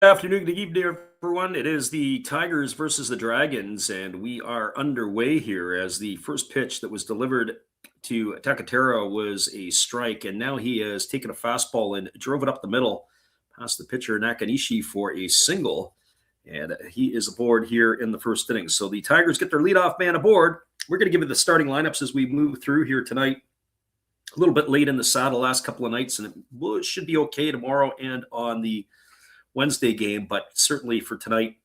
Afternoon, good evening, everyone. It is the Tigers versus the Dragons, and we are underway here as the first pitch that was delivered to Takatera was a strike, and now he has taken a fastball and drove it up the middle past the pitcher Nakanishi for a single, and he is aboard here in the first inning. So the Tigers get their leadoff man aboard. We're going to give you the starting lineups as we move through here tonight. A little bit late in the saddle last couple of nights, and it should be okay tomorrow and on the Wednesday game, but certainly for tonight,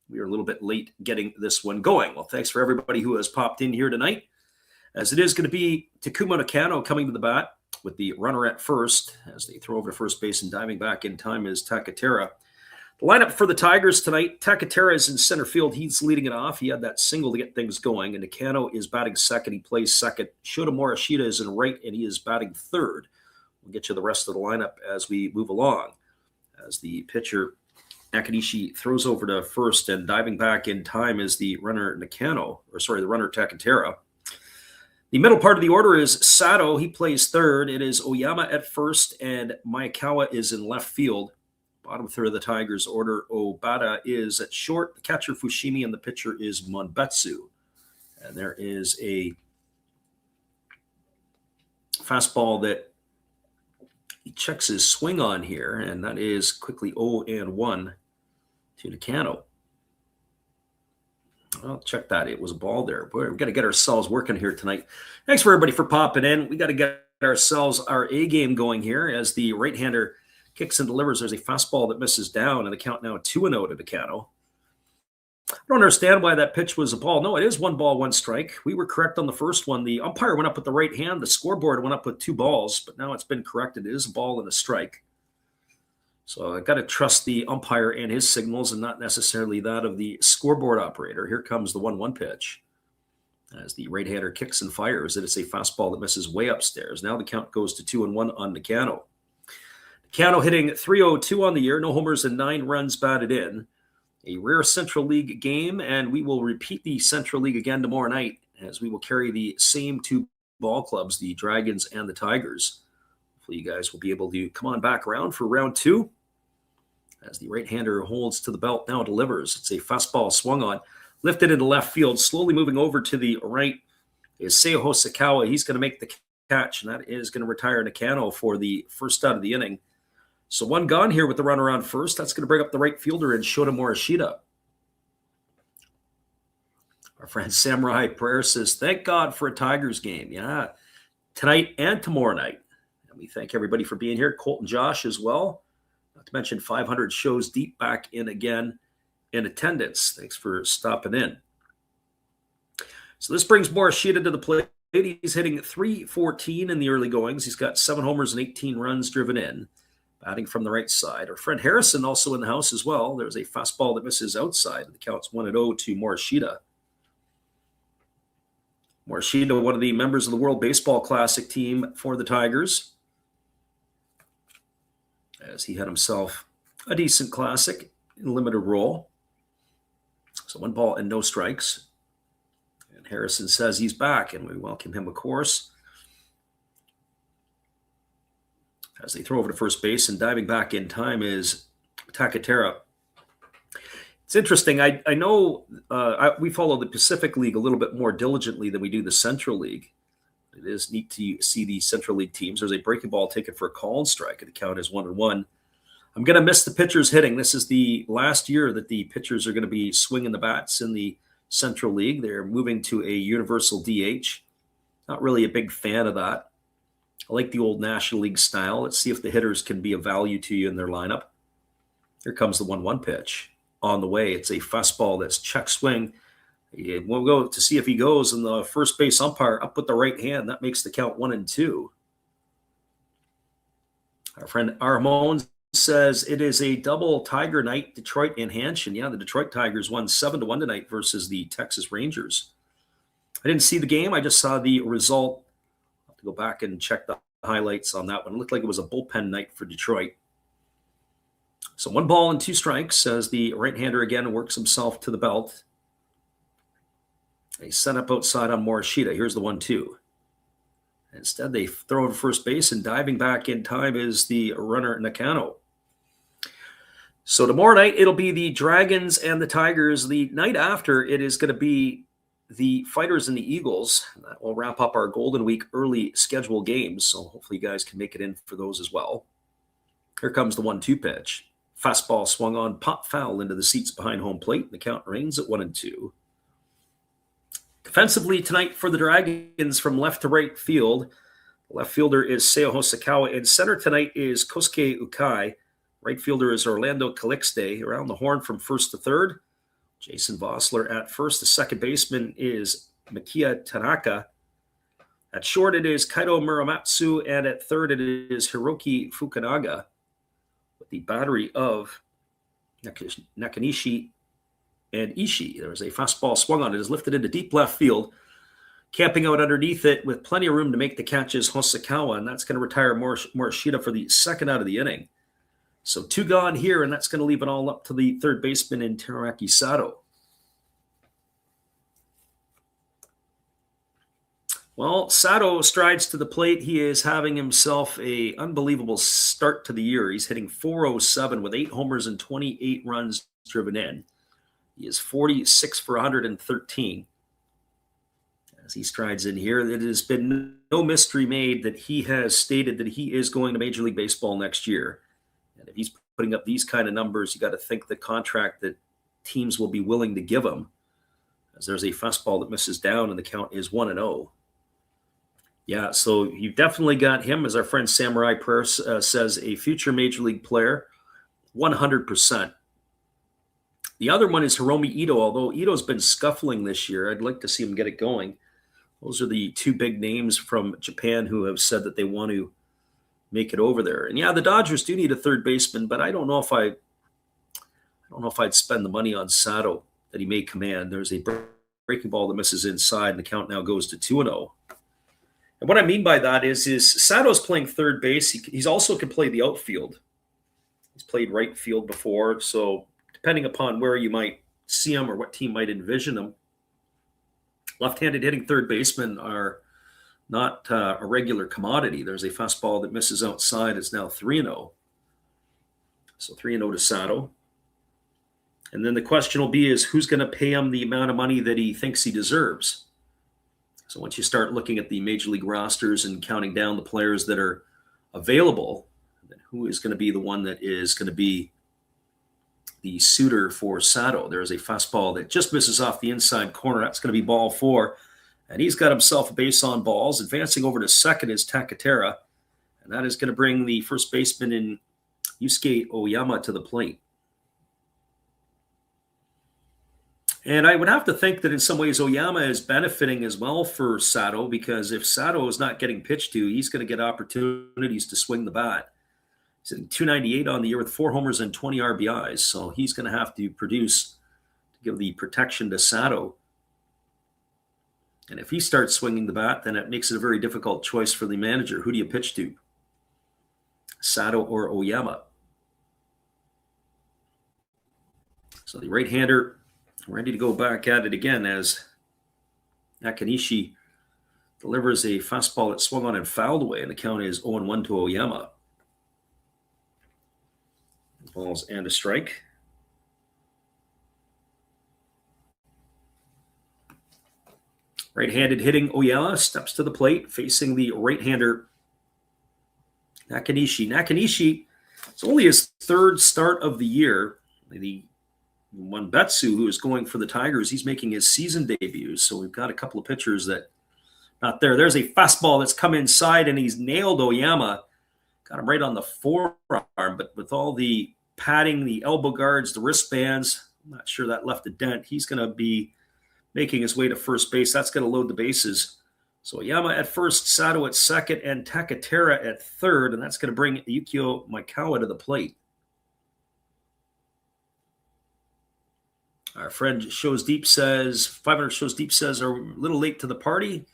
we are a little bit late getting this one going. Well, thanks for everybody who has popped in here tonight, as it is going to be Takuma Nakano coming to the bat with the runner at first as they throw over to first base, and diving back in time is Takatera. The lineup for the Tigers tonight: Takatera is in center field. He's leading it off. He had that single to get things going, and Nakano is batting second. He plays second. Shota Morishita is in right, and he is batting third. We'll get you the rest of the lineup as we move along. As the pitcher Nakanishi throws over to first, and diving back in time is the runner the runner Takatera. The middle part of the order is Sato. He plays third. It is Oyama at first, and Maekawa is in left field. Bottom third of the Tigers order, Obata is at short, the catcher Fushimi, and the pitcher is Monbetsu. And there is a fastball that he checks his swing on here, and that is quickly 0-1 to Nakano. Well, check that. It was a ball there. Boy, we've got to get ourselves working here tonight. Thanks for everybody for popping in. We got to get ourselves our A game going here as the right-hander kicks and delivers. There's a fastball that misses down, and the count now 2-0 to Nakano. I don't understand why that pitch was a ball. No, it is 1 ball, 1 strike. We were correct on the first one. The umpire went up with the right hand. The scoreboard went up with 2 balls, but now it's been corrected. It is a ball and a strike. So I got to trust the umpire and his signals, and not necessarily that of the scoreboard operator. Here comes the 1-1 pitch as the right-hander kicks and fires. It is a fastball that misses way upstairs. Now the count goes to 2-1 on Nakano. Nakano hitting .302 on the year, no homers and 9 runs batted in. A rare Central League game, and we will repeat the Central League again tomorrow night as we will carry the same 2 ball clubs, the Dragons and the Tigers. Hopefully you guys will be able to come on back around for round 2 as the right-hander holds to the belt, now delivers. It's a fastball swung on, lifted into left field, slowly moving over to the right is Seiho Sakawa. He's going to make the catch, and that is going to retire Nakano for the first out of the inning. So 1 gone here with the runner on first. That's going to bring up the right fielder in Shota Morishita. Our friend Samurai Prayer says, thank God for a Tigers game. Yeah, tonight and tomorrow night. And we thank everybody for being here. Colton Josh as well. Not to mention 500 shows deep back in again in attendance. Thanks for stopping in. So this brings Morishita to the plate. He's hitting .314 in the early goings. He's got 7 homers and 18 runs driven in. Batting from the right side. Our friend Harrison also in the house as well. There's a fastball that misses outside. The count's 1-0 to Morishita. Morishita, one of the members of the World Baseball Classic team for the Tigers, as he had himself a decent classic in limited role. So 1 ball and no strikes. And Harrison says he's back, and we welcome him, of course. As they throw over to first base, and diving back in time is Takatera. It's interesting. I know we follow the Pacific League a little bit more diligently than we do the Central League. It is neat to see the Central League teams. There's a breaking ball taken for a called strike, and the count is 1-1. I'm going to miss the pitchers hitting. This is the last year that the pitchers are going to be swinging the bats in the Central League. They're moving to a universal DH. Not really a big fan of that. I like the old National League style. Let's see if the hitters can be of value to you in their lineup. Here comes the 1-1 pitch on the way. It's a fastball that's check swing. We'll go to see if he goes, and the first base umpire up with the right hand. That makes the count 1-2. Our friend Armon says it is a double Tiger night, Detroit and Hanshin. Yeah, the Detroit Tigers won 7-1 tonight versus the Texas Rangers. I didn't see the game. I just saw the result. I'll have to go back and check the highlights on that one. It looked like it was a bullpen night for Detroit. So 1 ball and 2 strikes as the right-hander again works himself to the belt. They set up outside on Morishita. Here's the 1-2. Instead, they throw to first base, and diving back in time is the runner Nakano. So tomorrow night, it'll be the Dragons and the Tigers. The night after, it is going to be the Fighters and the Eagles. That will wrap up our Golden Week early schedule games, so hopefully you guys can make it in for those as well. Here comes the 1-2 pitch. Fastball swung on, pop foul into the seats behind home plate. The count remains at 1-2. Defensively tonight for the Dragons from left to right field. The left fielder is Seo Hosokawa, and center tonight is Kosuke Ukai. Right fielder is Orlando Calixte. Around the horn from first to third, Jason Vossler at first. The second baseman is Makia Tanaka. At short, it is Kaito Muramatsu, and at third, it is Hiroki Fukunaga. With the battery of Nakanishi and Ishii. There was a fastball swung on. It is lifted into deep left field. Camping out underneath it with plenty of room to make the catches, Hosokawa, and that's going to retire Morishita for the second out of the inning. So 2 gone here, and that's going to leave it all up to the third baseman in Teraki Sato. Well, Sato strides to the plate. He is having himself an unbelievable start to the year. He's hitting .407 with 8 homers and 28 runs driven in. He is 46 for 113. As he strides in here, it has been no mystery made that he has stated that he is going to Major League Baseball next year. And if he's putting up these kind of numbers, you got to think the contract that teams will be willing to give him. As there's a fastball that misses down, and the count is 1-0. Yeah, so you've definitely got him, as our friend Samurai Prayer says, a future Major League player, 100%. The other one is Hiromi Ito, although Ito's been scuffling this year. I'd like to see him get it going. Those are the 2 big names from Japan who have said that they want to make it over there. And yeah, the Dodgers do need a third baseman, but I don't know if I'd spend the money on Sato that he may command. There's a breaking ball that misses inside, and the count now goes to 2-0. And what I mean by that is Sato's playing third base. He's also can play the outfield. He's played right field before, so depending upon where you might see him or what team might envision him, left-handed hitting third basemen are not a regular commodity. There's a fastball that misses outside. It's now 3-0. So 3-0 to Sato. And then the question will be is who's going to pay him the amount of money that he thinks he deserves. So once you start looking at the Major League rosters and counting down the players that are available, then who is going to be the one that is going to be the suitor for Sato? There's a fastball that just misses off the inside corner. That's going to be ball 4. And he's got himself a base on balls. Advancing over to second is Takatera. And that is going to bring the first baseman in Yusuke Oyama to the plate. And I would have to think that in some ways Oyama is benefiting as well for Sato, because if Sato is not getting pitched to, he's going to get opportunities to swing the bat. He's hitting .298 on the year with 4 homers and 20 RBIs. So he's going to have to produce to give the protection to Sato. And if he starts swinging the bat, then it makes it a very difficult choice for the manager. Who do you pitch to? Sato or Oyama? So the right-hander ready to go back at it again as Nakanishi delivers a fastball that swung on and fouled away, and the count is 0-1 to Oyama. Balls and a strike. Right-handed hitting Oyama steps to the plate, facing the right-hander Nakanishi. Nakanishi, it's only his 3rd start of the year. The Betsu, who is going for the Tigers, he's making his season debut. So we've got a couple of pitchers that not there. There's a fastball that's come inside, and he's nailed Oyama. Got him right on the forearm, but with all the padding, the elbow guards, the wristbands, I'm not sure that left a dent. He's going to be making his way to first base. That's going to load the bases. So Oyama at first, Sato at second, and Takatera at third, and that's going to bring Yukio Maikawa to the plate. Our friend Shows Deep says, 500 Shows Deep says, are we a little late to the party?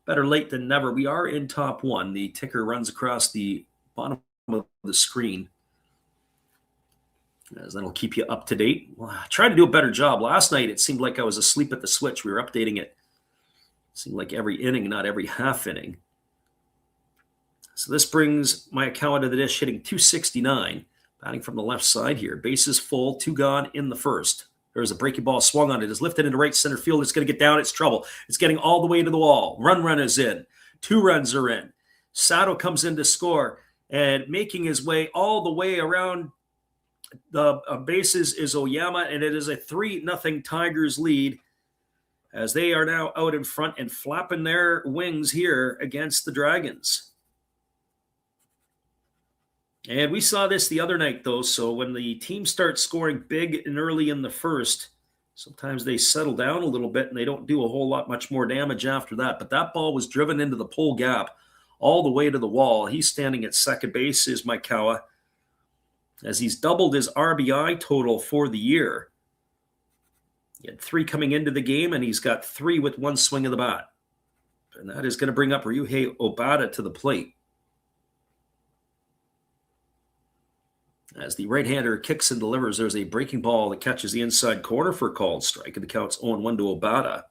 Better late than never. We are in top one. The ticker runs across the bottom of the screen, as that'll keep you up to date. Well, I tried to do a better job. Last night, it seemed like I was asleep at the switch. We were updating it. It seemed like every inning, not every half inning. So this brings Maikawa to the dish, hitting .269, batting from the left side here. Bases full, 2 gone in the first. There's a breaking ball swung on it. It's lifted into right center field. It's going to get down. It's trouble. It's getting all the way to the wall. Run is in. 2 runs are in. Sato comes in to score, and making his way all the way around the bases is Oyama, and it is a 3-0 Tigers lead as they are now out in front and flapping their wings here against the Dragons. And we saw this the other night, though. So when the team starts scoring big and early in the first, sometimes they settle down a little bit and they don't do a whole lot much more damage after that. But that ball was driven into the pole gap all the way to the wall. He's standing at second base, is Maikawa, as he's doubled his RBI total for the year. He had 3 coming into the game, and he's got 3 with 1 swing of the bat. And that is going to bring up Ryuhei Obata to the plate. As the right-hander kicks and delivers, there's a breaking ball that catches the inside corner for a called strike, and the count's 0-1 to Obata.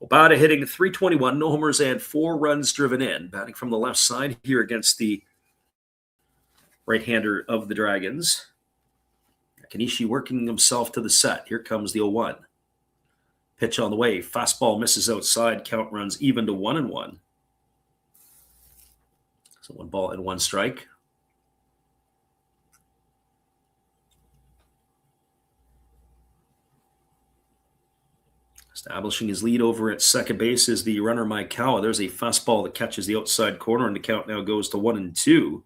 Obata hitting .321, no homers and 4 runs driven in, batting from the left side here against the right-hander of the Dragons. Kenichi working himself to the set. Here comes the 0-1. Pitch on the way. Fastball misses outside. Count runs even to 1-1. So 1 ball and 1 strike. Establishing his lead over at second base is the runner Maikawa. There's a fastball that catches the outside corner, and the count now goes to 1-2.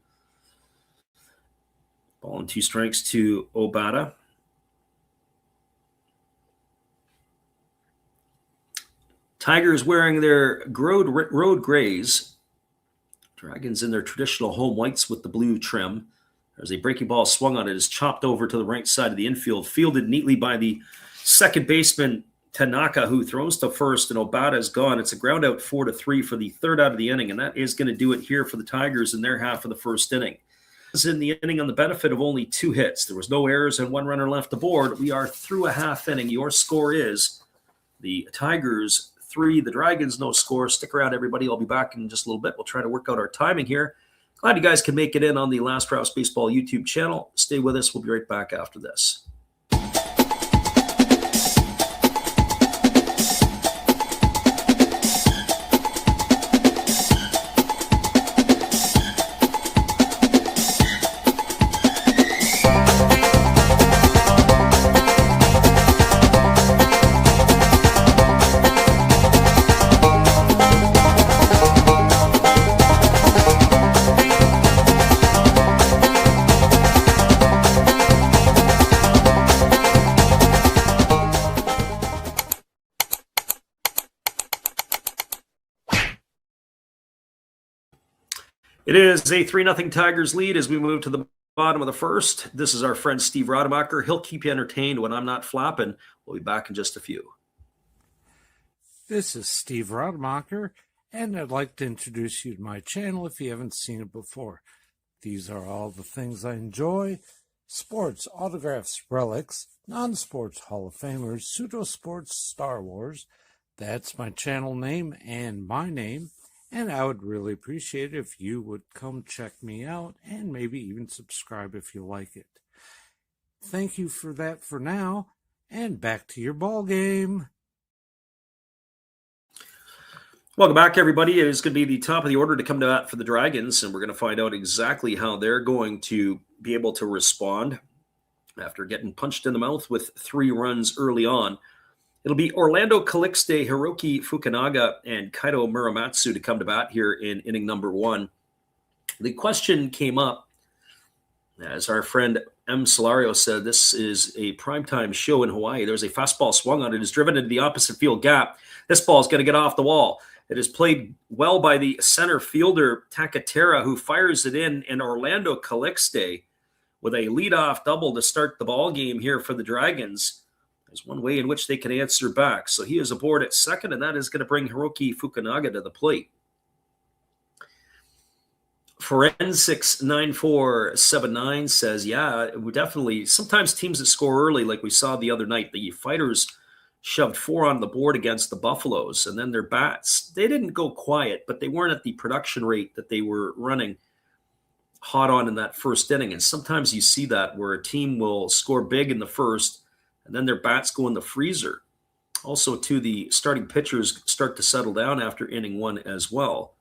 Ball and 2 strikes to Obata. Tigers wearing their road grays. Dragons in their traditional home whites with the blue trim. There's a breaking ball swung on it. It's chopped over to the right side of the infield. Fielded neatly by the second baseman, Tanaka, who throws to first, and Obata is gone. It's a ground out 4-3 for the third out of the inning, and that is going to do it here for the Tigers in their half of the first inning. In the inning on the benefit of only 2 hits. There was no errors and 1 runner left aboard. We are through a half inning. Your score is the Tigers 3, the Dragons no score. Stick around, everybody. I'll be back in just a little bit. We'll try to work out our timing here. Glad you guys can make it in on the Last Raps Baseball YouTube channel. Stay with us. We'll be right back after this. It is a 3-0 Tigers lead as we move to the bottom of the first. This is our friend Steve Rademacher. He'll keep you entertained when I'm not flapping. We'll be back in just a few. This is Steve Rademacher, and I'd like to introduce you to my channel if you haven't seen it before. These are all the things I enjoy: sports, autographs, relics, non-sports Hall of Famers, pseudo-sports, Star Wars. That's my channel name and my name. And I would really appreciate it if you would come check me out and maybe even subscribe if you like it. Thank you for that for now, and back to your ball game. Welcome back, everybody. It is going to be the top of the order to come to bat for the Dragons, and we're going to find out exactly how they're going to be able to respond after getting punched in the mouth with 3 runs early on. It'll be Orlando Calixte, Hiroki Fukunaga, and Kaito Muramatsu to come to bat here in inning number 1. The question came up, as our friend M. Solario said, this is a primetime show in Hawaii. There's a fastball swung on it. It's driven into the opposite field gap. This ball is going to get off the wall. It is played well by the center fielder, Takatera, who fires it in, and Orlando Calixte with a leadoff double to start the ball game here for the Dragons. There's one way in which they can answer back. So he is aboard at second, and that is going to bring Hiroki Fukunaga to the plate. Forensics9479 says, yeah, we definitely, sometimes teams that score early, like we saw the other night, the Fighters shoved 4 on the board against the Buffaloes, and then their bats, they didn't go quiet, but they weren't at the production rate that they were running hot on in that first inning. And sometimes you see that where a team will score big in the first, and then their bats go in the freezer. Also, too, the starting pitchers start to settle down after inning 1 as well.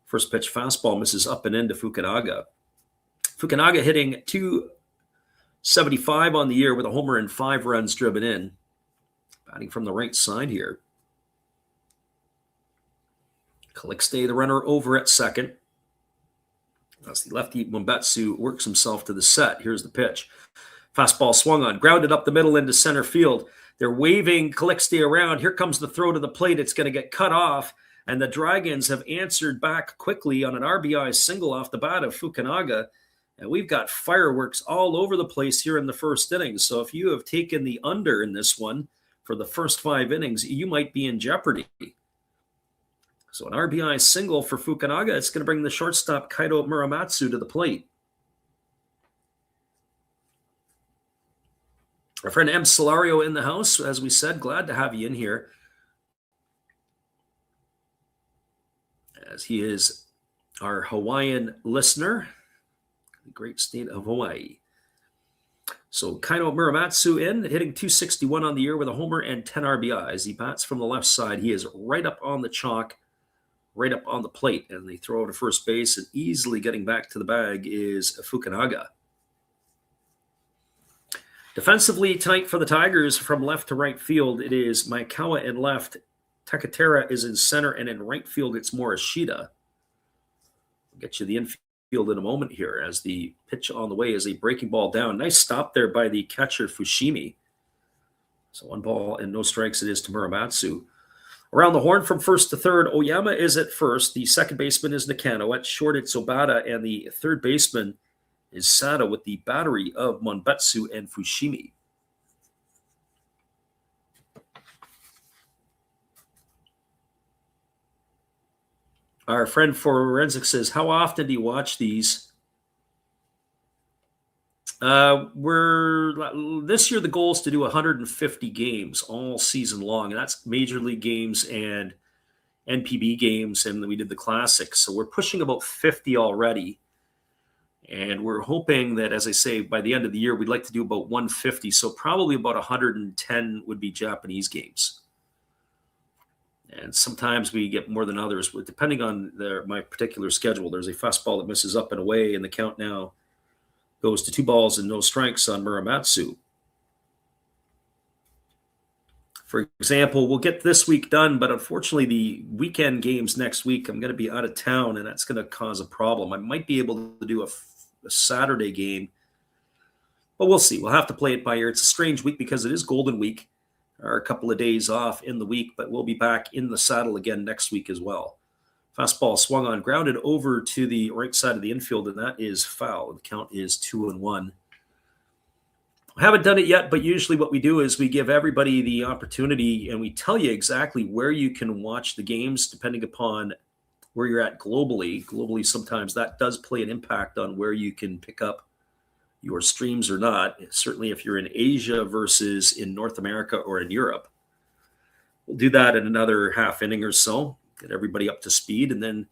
First pitch fastball misses up and into Fukunaga. Fukunaga hitting .275 on the year with a homer and 5 runs driven in. Batting from the right side here. Calixte, the runner, over at second. As the lefty Mombetsu works himself to the set. Here's the pitch. Fastball swung on, grounded up the middle into center field. They're waving Calixte around. Here comes the throw to the plate. It's going to get cut off. And the Dragons have answered back quickly on an RBI single off the bat of Fukunaga. And we've got fireworks all over the place here in the first inning. So if you have taken the under in this one for the first 5 innings, you might be in jeopardy. So an RBI single for Fukunaga. It's going to bring the shortstop Kaito Muramatsu to the plate. Our friend M. Solario in the house, as we said, glad to have you in here, as he is our Hawaiian listener, the great state of Hawaii. So Kaito Muramatsu in, hitting .261 on the year with a homer and 10 RBIs. He bats from the left side. He is right up on the chalk, right up on the plate, and they throw to first base, and easily getting back to the bag is Fukunaga. Defensively tonight for the Tigers, from left to right field, it is Maekawa in left. Takatera is in center, and in right field, it's Morishita. We'll get you the infield in a moment here, as the pitch on the way is a breaking ball down. Nice stop there by the catcher, Fushimi. So 1 ball and no strikes it is to Muramatsu. Around the horn from first to third, Oyama is at first. The second baseman is Nakano. At short, it's Obata, and the third baseman is Sada, with the battery of Monbetsu and Fushimi. Our friend Forensic says, how often do you watch these? This year the goal is to do 150 games all season long, and that's Major League games and NPB games, and we did the Classics. So we're pushing about 50 already. And we're hoping that, as I say, by the end of the year, we'd like to do about 150. So probably about 110 would be Japanese games. And sometimes we get more than others, depending on my particular schedule. There's a fastball that misses up and away, and the count now goes to 2 balls and no strikes on Muramatsu. For example, we'll get this week done, but unfortunately the weekend games next week, I'm going to be out of town, and that's going to cause a problem. I might be able to do a Saturday game, but we'll see. We'll have to play it by ear. It's a strange week because it is Golden Week. There are a couple of days off in the week, but we'll be back in the saddle again next week as well. Fastball swung on, grounded over to the right side of the infield, and that is foul. The count is 2-1. I haven't done it yet, but usually what we do is we give everybody the opportunity, and we tell you exactly where you can watch the games depending upon where you're at globally. Globally, sometimes that does play an impact on where you can pick up your streams or not. Certainly if you're in Asia versus in North America or in Europe. We'll do that in another half inning or so, get everybody up to speed, and then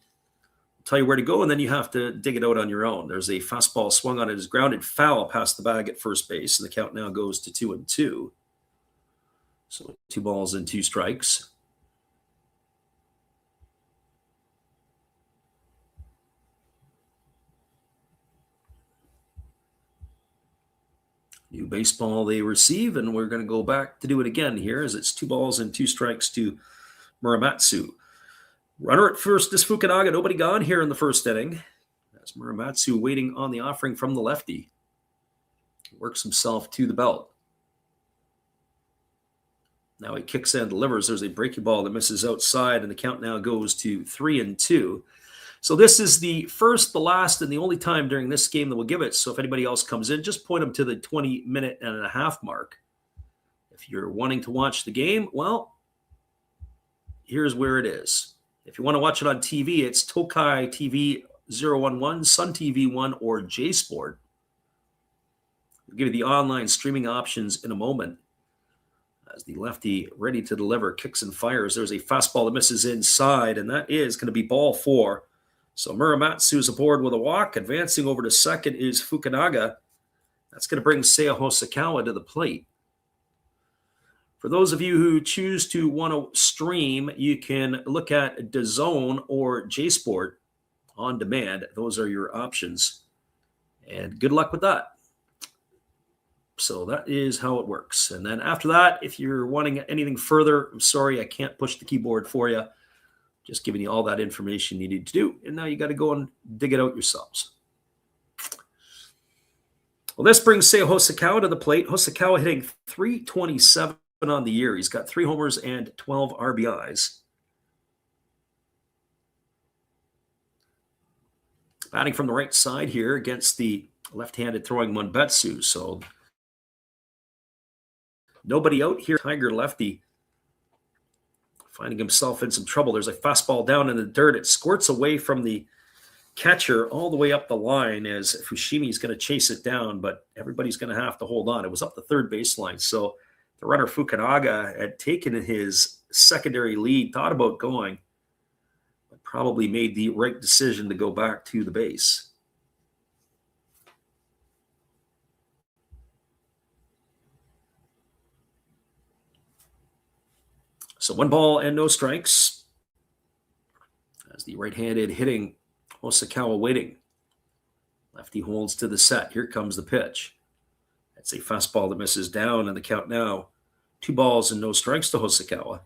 tell you where to go, and then you have to dig it out on your own. There's a fastball swung on it, is grounded foul past the bag at first base, and the count now goes to 2-2. So 2 balls and 2 strikes. New baseball they receive, and we're going to go back to do it again here as it's 2 balls and 2 strikes to Muramatsu. Runner at first is Fukunaga. Nobody gone here in the first inning. That's Muramatsu waiting on the offering from the lefty. Works himself to the belt. Now he kicks and delivers. There's a breaking ball that misses outside, and the count now goes to 3-2. So this is the first, the last, and the only time during this game that we'll give it. So if anybody else comes in, just point them to the 20-minute and a half mark. If you're wanting to watch the game, well, here's where it is. If you want to watch it on TV, it's Tokai TV 011, Sun TV 1, or J Sport. We'll give you the online streaming options in a moment. As the lefty ready to deliver, kicks and fires. There's a fastball that misses inside, and that is going to be ball 4. So Muramatsu is aboard with a walk. Advancing over to second is Fukunaga. That's going to bring Seiya Hosokawa to the plate. For those of you who choose to want to stream, you can look at DAZN or JSport on demand. Those are your options. And good luck with that. So that is how it works. And then after that, if you're wanting anything further, I'm sorry, I can't push the keyboard for you. Just giving you all that information you need to do. And now you got to go and dig it out yourselves. Well, this brings Seiya Hosokawa to the plate. Hosokawa hitting .327 on the year. He's got 3 homers and 12 RBIs. Batting from the right side here against the left-handed throwing Monbetsu. So nobody out here. Tiger lefty finding himself in some trouble. There's a fastball down in the dirt. It squirts away from the catcher all the way up the line as Fushimi's going to chase it down, but everybody's going to have to hold on. It was up the third baseline. So the runner Fukunaga had taken his secondary lead, thought about going, but probably made the right decision to go back to the base. So 1 ball and no strikes. As the right-handed hitting Hosokawa waiting. Lefty holds to the set. Here comes the pitch. That's a fastball that misses down, and the count now 2 balls and no strikes to Hosokawa.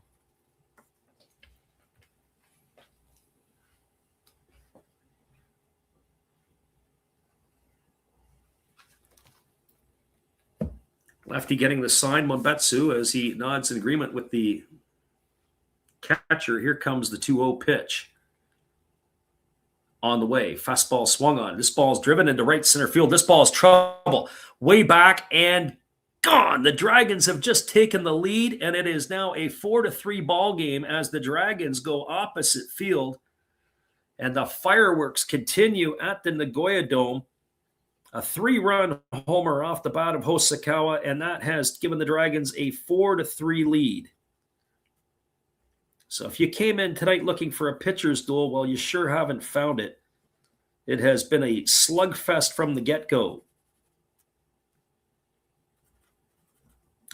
Lefty getting the sign, Monbetsu, as he nods in agreement with the catcher. Here comes the 2-0 pitch. On the way, fastball swung on. This ball's driven into right center field. This ball's trouble. Way back and gone. The Dragons have just taken the lead, and it is now a 4-3 ball game as the Dragons go opposite field. And the fireworks continue at the Nagoya Dome. A 3-run homer off the bat of Hosokawa, and that has given the Dragons a 4-3 lead. So if you came in tonight looking for a pitcher's duel, well, you sure haven't found it. It has been a slugfest from the get-go.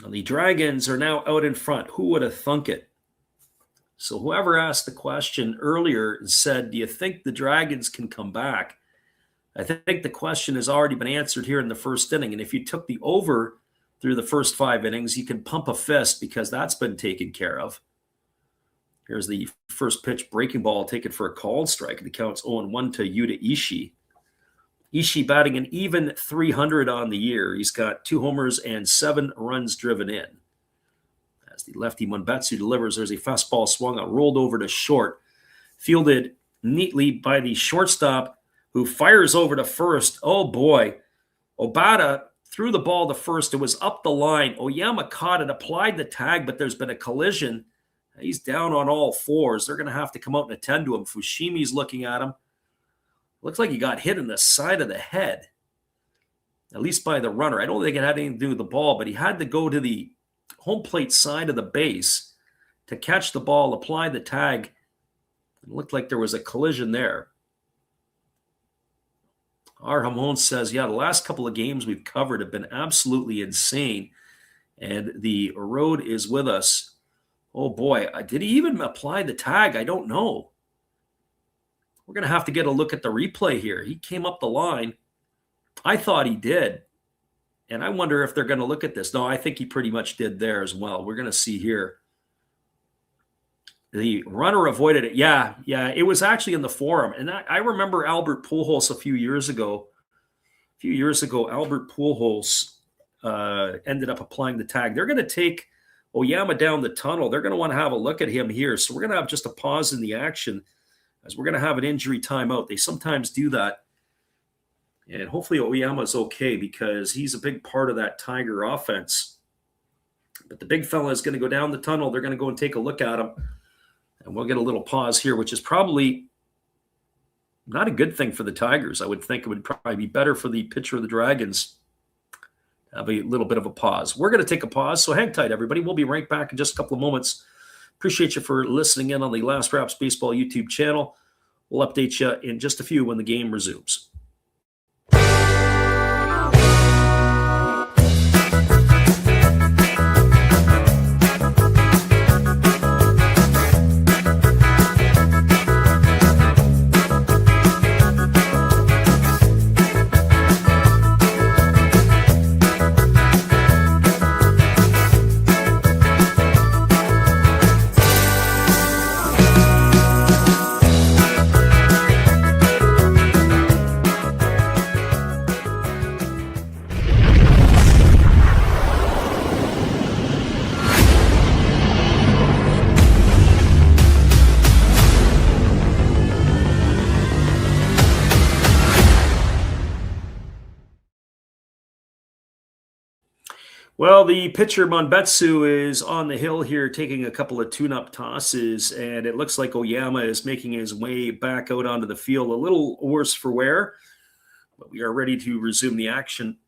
The Dragons are now out in front. Who would have thunk it? So whoever asked the question earlier and said, do you think the Dragons can come back? I think the question has already been answered here in the first inning. And if you took the over through the first 5 innings, you can pump a fist because that's been taken care of. Here's the first pitch breaking ball taken for a called strike. The count's 0-1 to Yuta Ishii. Ishii batting an even .300 on the year. He's got 2 homers and 7 runs driven in. As the lefty Monbetsu delivers, there's a fastball swung on, rolled over to short. Fielded neatly by the shortstop who fires over to first. Oh boy. Obata threw the ball to first. It was up the line. Oyama caught it, applied the tag, but there's been a collision. He's down on all 4s. They're going to have to come out and attend to him. Fushimi's looking at him. Looks like he got hit in the side of the head, at least by the runner. I don't think it had anything to do with the ball, but he had to go to the home plate side of the base to catch the ball, apply the tag. It looked like there was a collision there. Our Hamon says, yeah, the last couple of games we've covered have been absolutely insane, and the road is with us. Oh, boy. Did he even apply the tag? I don't know. We're going to have to get a look at the replay here. He came up the line. I thought he did. And I wonder if they're going to look at this. No, I think he pretty much did there as well. We're going to see here. The runner avoided it. Yeah, it was actually in the forum. And I remember Albert Pujols a few years ago. Albert Pujols ended up applying the tag. They're going to take Oyama down the tunnel. They're going to want to have a look at him here. So we're going to have just a pause in the action as we're going to have an injury timeout. They sometimes do that. And hopefully Oyama's okay because he's a big part of that Tiger offense. But the big fella is going to go down the tunnel. They're going to go and take a look at him. And we'll get a little pause here, which is probably not a good thing for the Tigers. I would think it would probably be better for the pitcher of the Dragons. Have a little bit of a pause. We're going to take a pause, so hang tight, everybody. We'll be right back in just a couple of moments. Appreciate you for listening in on the Last Raps Baseball YouTube channel. We'll update you in just a few when the game resumes. Well, the pitcher Monbetsu is on the hill here taking a couple of tune-up tosses, and it looks like Oyama is making his way back out onto the field. A little worse for wear, but we are ready to resume the action.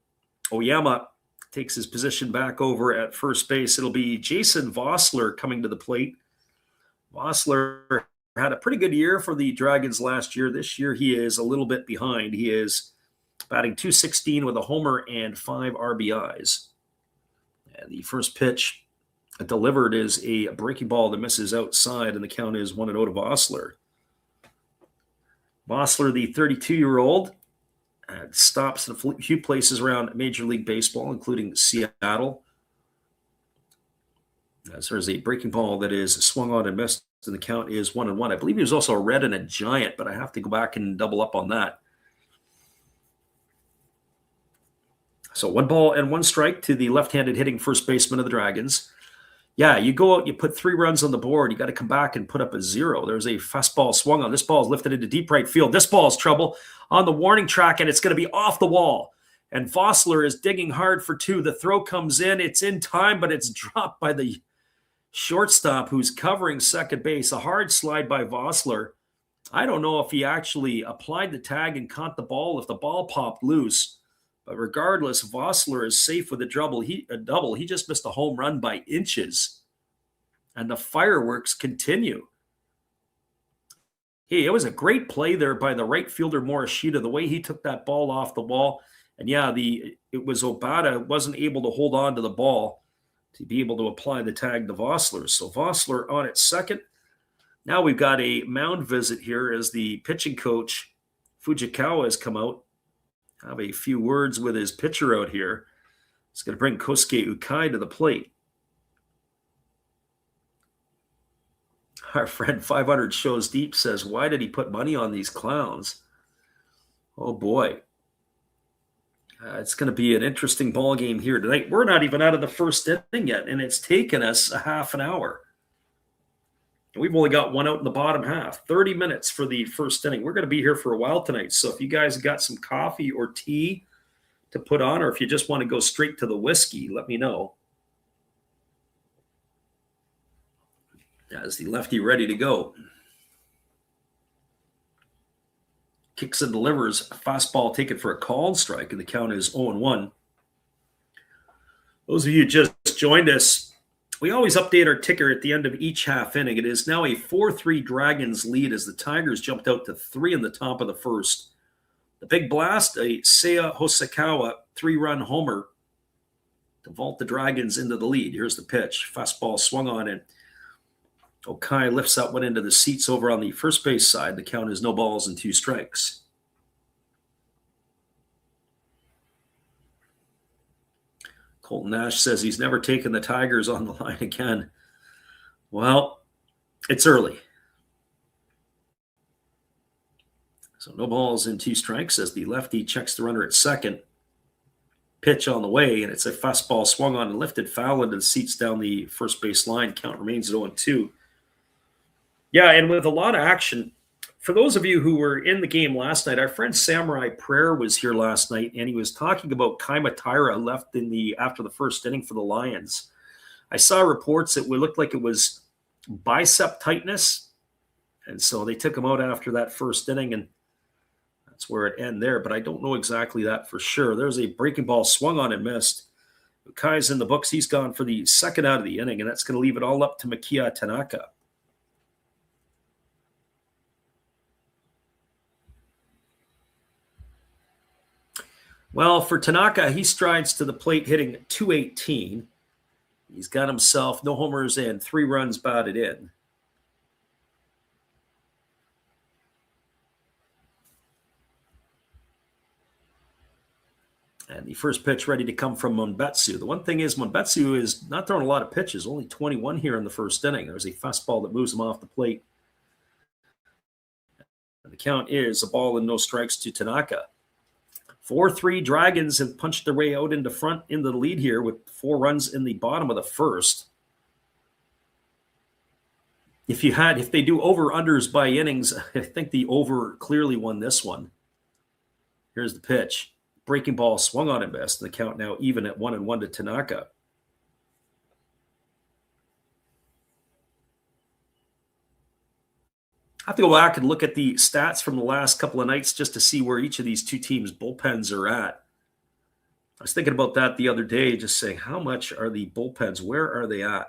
Oyama takes his position back over at first base. It'll be Jason Vossler coming to the plate. Vossler had a pretty good year for the Dragons last year. This year he is a little bit behind. He is batting .216 with a homer and 5 RBIs. And the first pitch delivered is a breaking ball that misses outside, and the count is 1-0 to Vossler. Vossler, the 32-year-old, stops in a few places around Major League Baseball, including Seattle. As there's a breaking ball that is swung on and missed, and the count is 1-1. I believe he was also a red and a giant, but I have to go back and double up on that. So 1 ball and 1 strike to the left-handed hitting first baseman of the Dragons. Yeah, you go out, you put 3 runs on the board. You got to come back and put up a 0. There's a fastball swung on. This ball is lifted into deep right field. This ball is trouble on the warning track, and it's going to be off the wall. And Vossler is digging hard for 2. The throw comes in. It's in time, but it's dropped by the shortstop who's covering second base. A hard slide by Vossler. I don't know if he actually applied the tag and caught the ball, if the ball popped loose. But regardless, Vossler is safe with a double. He just missed a home run by inches. And the fireworks continue. Hey, it was a great play there by the right fielder Morishita, the way he took that ball off the wall. And yeah, it was Obata wasn't able to hold on to the ball to be able to apply the tag to Vossler. So Vossler on at second. Now we've got a mound visit here as the pitching coach, Fujikawa, has come out. Have a few words with his pitcher out here. He's going to bring Kosuke Ukai to the plate. Our friend 500 Shows Deep says, why did he put money on these clowns? Oh, boy. It's going to be an interesting ball game here tonight. We're not even out of the first inning yet, and it's taken us a half an hour. We've only got 1 out in the bottom half. 30 minutes for the first inning. We're going to be here for a while tonight. So if you guys got some coffee or tea to put on, or if you just want to go straight to the whiskey, let me know. As the lefty ready to go. Kicks and delivers. Fastball taken for a called strike, and the count is 0-1. Those of you who just joined us, we always update our ticker at the end of each half inning. It is now a 4-3 Dragons lead as the Tigers jumped out to 3 in the top of the first. The big blast, a Seiya Hosokawa 3-run homer to vault the Dragons into the lead. Here's the pitch. Fastball swung on, and Okai lifts that one into the seats over on the first base side. The count is 0 balls and 2 strikes. Colton Nash says he's never taken the Tigers on the line again. Well, it's early. So no balls and 2 strikes as the lefty checks the runner at second. Pitch on the way, and it's a fastball swung on and lifted foul into the seats down the first base line. Count remains at 0-2. Yeah, and with a lot of action. For those of you who were in the game last night, our friend Samurai Prayer was here last night, and he was talking about Kaimatira left after the first inning for the Lions. I saw reports that it looked like it was bicep tightness, and so they took him out after that first inning, and that's where it ended there, but I don't know exactly that for sure. There's a breaking ball swung on and missed. Kai's in the books. He's gone for the second out of the inning, and that's going to leave it all up to Makia Tanaka. Well, for Tanaka, he strides to the plate hitting .218. He's got himself no homers and 3 runs batted in. And the first pitch ready to come from Monbetsu. The one thing is Monbetsu is not throwing a lot of pitches, only 21 here in the first inning. There's a fastball that moves him off the plate. And the count is a ball and no strikes to Tanaka. 4-3 Dragons have punched their way out into the lead here with 4 runs in the bottom of the first. If they do over-unders by innings, I think the over clearly won this one. Here's the pitch. Breaking ball swung on and missed. The count now even at 1-1 to Tanaka. I have to go back and look at the stats from the last couple of nights just to see where each of these 2 teams' bullpens are at. I was thinking about that the other day, just saying, how much are the bullpens? Where are they at?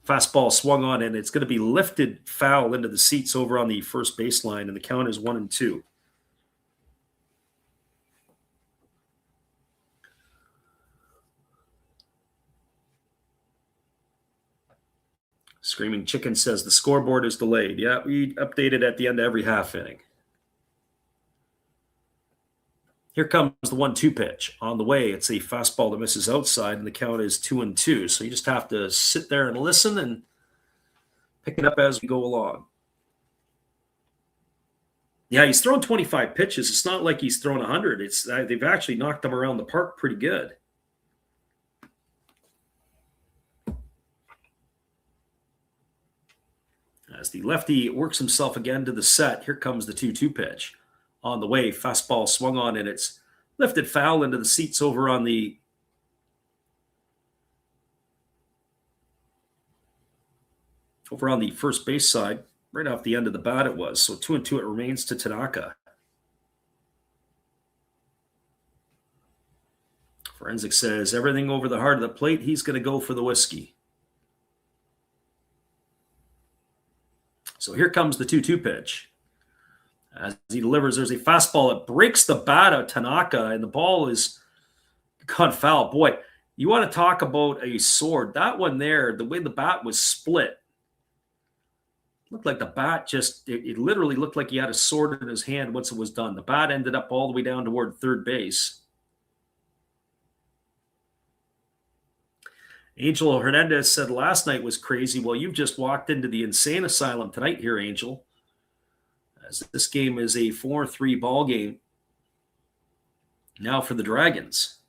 Fastball swung on, and it's going to be lifted foul into the seats over on the first baseline, and the count is 1-2. Screaming Chicken says the scoreboard is delayed. Yeah, we update it at the end of every half inning. Here comes the 1-2 pitch. On the way, it's a fastball that misses outside, and the count is 2-2. So you just have to sit there and listen and pick it up as we go along. Yeah, he's thrown 25 pitches. It's not like he's thrown 100. They've actually knocked him around the park pretty good. As the lefty works himself again to the set, here comes the 2-2 pitch. On the way, fastball swung on, and it's lifted foul into the seats over on the first base side, right off the end of the bat it was. So 2-2 it remains to Tanaka. Forensic says everything over the heart of the plate, he's going to go for the whiskey. So here comes the 2-2 pitch. As he delivers, there's a fastball that breaks the bat of Tanaka, and the ball is gone foul. Boy, you want to talk about a sword. That one there, the way the bat was split, looked like the bat it literally looked like he had a sword in his hand once it was done. The bat ended up all the way down toward third base. Angel Hernandez said last night was crazy. Well, you've just walked into the insane asylum tonight here, Angel. As this game is a 4-3 ball game now for the Dragons.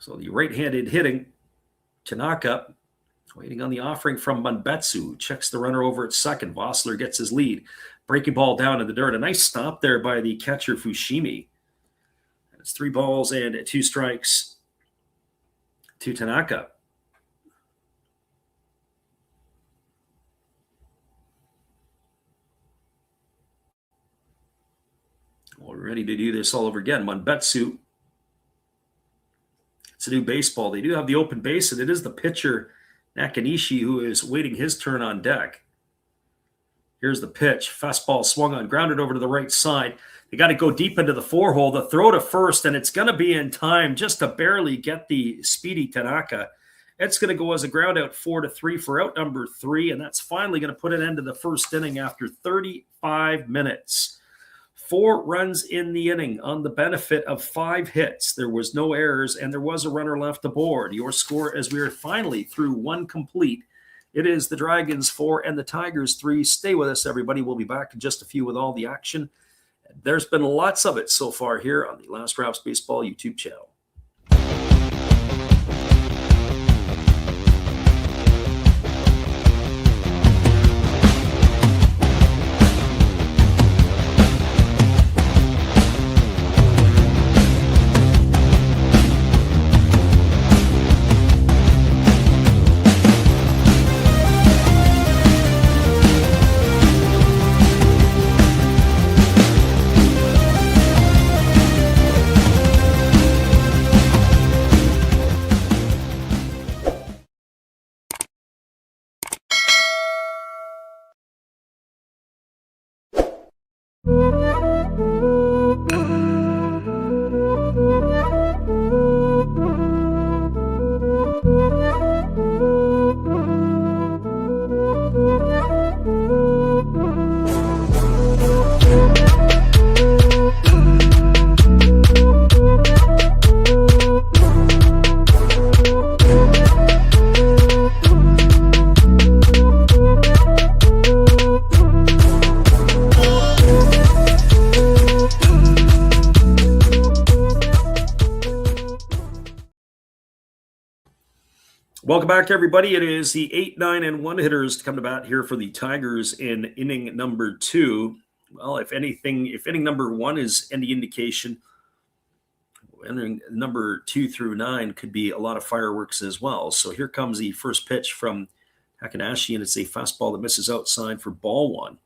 So the right-handed hitting, Tanaka, waiting on the offering from Monbetsu, checks the runner over at second. Vossler gets his lead. Breaking ball down in the dirt. A nice stop there by the catcher, Fushimi. And it's 3 balls and 2 strikes to Tanaka. We're ready to do this all over again. Monbetsu. It's a new baseball. They do have the open base, and it is the pitcher, Nakanishi, who is waiting his turn on deck. Here's the pitch. Fastball swung on, grounded over to the right side. They got to go deep into the 4-hole. The throw to first, and it's going to be in time just to barely get the speedy Tanaka. It's going to go as a ground out 4-3 for out number 3, and that's finally going to put an end to the first inning after 35 minutes. 4 runs in the inning on the benefit of 5 hits. There was no errors, and there was a runner left aboard. Your score as we are finally through 1 complete. It is the Dragons 4 and the Tigers 3. Stay with us, everybody. We'll be back in just a few with all the action. There's been lots of it so far here on the Last Raps Baseball YouTube channel. Welcome back, everybody. It is the 8, 9, and 1 hitters to come to bat here for the Tigers in inning number 2. Well, if inning number 1 is any indication, inning number 2 through 9 could be a lot of fireworks as well. So here comes the first pitch from Hanshin, and it's a fastball that misses outside for ball 1.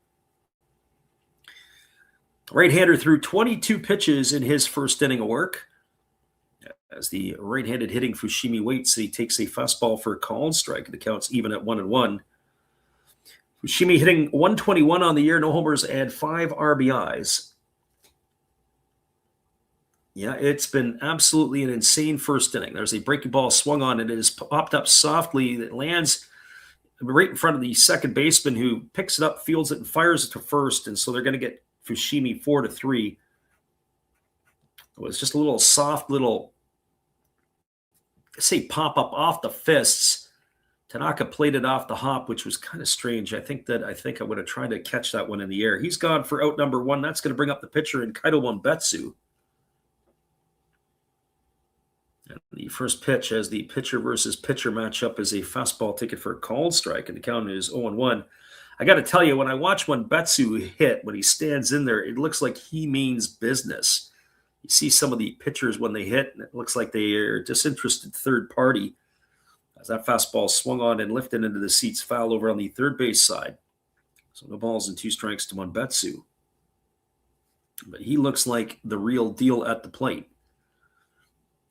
Right-hander threw 22 pitches in his first inning of work. As the right-handed hitting Fushimi waits, he takes a fastball for a called strike. The count's even at 1-1. Fushimi hitting 121 on the year, no homers, and 5 RBIs. Yeah, it's been absolutely an insane first inning. There's a breaking ball swung on, and it is popped up softly. It lands right in front of the second baseman, who picks it up, fields it, and fires it to first. And so they're going to get Fushimi 4-3. It was just a little soft little, say, pop up off the fists. Tanaka played it off the hop, which was kind of strange. I think I would have tried to catch that one in the air. He's gone for out number 1. That's going to bring up the pitcher in Kaito Wanbetsu. And the first pitch, as the pitcher versus pitcher matchup, is a fastball ticket for a called strike, and the count is 0-1. I got to tell you, when I watch Wanbetsu hit, when he stands in there, it looks like he means business. You see some of the pitchers when they hit, and it looks like they are disinterested third party. As that fastball swung on and lifted into the seats, foul over on the third base side. So no balls and 2 strikes to Wanbetsu. But he looks like the real deal at the plate.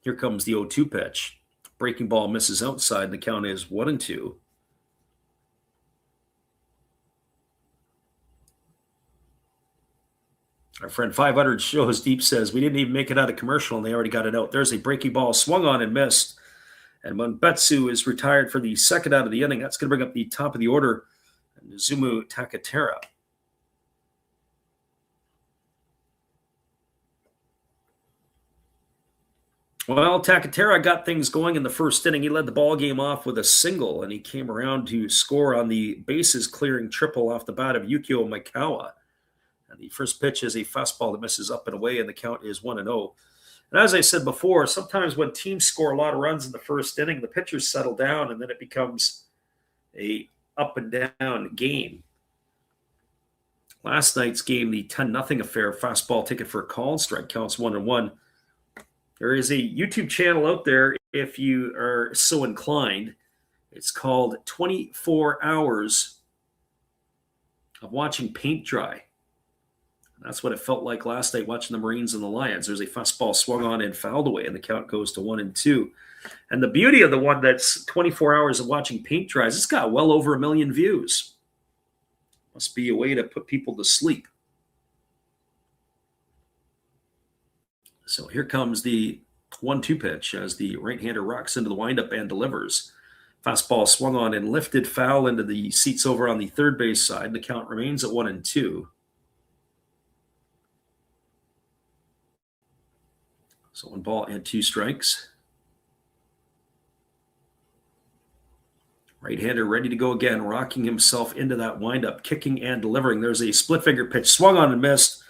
Here comes the 0-2 pitch. Breaking ball misses outside, and the count is 1-2. Our friend 500 Shows Deep says, we didn't even make it out of commercial, and they already got it out. There's a breaking ball swung on and missed. And Wanbetsu is retired for the second out of the inning. That's going to bring up the top of the order, Nozomu Takatera. Well, Takatera got things going in the first inning. He led the ball game off with a single, and he came around to score on the bases-clearing triple off the bat of Yukio Maikawa. And the first pitch is a fastball that misses up and away, and the count is 1-0. And as I said before, sometimes when teams score a lot of runs in the first inning, the pitchers settle down, and then it becomes a up and down game. Last night's game, the 10-0 affair, fastball ticket for a called strike, counts 1-1. There is a YouTube channel out there if you are so inclined. It's called 24 Hours of Watching Paint Dry. That's what it felt like last night watching the Marines and the Lions. There's a fastball swung on and fouled away, and the count goes to 1-2. And the beauty of the one that's 24 Hours of Watching Paint Dries, it's got well over 1 million views. Must be a way to put people to sleep. So here comes the 1-2 pitch as the right-hander rocks into the windup and delivers. Fastball swung on and lifted foul into the seats over on the third base side. The count remains at 1-2. So 1 ball and 2 strikes. Right-hander ready to go again, rocking himself into that windup, kicking and delivering. There's a split-finger pitch, swung on and missed.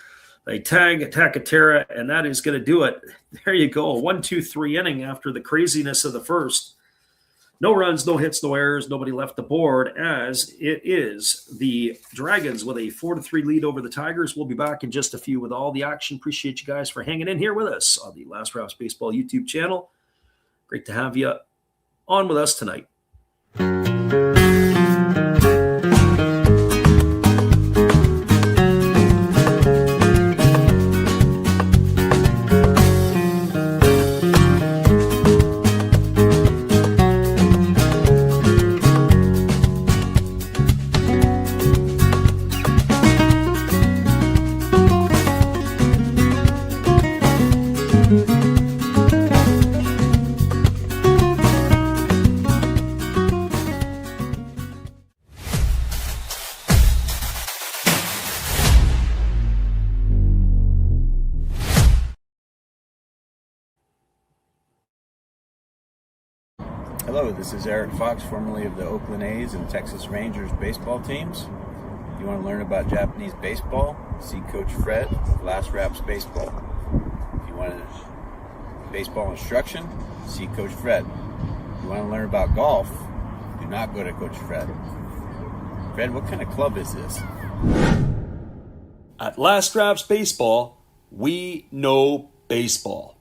They tag Takatera, and that is going to do it. There you go, 1-2-3 inning after the craziness of the first. No runs, no hits, no errors, nobody left the board, as it is the Dragons with a 4-3 lead over the Tigers. We'll be back in just a few with all the action. Appreciate you guys for hanging in here with us on the Last Raps Baseball YouTube channel. Great to have you on with us tonight. Hello, this is Eric Fox, formerly of the Oakland A's and Texas Rangers baseball teams. If you want to learn about Japanese baseball, see Coach Fred of Last Raps Baseball. If you want baseball instruction, see Coach Fred. If you want to learn about golf, do not go to Coach Fred. Fred, what kind of club is this? At Last Raps Baseball, we know baseball.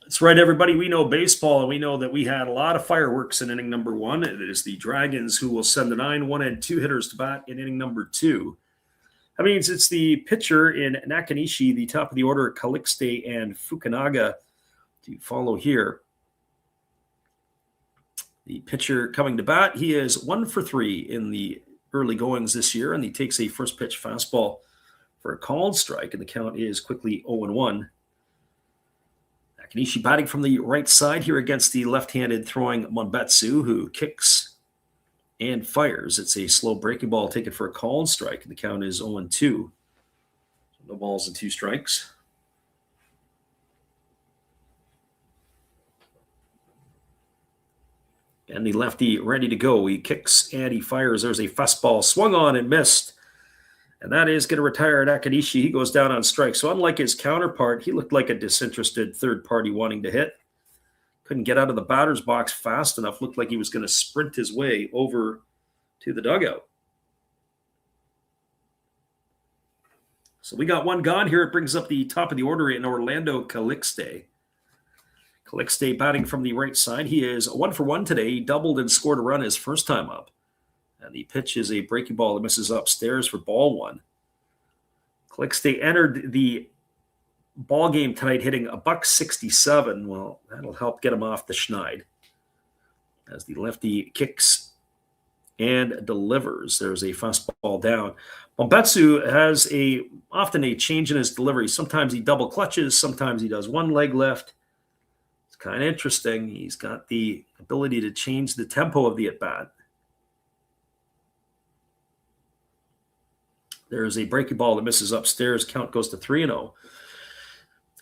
That's right, everybody. We know baseball, and we know that we had a lot of fireworks in inning number 1. It is the Dragons who will send the 9-1 and 2 hitters to bat in inning number 2. That means it's the pitcher in Nakanishi, the top of the order, Calixte and Fukunaga to follow here. The pitcher coming to bat, he is 1 for 3 in the early goings this year, and he takes a first pitch fastball for a called strike, and the count is quickly 0-1. Nakanishi batting from the right side here against the left-handed throwing Monbetsu, who kicks and fires. It's a slow breaking ball taken for a called strike, and the count is 0-2. No balls and 2 strikes. And the lefty ready to go. He kicks and he fires. There's a fastball swung on and missed. And that is going to retire Nakanishi. He goes down on strike. So unlike his counterpart, he looked like a disinterested third party wanting to hit. Couldn't get out of the batter's box fast enough. Looked like he was going to sprint his way over to the dugout. So we got one gone here. It brings up the top of the order in Orlando Calixte. Calixte batting from the right side. He is 1 for 1 today. He doubled and scored a run his first time up. And the pitch is a breaking ball that misses upstairs for ball 1. Calixte entered the ball game tonight hitting $167. Well, that'll help get him off the schneid. As the lefty kicks and delivers. There's a fastball down. Monbetsu has often a change in his delivery. Sometimes he double clutches. Sometimes he does one leg lift. It's kind of interesting. He's got the ability to change the tempo of the at-bat. There's a breaking ball that misses upstairs. Count goes to 3-0.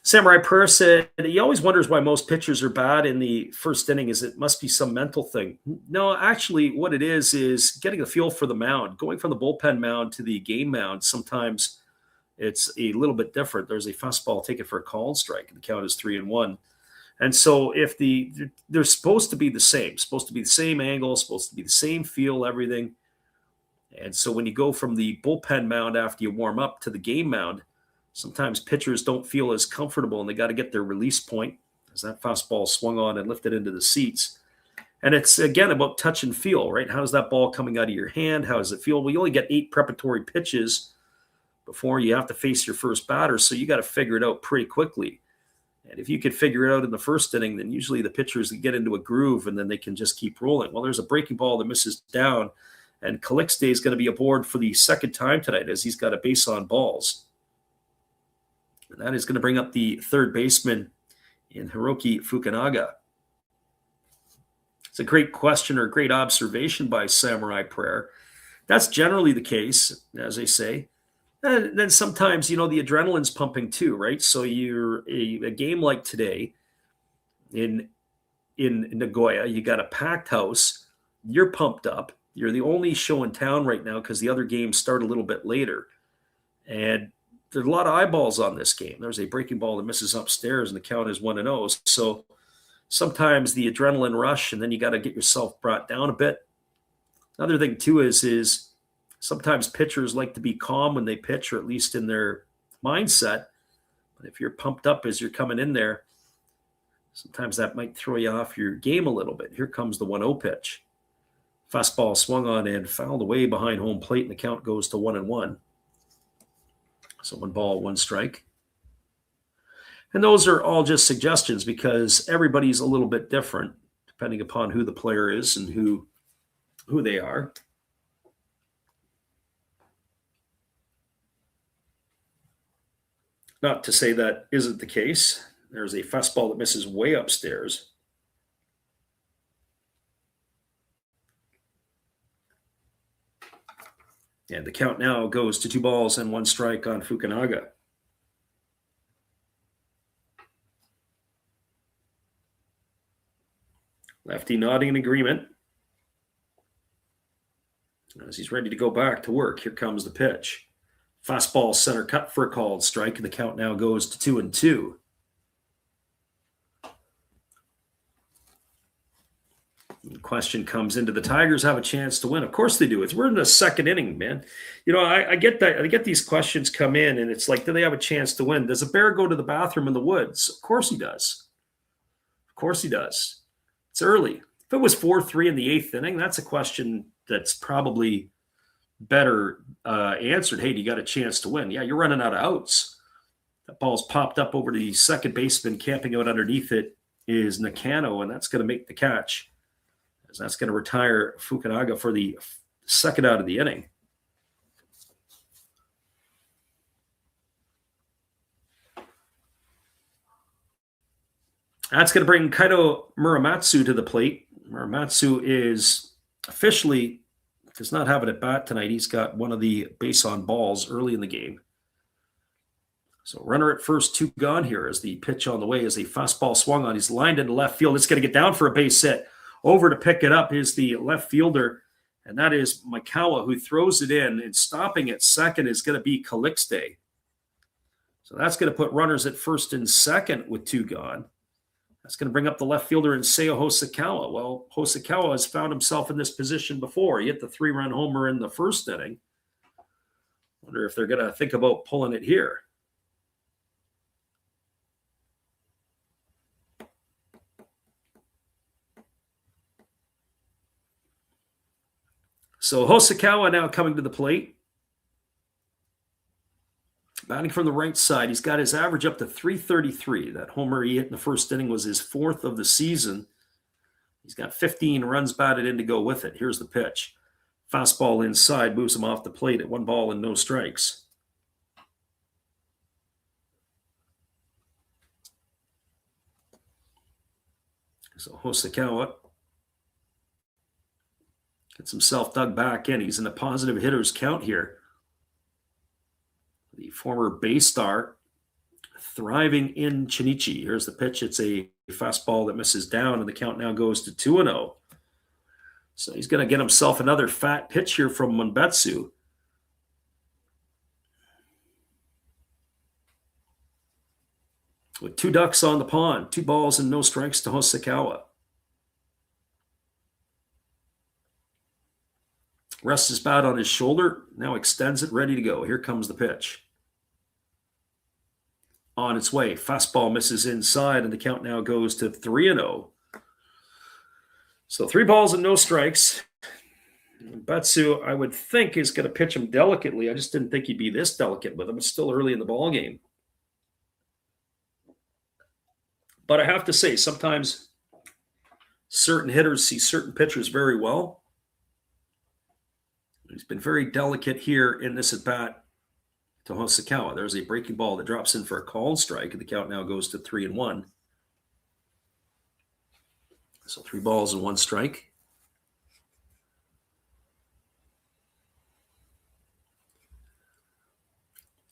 Samurai Purr said he always wonders why most pitchers are bad in the first inning. It must be some mental thing. No, actually what it is getting a feel for the mound. Going from the bullpen mound to the game mound, sometimes it's a little bit different. There's a fastball taken for a called strike, and the count is 3-1. And so if they're supposed to be the same angle, supposed to be the same feel, everything. And so when you go from the bullpen mound after you warm up to the game mound, sometimes pitchers don't feel as comfortable, and they got to get their release point as that fastball swung on and lifted into the seats. And it's, again, about touch and feel, right? How's that ball coming out of your hand? How does it feel? We only get 8 preparatory pitches before you have to face your first batter, so you got to figure it out pretty quickly. And if you could figure it out in the first inning, then usually the pitchers get into a groove, and then they can just keep rolling. Well, there's a breaking ball that misses down, and Calixte is going to be aboard for the second time tonight as he's got a base on balls. And that is going to bring up the third baseman in Hiroki Fukunaga. It's a great question or a great observation by Samurai Prayer. That's generally the case, as they say. And then sometimes, the adrenaline's pumping too, right? So you're a game like today in Nagoya, you got a packed house, you're pumped up. You're the only show in town right now because the other games start a little bit later. And there's a lot of eyeballs on this game. There's a breaking ball that misses upstairs, and the count is 1-0. So sometimes the adrenaline rush, and then you got to get yourself brought down a bit. Another thing too is sometimes pitchers like to be calm when they pitch, or at least in their mindset. But if you're pumped up as you're coming in there, sometimes that might throw you off your game a little bit. Here comes the 1-0 pitch. Fastball swung on and fouled away behind home plate, and the count goes to 1-1. So 1 ball, 1 strike. And those are all just suggestions because everybody's a little bit different depending upon who the player is and who they are. Not to say that isn't the case. There's a fastball that misses way upstairs. And the count now goes to 2 balls and 1 strike on Fukunaga. Lefty nodding in agreement as he's ready to go back to work. Here comes the pitch. Fastball center cut for a called strike, and the count now goes to 2-2. The question comes into the Tigers have a chance to win. Of course they do. We're in the second inning, man. I get that. I get these questions come in, and it's like, do they have a chance to win? Does a bear go to the bathroom in the woods? Of course he does. Of course he does. It's early. If it was 4-3 in the 8th inning, that's a question that's probably better answered. Hey, do you got a chance to win? Yeah, you're running out of outs. That ball's popped up over the second baseman. Camping out underneath it is Nakano, and that's going to make the catch. As that's going to retire Fukunaga for the second out of the inning. That's going to bring Kaito Muramatsu to the plate. Muramatsu is officially does not have it at bat tonight. He's got one of the base on balls early in the game. So runner at first, 2 gone here as the pitch on the way as a fastball swung on. He's lined into left field. It's going to get down for a base hit. Over to pick it up is the left fielder, and that is Mikawa, who throws it in. And stopping at second is going to be Calixte. So that's going to put runners at first and second with 2 gone. That's going to bring up the left fielder in Seiya Hosokawa. Well, Hosokawa has found himself in this position before. He hit the 3-run homer in the first inning. Wonder if they're going to think about pulling it here. So Hosokawa now coming to the plate. Batting from the right side, he's got his average up to 333. That homer he hit in the first inning was his 4th of the season. He's got 15 runs batted in to go with it. Here's the pitch. Fastball inside, moves him off the plate at 1 ball and no strikes. So Hosokawa gets himself dug back in. He's in a positive hitters count here. The former base star thriving in Chunichi. Here's the pitch. It's a fastball that misses down, and the count now goes to 2-0. So he's going to get himself another fat pitch here from Monbetsu. With 2 ducks on the pond, 2 balls and no strikes to Hosokawa. Rests his bat on his shoulder, now extends it, ready to go. Here comes the pitch. On its way, fastball misses inside, and the count now goes to 3-0. So 3 balls and no strikes. Betsu, I would think, is going to pitch him delicately. I just didn't think he'd be this delicate with him. It's still early in the ball game. But I have to say, sometimes certain hitters see certain pitchers very well. He's been very delicate here in this at-bat to Hosokawa. There's a breaking ball that drops in for a called strike, and the count now goes to 3-1. So 3 balls and 1 strike.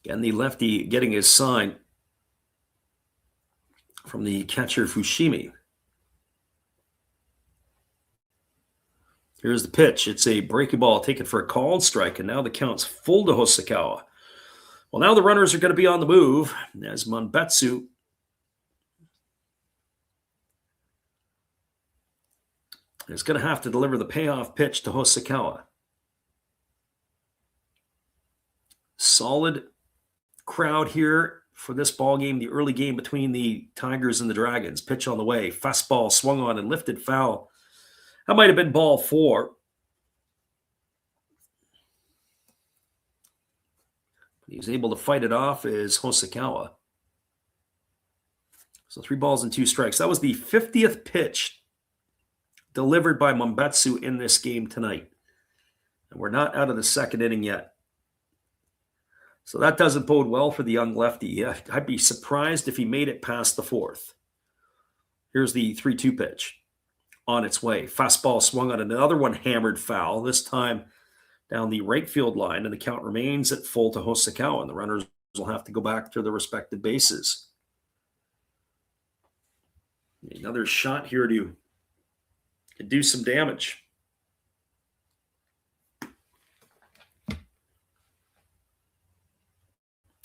Again, the lefty getting his sign from the catcher Fushimi. Here's the pitch. It's a breaking ball taken for a called strike, and now the count's full to Hosokawa. Well, now the runners are going to be on the move as Monbetsu is going to have to deliver the payoff pitch to Hosokawa. Solid crowd here for this ball game, the early game between the Tigers and the Dragons. Pitch on the way, fastball swung on and lifted foul. That might have been ball 4. He was able to fight it off as Hosokawa. So 3 balls and 2 strikes. That was the 50th pitch delivered by Monbetsu in this game tonight. And we're not out of the second inning yet. So that doesn't bode well for the young lefty. I'd be surprised if he made it past the 4th. Here's the 3-2 pitch. On its way. Fastball swung on, another one hammered foul, this time down the right field line, and the count remains at full to Hosokawa, and the runners will have to go back to their respective bases. Another shot here to do some damage.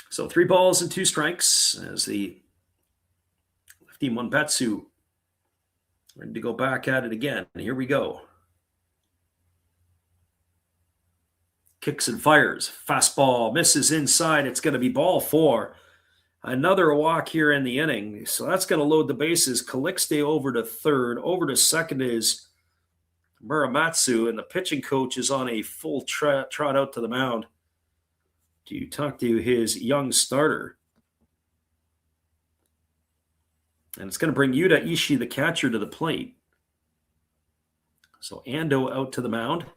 So 3 balls and 2 strikes as the lefty Monbetsu ready to go back at it again. And here we go. Kicks and fires. Fastball misses inside. It's going to be ball 4. Another walk here in the inning. So that's going to load the bases. Calixte over to third. Over to second is Muramatsu. And the pitching coach is on a full trot out to the mound to talk to his young starter. And it's going to bring Yuta Ishii, the catcher, to the plate. So Ando out to the mound.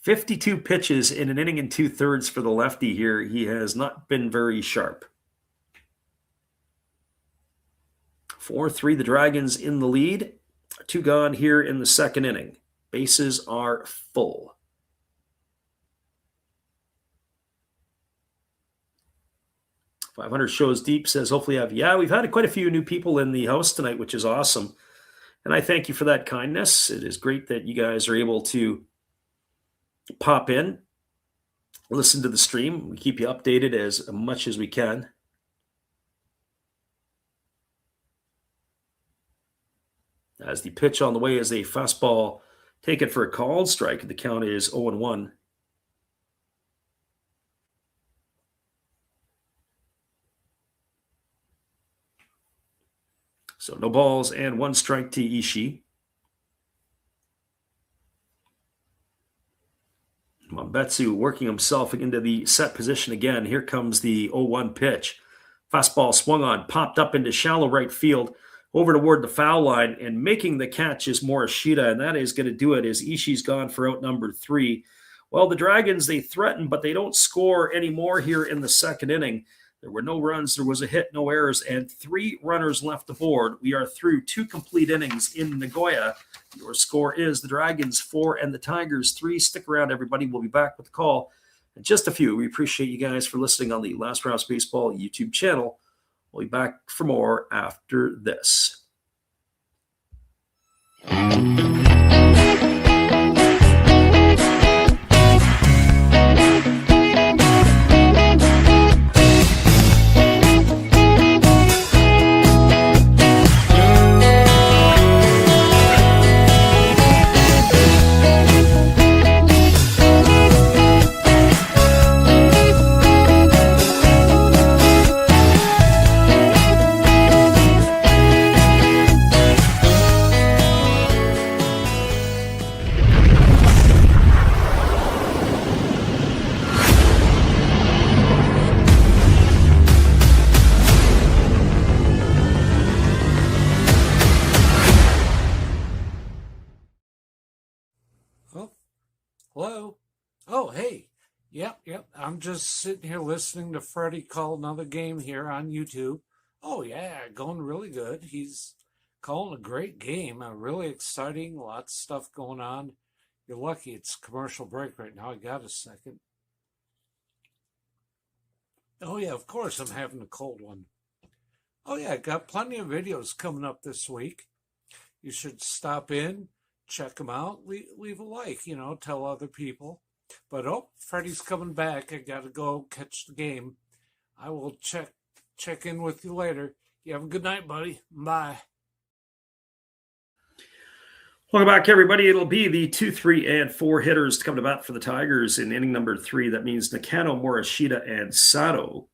52 pitches in an inning and 2/3 for the lefty here. He has not been very sharp. 4-3, the Dragons in the lead. 2 gone here in the second inning. Bases are full. 500 shows deep says, hopefully we've had quite a few new people in the house tonight, which is awesome. And I thank you for that kindness. It is great that you guys are able to pop in, listen to the stream. We keep you updated as much as we can. As the pitch on the way is a fastball taken for a called strike. The count is 0-1. So no balls and 1 strike to Ishii. Monbetsu working himself into the set position again. Here comes the 0-1 pitch. Fastball swung on, popped up into shallow right field, over toward the foul line, and making the catch is Morishita, and that is going to do it as Ishii's gone for out number 3. Well, the Dragons, they threaten, but they don't score anymore here in the second inning. There were no runs, there was a hit, no errors, and 3 runners left aboard. We are through 2 complete innings in Nagoya. Your score is the Dragons 4 and the Tigers 3. Stick around, everybody. We'll be back with the call in just a few. We appreciate you guys for listening on the Last Raps Baseball YouTube channel. We'll be back for more after this. Hello? Oh, hey. Yep. I'm just sitting here listening to Freddie call another game here on YouTube. Oh, yeah, going really good. He's calling a great game. Really exciting. Lots of stuff going on. You're lucky it's commercial break right now. I got a second. Oh, yeah, of course I'm having a cold one. Oh, yeah, got plenty of videos coming up this week. You should stop in, check them out, leave a like, tell other people. But, Freddie's coming back. I got to go catch the game. I will check in with you later. You have a good night, buddy. Bye. Welcome back, everybody. It'll be the 2, 3, and 4 hitters to come to bat for the Tigers in inning number 3. That means Nakano, Morishita, and Sato.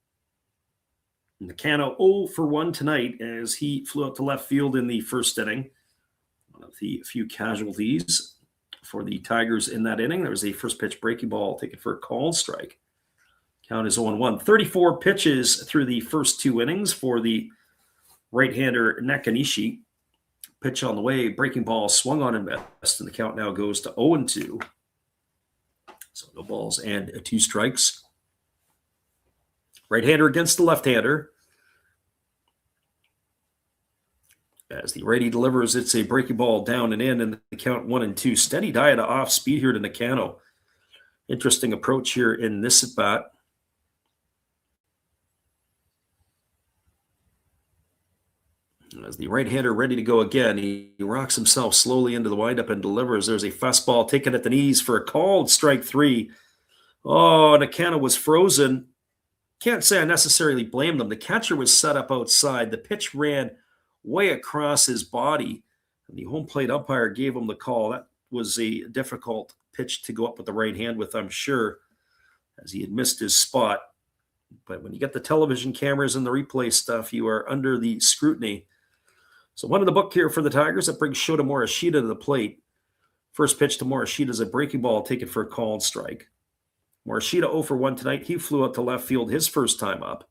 Nakano 0 for 1 tonight as he flew out to left field in the first inning. One of the few casualties for the Tigers in that inning. There was a first pitch breaking ball taken for a called strike. Count is 0-1. 34 pitches through the first 2 innings for the right-hander Nakanishi. Pitch on the way, breaking ball swung on and missed, and the count now goes to 0-2. So no balls and 2 strikes. Right-hander against the left-hander. As the righty delivers, it's a breaking ball down and in, and the count 1-2. Steady diet of off speed here to Nakano. Interesting approach here in this at-bat. As the right-hander ready to go again, he rocks himself slowly into the windup and delivers. There's a fastball taken at the knees for a called strike 3. Oh, Nakano was frozen. Can't say I necessarily blamed him. The catcher was set up outside. The pitch ran way across his body. And the home plate umpire gave him the call. That was a difficult pitch to go up with the right hand with, I'm sure, as he had missed his spot. But when you get the television cameras and the replay stuff, you are under the scrutiny. So one in the book here for the Tigers. That brings Shota Morishita to the plate. First pitch to Morishita is a breaking ball taken for a called strike. Morishita 0 for 1 tonight. He flew out to left field his first time up.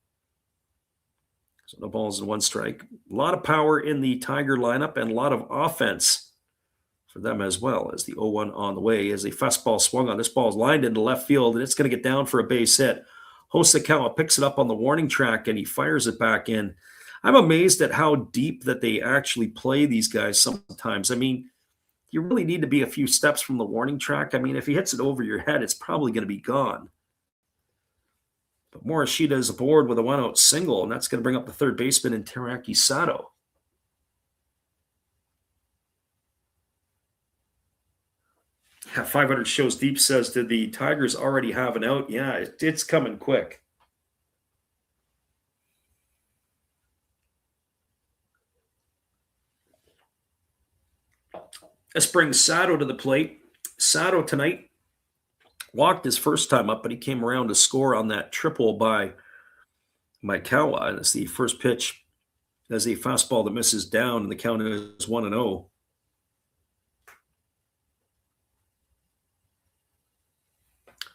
So no balls and 1 strike. A lot of power in the Tiger lineup and a lot of offense for them as well, as the 0-1 on the way. As a fastball swung on, this ball is lined into left field, and it's going to get down for a base hit. Hosokawa picks it up on the warning track, and he fires it back in. I'm amazed at how deep that they actually play these guys sometimes. I mean, you really need to be a few steps from the warning track. I mean, if he hits it over your head, it's probably going to be gone. But Morishita is aboard with a 1-out single, and that's going to bring up the third baseman in Teraki Sato. Yeah, 500 shows deep says, did the Tigers already have an out? Yeah, it's coming quick. This brings Sato to the plate. Sato tonight walked his first time up, but he came around to score on that triple by Maikawa. And it's the first pitch as a fastball that misses down, and the count is 1-0.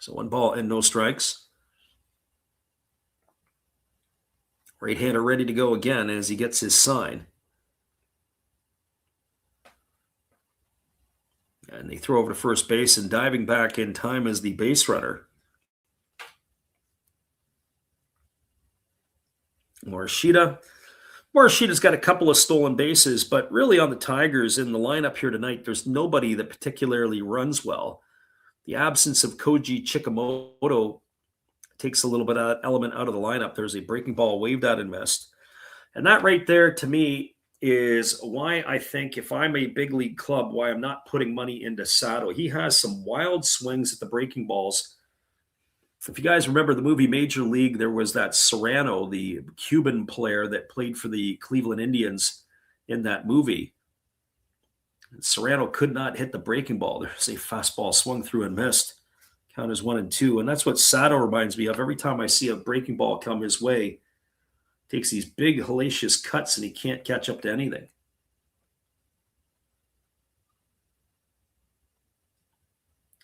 So 1 ball and no strikes. Right-hander ready to go again as he gets his sign. And they throw over to first base, and diving back in time is the base runner. Morishita's got a couple of stolen bases, but really on the Tigers in the lineup here tonight, there's nobody that particularly runs well. The absence of Koji Chikamoto takes a little bit of element out of the lineup. There's a breaking ball waved out and missed. And that right there, to me, is why I think if I'm a big league club, why I'm not putting money into Sato. He has some wild swings at the breaking balls. If you guys remember the movie Major League, there was that Serrano, the Cuban player that played for the Cleveland Indians in that movie. And Serrano could not hit the breaking ball. There's a fastball swung through and missed. Count is 1-2. And that's what Sato reminds me of. Every time I see a breaking ball come his way, takes these big hellacious cuts and he can't catch up to anything.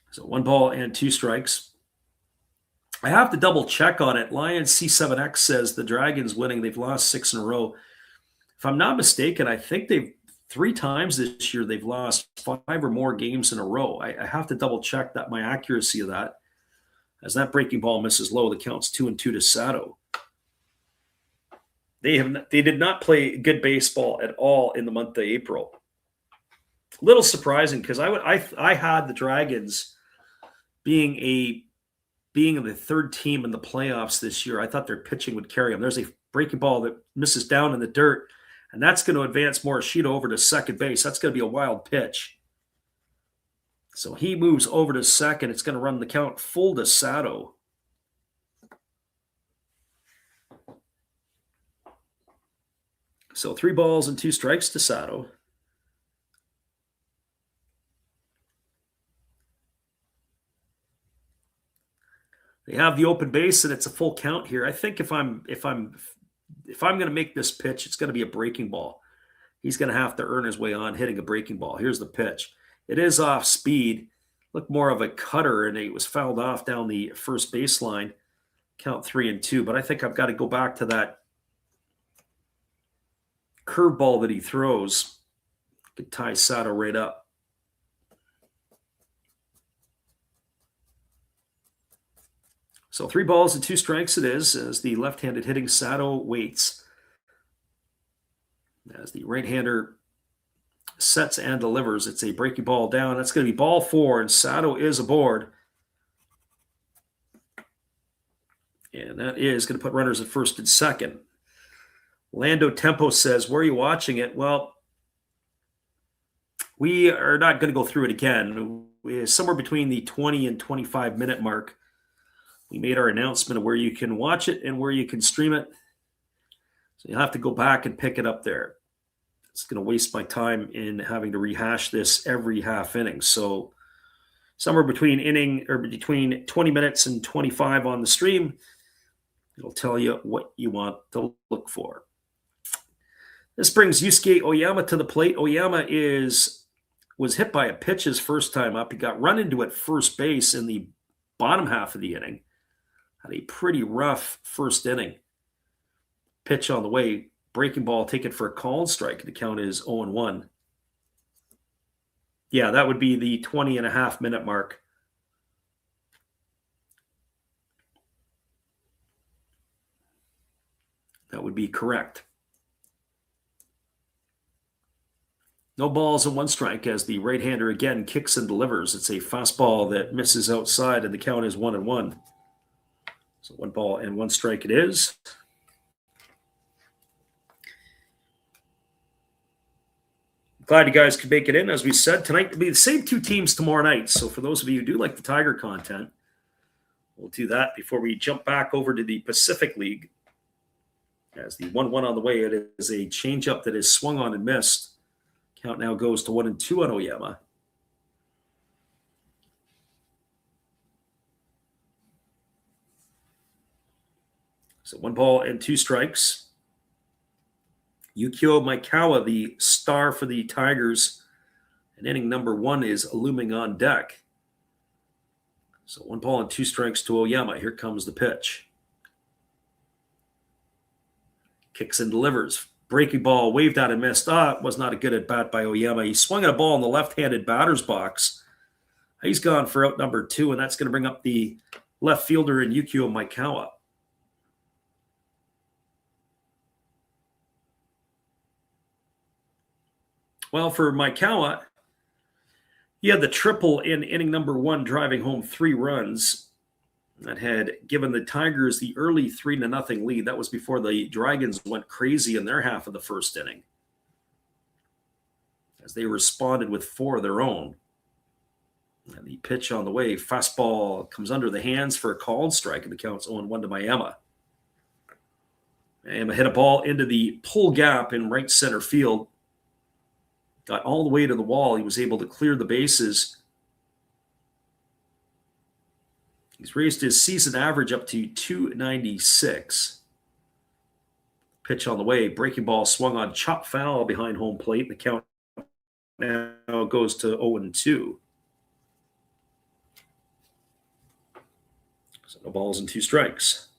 So 1 ball and 2 strikes. I have to double check on it. Lions C7X says the Dragons winning. They've lost 6 in a row. If I'm not mistaken, I think they've 3 times this year they've lost 5 or more games in a row. I have to double check that my accuracy of that. As that breaking ball misses low, the count's 2-2 to Sato. They did not play good baseball at all in the month of April. A little surprising because I had the Dragons being the third team in the playoffs this year. I thought their pitching would carry them. There's a breaking ball that misses down in the dirt, and that's going to advance Morishita over to second base. That's going to be a wild pitch. So he moves over to second. It's going to run the count full to Sato. So 3 balls and 2 strikes to Sato. They have the open base and it's a full count here. I think if I'm going to make this pitch, it's going to be a breaking ball. He's going to have to earn his way on hitting a breaking ball. Here's the pitch. It is off speed. Looked more of a cutter, and it was fouled off down the first baseline. Count 3-2. But I think I've got to go back to that curveball that he throws. Could tie Sato right up. So 3 balls and 2 strikes it is, as the left-handed hitting Sato waits. As the right-hander sets and delivers, it's a breaking ball down. That's going to be ball 4, and Sato is aboard. And that is going to put runners at first and second. Lando Tempo says, where are you watching it? Well, we are not going to go through it again. Somewhere between the 20 and 25 minute mark, we made our announcement of where you can watch it and where you can stream it. So you'll have to go back and pick it up there. It's going to waste my time in having to rehash this every half inning. So somewhere between 20 minutes and 25 on the stream, it'll tell you what you want to look for. This brings Yusuke Oyama to the plate. Oyama was hit by a pitch his first time up. He got run into at first base in the bottom half of the inning. Had a pretty rough first inning. Pitch on the way. Breaking ball taken for a called strike. The count is 0-1. Yeah, that would be the 20 and a half minute mark. That would be correct. No balls and 1 strike as the right-hander again kicks and delivers. It's a fastball that misses outside, and the count is 1-1. So 1 ball and 1 strike it is. Glad you guys could make it in. As we said, tonight will be the same 2 teams tomorrow night. So for those of you who do like the Tiger content, we'll do that before we jump back over to the Pacific League. As the 1-1 on the way, it is a changeup that is swung on and missed. Count now goes to 1-2 on Oyama. So 1 ball and 2 strikes. Yukio Maikawa, the star for the Tigers, and inning number 1 is looming on deck. So 1 ball and 2 strikes to Oyama. Here comes the pitch. Kicks and delivers. Breaking ball, waved out and missed. It was not a good at-bat by Oyama. He swung at a ball in the left-handed batter's box. He's gone for out number 2, and that's going to bring up the left fielder in Yukio Maikawa. Well, for Maikawa, he had the triple in inning number 1, driving home 3 runs. That had given the Tigers the early 3-0 lead. That was before the Dragons went crazy in their half of the first inning, as they responded with 4 of their own. And the pitch on the way, fastball comes under the hands for a called strike, and the count's 0-1 to Miami. Miami hit a ball into the pull gap in right center field. Got all the way to the wall. He was able to clear the bases. He's raised his season average up to 296. Pitch on the way. Breaking ball swung on, chop foul behind home plate. The count now goes to 0-2. So no balls and 2 strikes.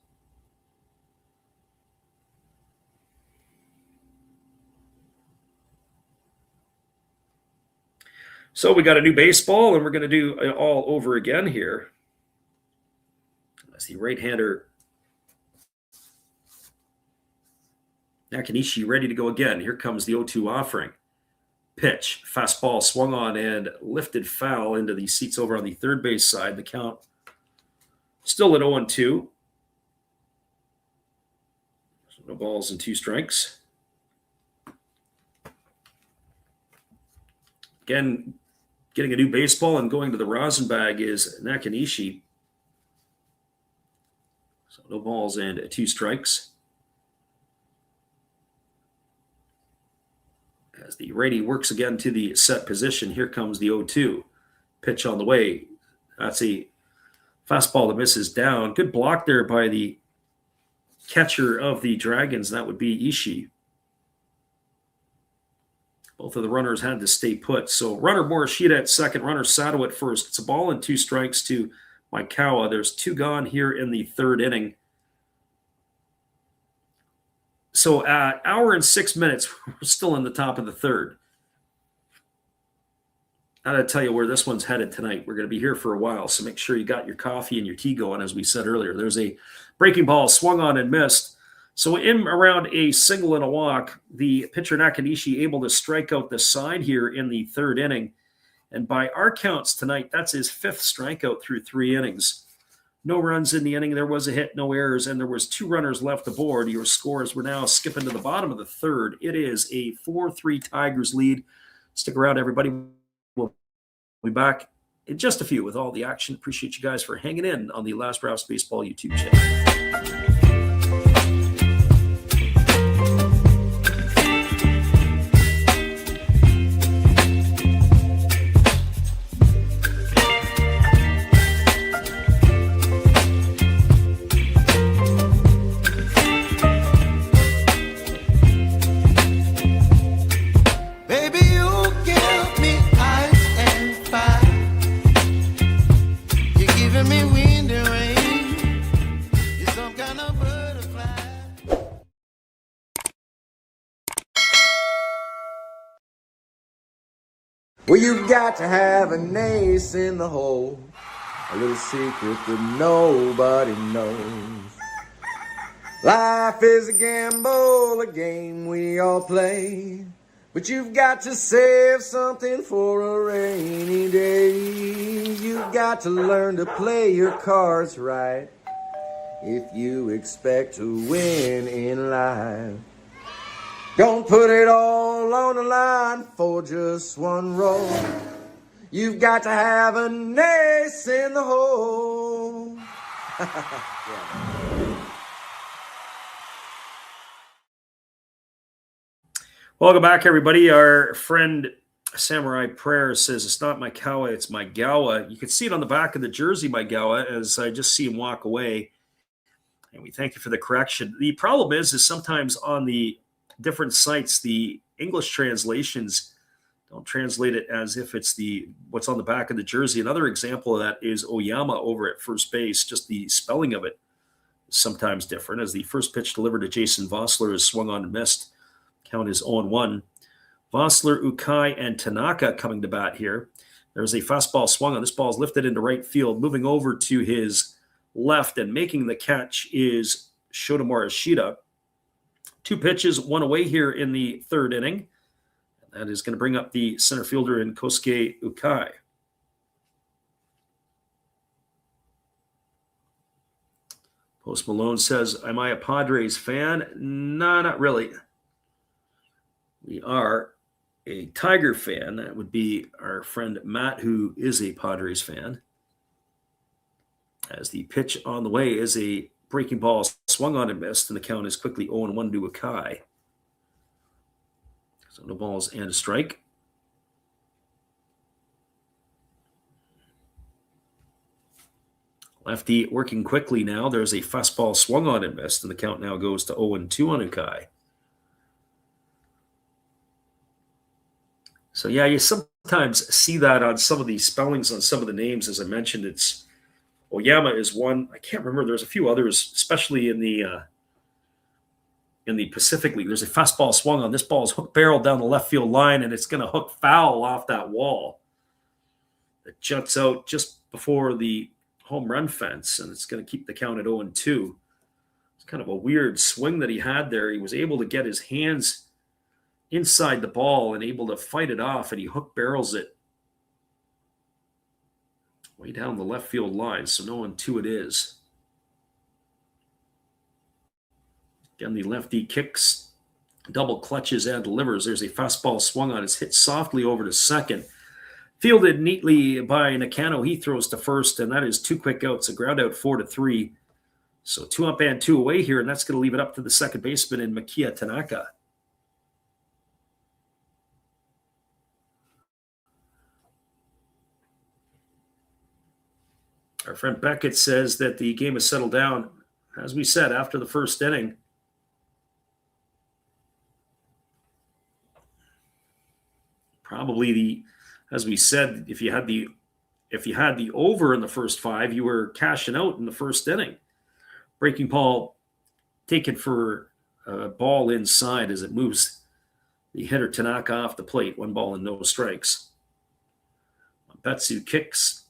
So we got a new baseball, and we're going to do it all over again here. As the right-hander Nakanishi ready to go again. Here comes the 0-2 offering. Pitch, fastball swung on and lifted foul into the seats over on the third base side. The count still at 0-2. So no balls and 2 strikes. Again, getting a new baseball and going to the rosin bag is Nakanishi. So no balls and 2 strikes. As the righty works again to the set position, here comes the 0-2. Pitch on the way. That's a fastball that misses down. Good block there by the catcher of the Dragons. That would be Ishii. Both of the runners had to stay put. So runner Morishita at second, runner Sato at first. It's a ball and 2 strikes to Maikawa. There's 2 gone here in the third inning. So at hour and 6 minutes, we're still in the top of the third. I gotta tell you where this one's headed tonight. We're going to be here for a while, so make sure you got your coffee and your tea going, as we said earlier. There's a breaking ball swung on and missed. So in around a single and a walk, the pitcher Nakanishi able to strike out the side here in the third inning. And by our counts tonight, that's his 5th strikeout through 3 innings. No runs in the inning. There was a hit, no errors, and there was 2 runners left aboard. Your scores were now skipping to the bottom of the third. It is a 4-3 Tigers lead. Stick around, everybody. We'll be back in just a few with all the action. Appreciate you guys for hanging in on the Last Raps Baseball YouTube channel. Well, you've got to have an ace in the hole, a little secret that nobody knows. Life is a gamble, a game we all play, but you've got to save something for a rainy day. You've got to learn to play your cards right if you expect to win in life. Don't put it all on the line for just one roll. You've got to have an ace in the hole. Welcome back, everybody. Our friend Samurai Prayer says it's not Maikawa, it's Maigawa. You can see it on the back of the jersey, Maigawa, as I just see him walk away. And we thank you for the correction. The problem is sometimes on the different sites, the English translations don't translate it as if it's what's on the back of the jersey. Another example of that is Oyama over at first base. Just the spelling of it is sometimes different, as the first pitch delivered to Jason Vossler is swung on and missed. Count is 0-1. Vossler, Ukai, and Tanaka coming to bat here. There's a fastball swung on. This ball is lifted into right field. Moving over to his left and making the catch is Shota Morishita. 2 pitches, 1 away here in the third inning. That is going to bring up the center fielder in Kosuke Ukai. Post Malone says, am I a Padres fan? No, not really. We are a Tiger fan. That would be our friend Matt, who is a Padres fan. As the pitch on the way is a breaking ball swung on and missed, and the count is quickly 0-1 to Akai. So no balls and a strike. Lefty working quickly now. There's a fastball swung on and missed, and the count now goes to 0-2 on Akai. So yeah, you sometimes see that on some of the spellings on some of the names. As I mentioned, it's Oyama is one. I can't remember. There's a few others, especially in the Pacific League. There's a fastball swung on. This ball is hook barreled down the left field line, and it's going to hook foul off that wall. It juts out just before the home run fence, and it's going to keep the count at 0-2. It's kind of a weird swing that he had there. He was able to get his hands inside the ball and able to fight it off, and he hook barrels it way down the left field line. So 0-2 it is. Again, the lefty kicks, double clutches, and delivers. There's a fastball swung on. It's hit softly over to second. Fielded neatly by Nakano. He throws to first, and that is 2 quick outs. A ground out 4-3. So 2 up and 2 away here, and that's going to leave it up to the second baseman in Makiya Tanaka. Our friend Beckett says that the game has settled down, as we said, after the first inning. Probably as we said, if you had the over in the first 5, you were cashing out in the first inning. Breaking ball taken for a ball inside as it moves the hitter Tanaka off the plate. 1 ball and no strikes. Betsu kicks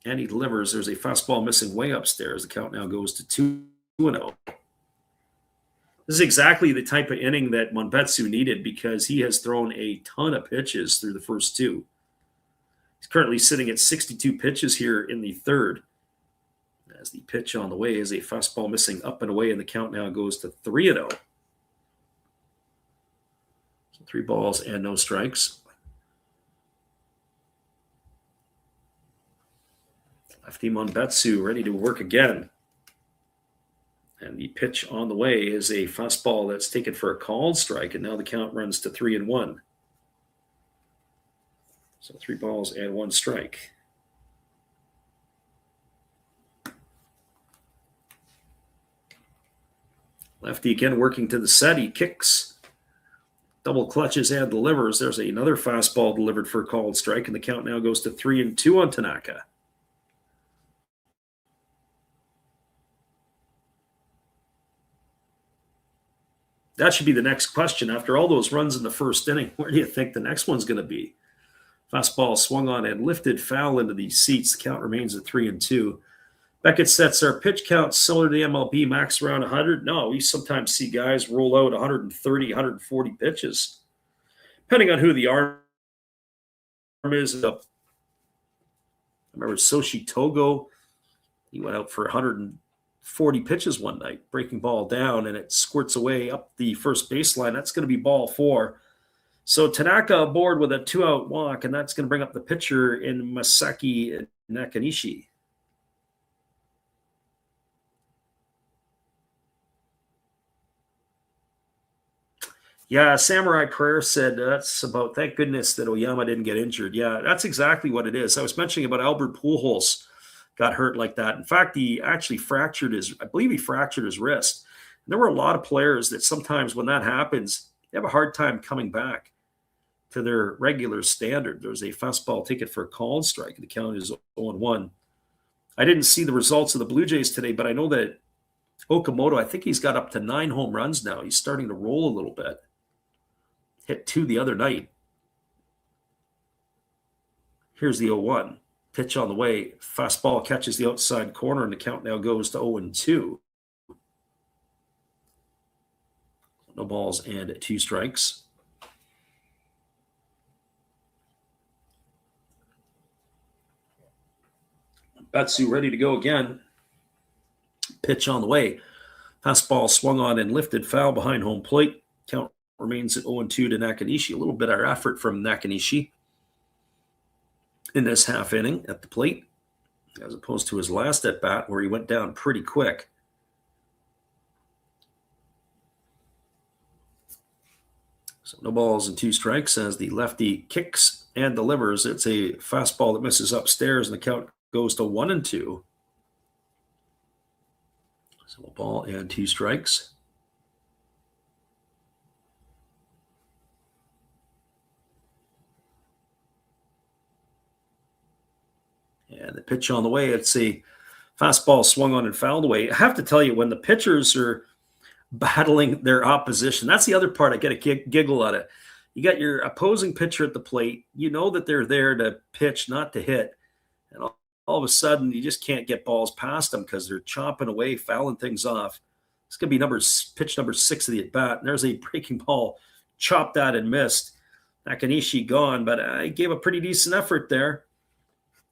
and he delivers. There's a fastball missing way upstairs. The count now goes to 2-0. This is exactly the type of inning that Monbetsu needed because he has thrown a ton of pitches through the first 2. He's currently sitting at 62 pitches here in the third. As the pitch on the way is a fastball missing up and away, and the count now goes to 3-0. So 3 balls and no strikes. Lefty Monbetsu ready to work again. And the pitch on the way is a fastball that's taken for a called strike, and now the count runs to 3-1. So 3 balls and 1 strike. Lefty again working to the set. He kicks, double clutches, and delivers. There's another fastball delivered for a called strike, and the count now goes to 3-2 on Tanaka. That should be the next question. After all those runs in the first inning, where do you think the next one's going to be? Fastball swung on and lifted foul into the seats. The count remains at 3-2. Beckett sets our pitch count similar to the MLB, max around 100. No, we sometimes see guys roll out 130, 140 pitches, depending on who the arm is. I remember Soshi Togo. He went out for 140 pitches one night, breaking ball down, and it squirts away up the first baseline. That's going to be ball 4. So Tanaka aboard with a 2-out walk, and that's going to bring up the pitcher in Masaki Nakanishi. Yeah, Samurai Prayer said that's about, thank goodness that Oyama didn't get injured. Yeah, that's exactly what it is. I was mentioning about Albert Pujols got hurt like that. In fact, he actually fractured his wrist. And there were a lot of players that sometimes when that happens, they have a hard time coming back to their regular standard. There's a fastball ticket for a called strike. The count is 0-1. I didn't see the results of the Blue Jays today, but I know that Okamoto, I think he's got up to 9 home runs now. He's starting to roll a little bit. Hit 2 the other night. Here's the 0-1. Pitch on the way. Fastball catches the outside corner, and the count now goes to 0-2. No balls and 2 strikes. Betsu ready to go again. Pitch on the way. Fastball swung on and lifted foul behind home plate. Count remains at 0-2 to Nakanishi. A little bit of effort from Nakanishi in this half inning at the plate, as opposed to his last at bat where he went down pretty quick. So no balls and 2 strikes as the lefty kicks and delivers. It's a fastball that misses upstairs, and the count goes to 1-2. So a ball and 2 strikes. And the pitch on the way, it's a fastball swung on and fouled away. I have to tell you, when the pitchers are battling their opposition, that's the other part I get a giggle out of. You got your opposing pitcher at the plate. You know that they're there to pitch, not to hit. And all of a sudden, you just can't get balls past them because they're chopping away, fouling things off. It's going to be pitch number 6 of the at-bat. And there's a breaking ball, chopped at and missed. Nakanishi gone, but I gave a pretty decent effort there.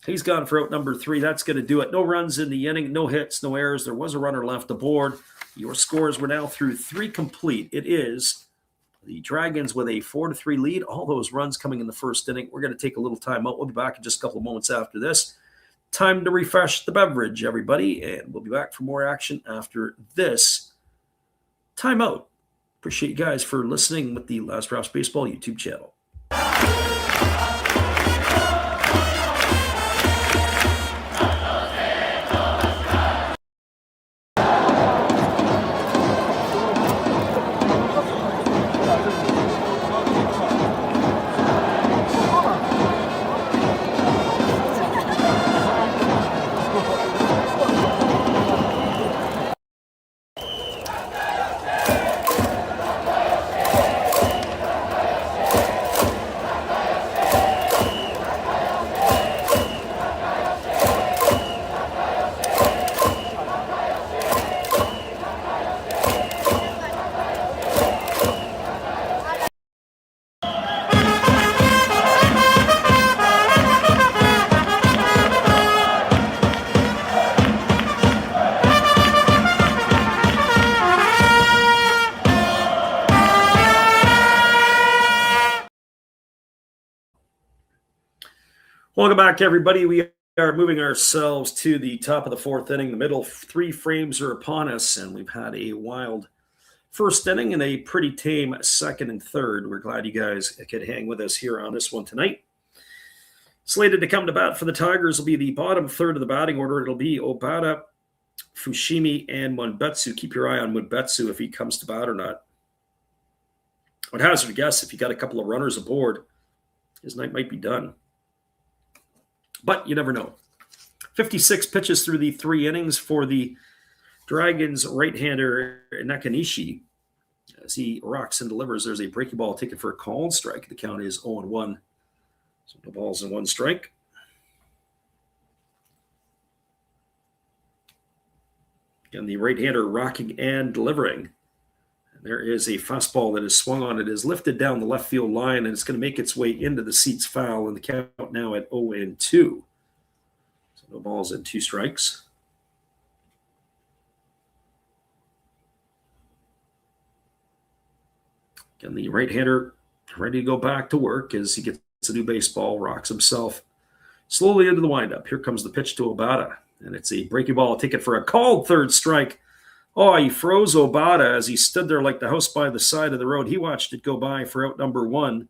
He's gone for out number 3. That's going to do it. No runs in the inning, no hits, no errors. There was a runner left aboard. Your scores were now through 3 complete. It is the Dragons with a 4-3 lead. All those runs coming in the first inning. We're going to take a little time out. We'll be back in just a couple of moments after this. Time to refresh the beverage, everybody, and we'll be back for more action after this timeout. Appreciate you guys for listening with the Last Raps Baseball YouTube channel. Welcome back, everybody. We are moving ourselves to the top of the 4th inning. The middle 3 frames are upon us, and we've had a wild first inning and a pretty tame second and third. We're glad you guys could hang with us here on this one tonight. Slated to come to bat for the Tigers will be the bottom third of the batting order. It'll be Obata, Fushimi, and Munbetsu. Keep your eye on Munbetsu if he comes to bat or not. I would hazard a guess if you got a couple of runners aboard, his night might be done. But you never know. 56 pitches through the 3 innings for the Dragons right-hander Nakanishi. As he rocks and delivers, there's a breaking ball taken for a called strike. The count is 0-1. So no balls and 1 strike. Again, the right-hander rocking and delivering. And there is a fastball that is swung on. It is lifted down the left field line, and it's going to make its way into the seats foul, and the count now at 0-2. So no balls and 2 strikes. Again, the right-hander ready to go back to work as he gets a new baseball, rocks himself slowly into the windup. Here comes the pitch to Obata, and it's a breaking ball ticket for a called third strike. Oh, he froze Obata as he stood there like the house by the side of the road. He watched it go by for out number 1.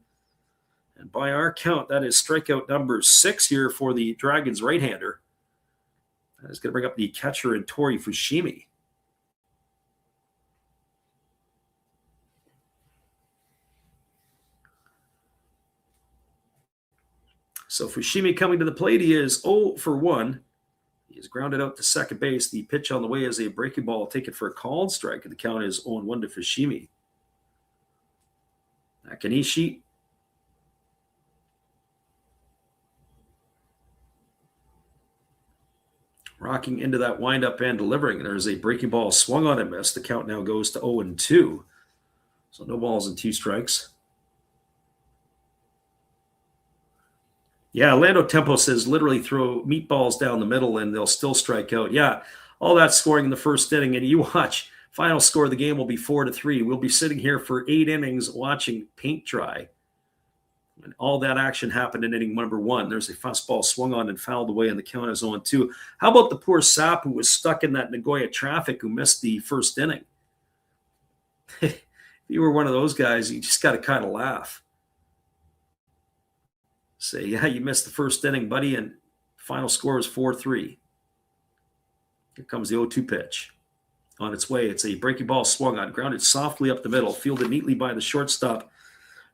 And by our count, that is strikeout number 6 here for the Dragons right-hander. That is going to bring up the catcher in Tori Fushimi. So Fushimi coming to the plate. He is 0 for 1. He is grounded out to second base. The pitch on the way is a breaking ball taken for a called strike, and the count is 0-1 to Fushimi. Nakanishi. Rocking into that windup and delivering. And there's a breaking ball swung on and missed. The count now goes to 0-2. So no balls and 2 strikes. Yeah, Lando Tempo says literally throw meatballs down the middle and they'll still strike out. Yeah, all that scoring in the first inning. And you watch, final score of the game will be 4-3. We'll be sitting here for 8 innings watching paint dry. And all that action happened in inning number 1. There's a fastball swung on and fouled away, and the count is 0-2. How about the poor sap who was stuck in that Nagoya traffic who missed the first inning? If you were one of those guys, you just got to kind of laugh. Say, yeah, you missed the first inning, buddy, and final score is 4-3. Here comes the 0-2 pitch. On its way, it's a breaking ball swung on, grounded softly up the middle, fielded neatly by the shortstop.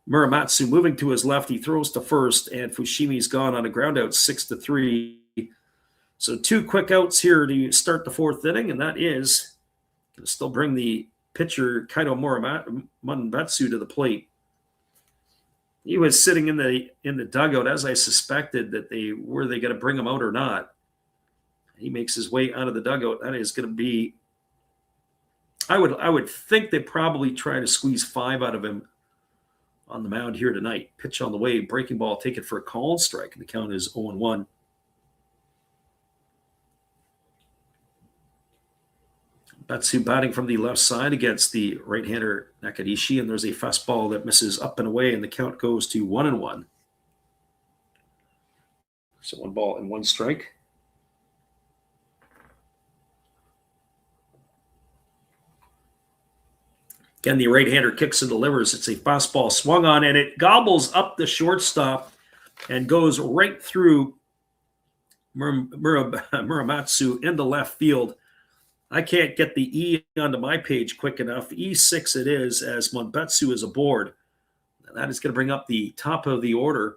Muramatsu moving to his left. He throws to first, and Fushimi's gone on a ground out 6-3. So 2 quick outs here to start the 4th inning, and that is going to still bring the pitcher Kaito Munbetsu to the plate. He was sitting in the dugout, as I suspected that were they going to bring him out or not. He makes his way out of the dugout. That is going to be I would think they probably try to squeeze 5 out of him on the mound here tonight. Pitch on the way, breaking ball, take it for a called strike, and the count is 0-1. Batsu batting from the left side against the right-hander Nakanishi, and there's a fastball that misses up and away, and the count goes to 1-1. So 1 ball and 1 strike. Again, the right-hander kicks and delivers. It's a fastball swung on, and it gobbles up the shortstop and goes right through Muramatsu into left field. I can't get the E onto my page quick enough. E6 it is, as Monbetsu is aboard. And that is going to bring up the top of the order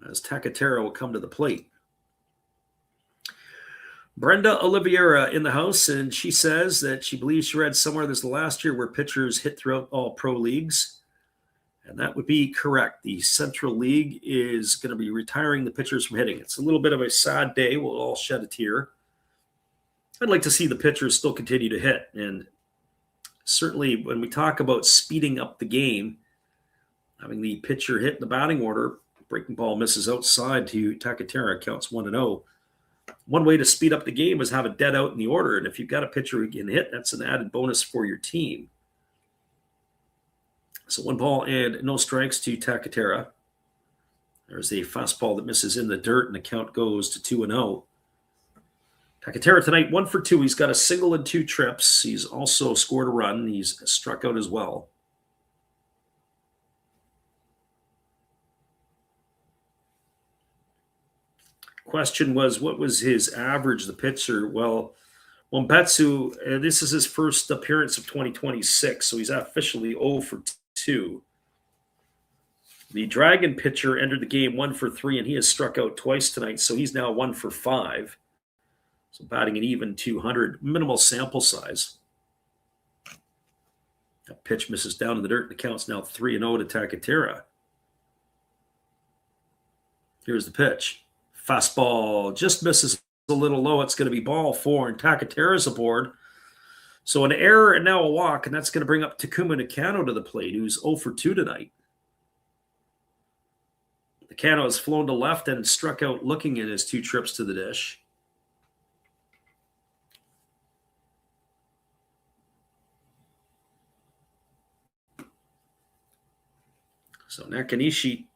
as Takatera will come to the plate. Brenda Oliveira in the house, and she says that she believes she read somewhere this last year where pitchers hit throughout all pro leagues. And that would be correct. The Central League is going to be retiring the pitchers from hitting. It's a little bit of a sad day. We'll all shed a tear. I'd like to see the pitchers still continue to hit. And certainly when we talk about speeding up the game, having the pitcher hit in the batting order, breaking ball misses outside to Takatera, counts 1-0. One way to speed up the game is have a dead out in the order. And if you've got a pitcher who can hit, that's an added bonus for your team. So 1 ball and no strikes to Takatera. There's a fastball that misses in the dirt, and the count goes to 2-0. Takatera tonight, 1 for 2. He's got a single and 2 trips. He's also scored a run. He's struck out as well. Question was, what was his average, the pitcher? Well, Monbetsu, this is his first appearance of 2026, so he's officially 0 for 2. The Dragon pitcher entered the game 1 for 3, and he has struck out twice tonight, so he's now 1 for 5. So batting an even 200, minimal sample size. That pitch misses down in the dirt, and the count's now 3-0 to Takatera. Here's the pitch. Fastball just misses a little low. It's going to be ball 4, and Takatera's aboard. So an error and now a walk, and that's going to bring up Takuma Nakano to the plate, who's 0 for 2 tonight. Nakano has flown to left and struck out looking in his 2 trips to the dish. So Nakanishi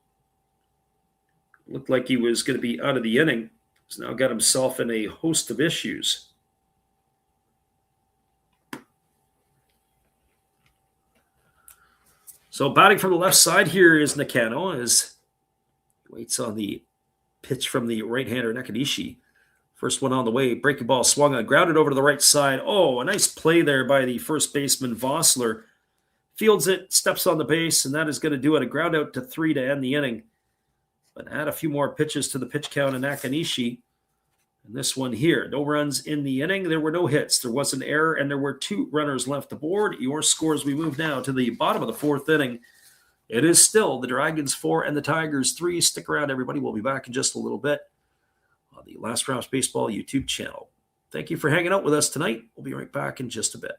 looked like he was going to be out of the inning. He's now got himself in a host of issues. So batting from the left side here is Nakano, as he waits on the pitch from the right-hander Nakanishi. First one on the way, breaking ball swung on, grounded over to the right side. Oh, a nice play there by the first baseman Vossler. Fields it, steps on the base, and that is going to do it. A ground out to 3 to end the inning. But add a few more pitches to the pitch count in Nakanishi. And this one here, no runs in the inning. There were no hits. There was an error, and there were 2 runners left aboard. Your scores, we move now to the bottom of the 4th inning. It is still the Dragons 4 and the Tigers 3. Stick around, everybody. We'll be back in just a little bit on the Last Raps Baseball YouTube channel. Thank you for hanging out with us tonight. We'll be right back in just a bit.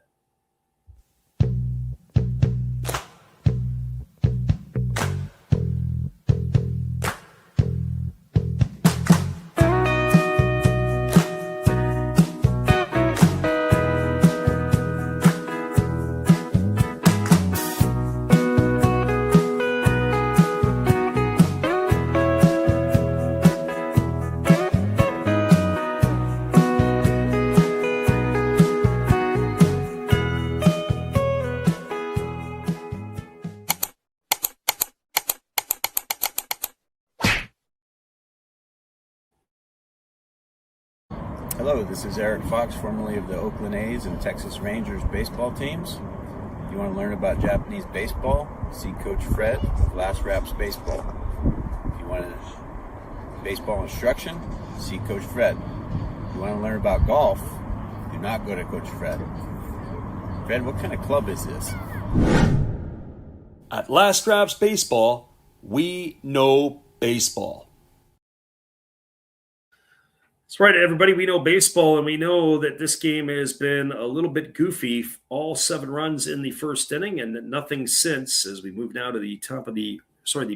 Hello, this is Eric Fox, formerly of the Oakland A's and Texas Rangers baseball teams. If you want to learn about Japanese baseball, see Coach Fred of Last Raps Baseball. If you want baseball instruction, see Coach Fred. If you want to learn about golf, do not go to Coach Fred. Fred, what kind of club is this? At Last Raps Baseball, we know baseball. That's right, everybody. We know baseball, and we know that this game has been a little bit goofy. All 7 runs in the first inning, and nothing since. As we move now to the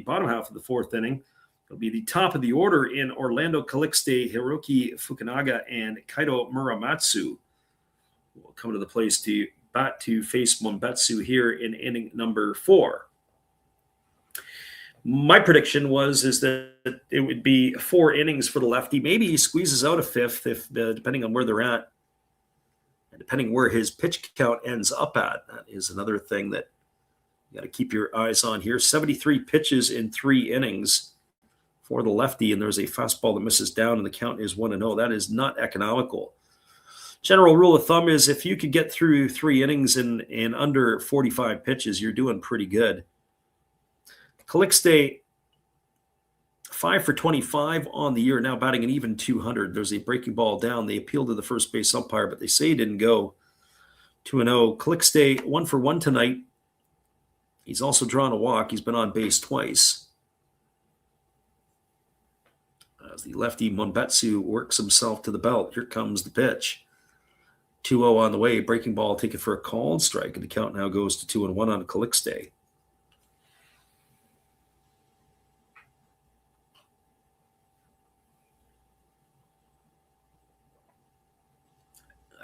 bottom half of the 4th inning, it'll be the top of the order in Orlando Calixte, Hiroki Fukunaga, and Kaito Muramatsu. Will come to the place to bat to face Monbetsu here in inning number 4. My prediction is that it would be 4 innings for the lefty. Maybe he squeezes out a 5th, if depending on where they're at, and depending where his pitch count ends up at. That is another thing that you got to keep your eyes on here. 73 pitches in 3 innings for the lefty, and there's a fastball that misses down, and the count is 1-0. That is not economical. General rule of thumb is if you could get through 3 innings in under 45 pitches, you're doing pretty good. Calixte, 5 for 25 on the year, now batting an even 200. There's a breaking ball down. They appealed to the first base umpire, but they say he didn't go. 2-0. Calixte, 1 for 1 tonight. He's also drawn a walk. He's been on base twice. As the lefty Monbetsu works himself to the belt, here comes the pitch. 2-0 on the way. Breaking ball taken for a called strike, and the count now goes to 2-1 on Calixte.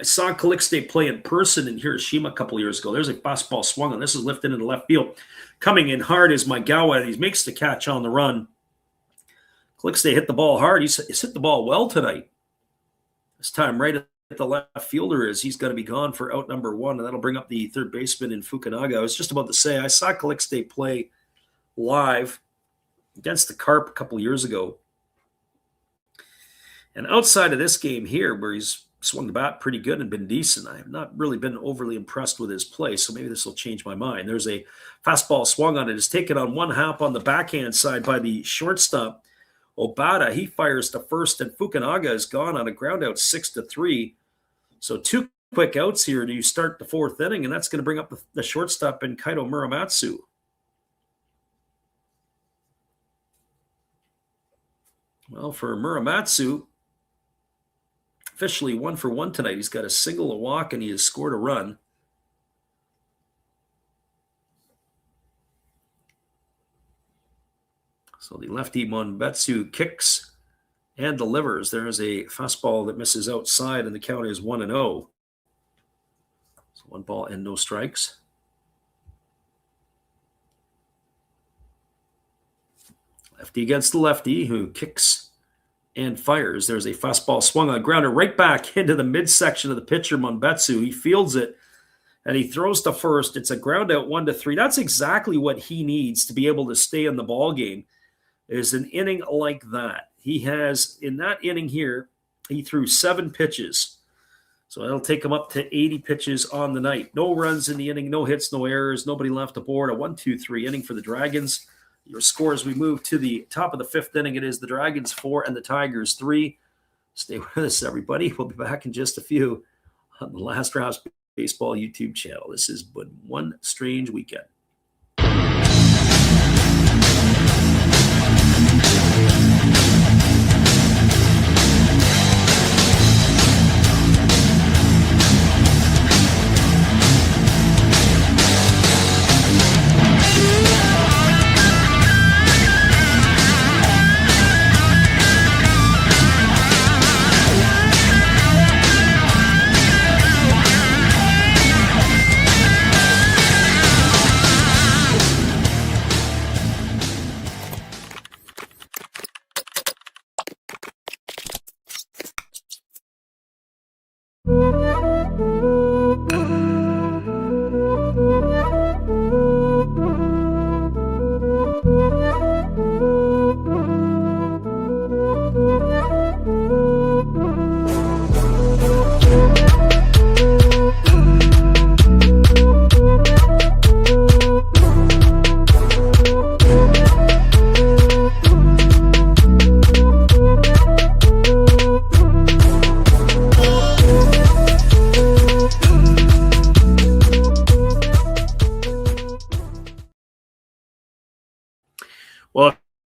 I saw Calixte play in person in Hiroshima a couple of years ago. There's a fastball swung on. This is lifted into left field. Coming in hard is Maigawa, and he makes the catch on the run. Calixte hit the ball hard. He's hit the ball well tonight. This time right at the left fielder is he's going to be gone for out number 1, and that'll bring up the third baseman in Fukunaga. I was just about to say, I saw Calixte play live against the Carp a couple of years ago. And outside of this game here, where he's swung the bat pretty good and been decent, I have not really been overly impressed with his play, so maybe this will change my mind. There's a fastball swung on it. It's taken on one hop on the backhand side by the shortstop, Obata. He fires to first, and Fukunaga is gone on a ground out 6-3. So 2 quick outs here to start the 4th inning, and that's going to bring up the shortstop in Kaito Muramatsu. Well, for Muramatsu, officially 1 for 1 tonight. He's got a single, a walk, and he has scored a run. So the lefty Monbetsu kicks and delivers. There is a fastball that misses outside, and the count is 1-0. So 1 ball and no strikes. Lefty against the lefty, who kicks and fires. There's a fastball swung on grounder right back into the midsection of the pitcher, Monbetsu. He fields it, and he throws to first. It's a ground out 1-3. That's exactly what he needs to be able to stay in the ball game, is an inning like that. He has, in that inning here, he threw 7 pitches. So that'll take him up to 80 pitches on the night. No runs in the inning, no hits, no errors, nobody left aboard. A 1-2-3 inning for the Dragons. Your score as we move to the top of the 5th inning, it is the Dragons 4 and the Tigers 3. Stay with us, everybody. We'll be back in just a few on the Last Raps Baseball YouTube channel. This has been one strange weekend.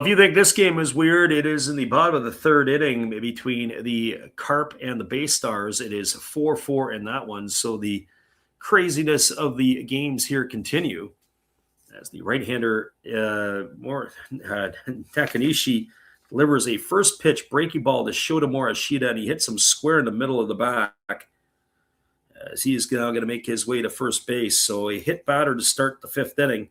you think this game is weird, it is in the bottom of the third inning between the Carp and the Bay Stars. It is 4-4 in that one. So the craziness of the games here continue as the right-hander Takanishi delivers a first pitch breaking ball to Shota Morishita, and he hits him square in the middle of the back as he is now going to make his way to first base. So a hit batter to start the fifth inning.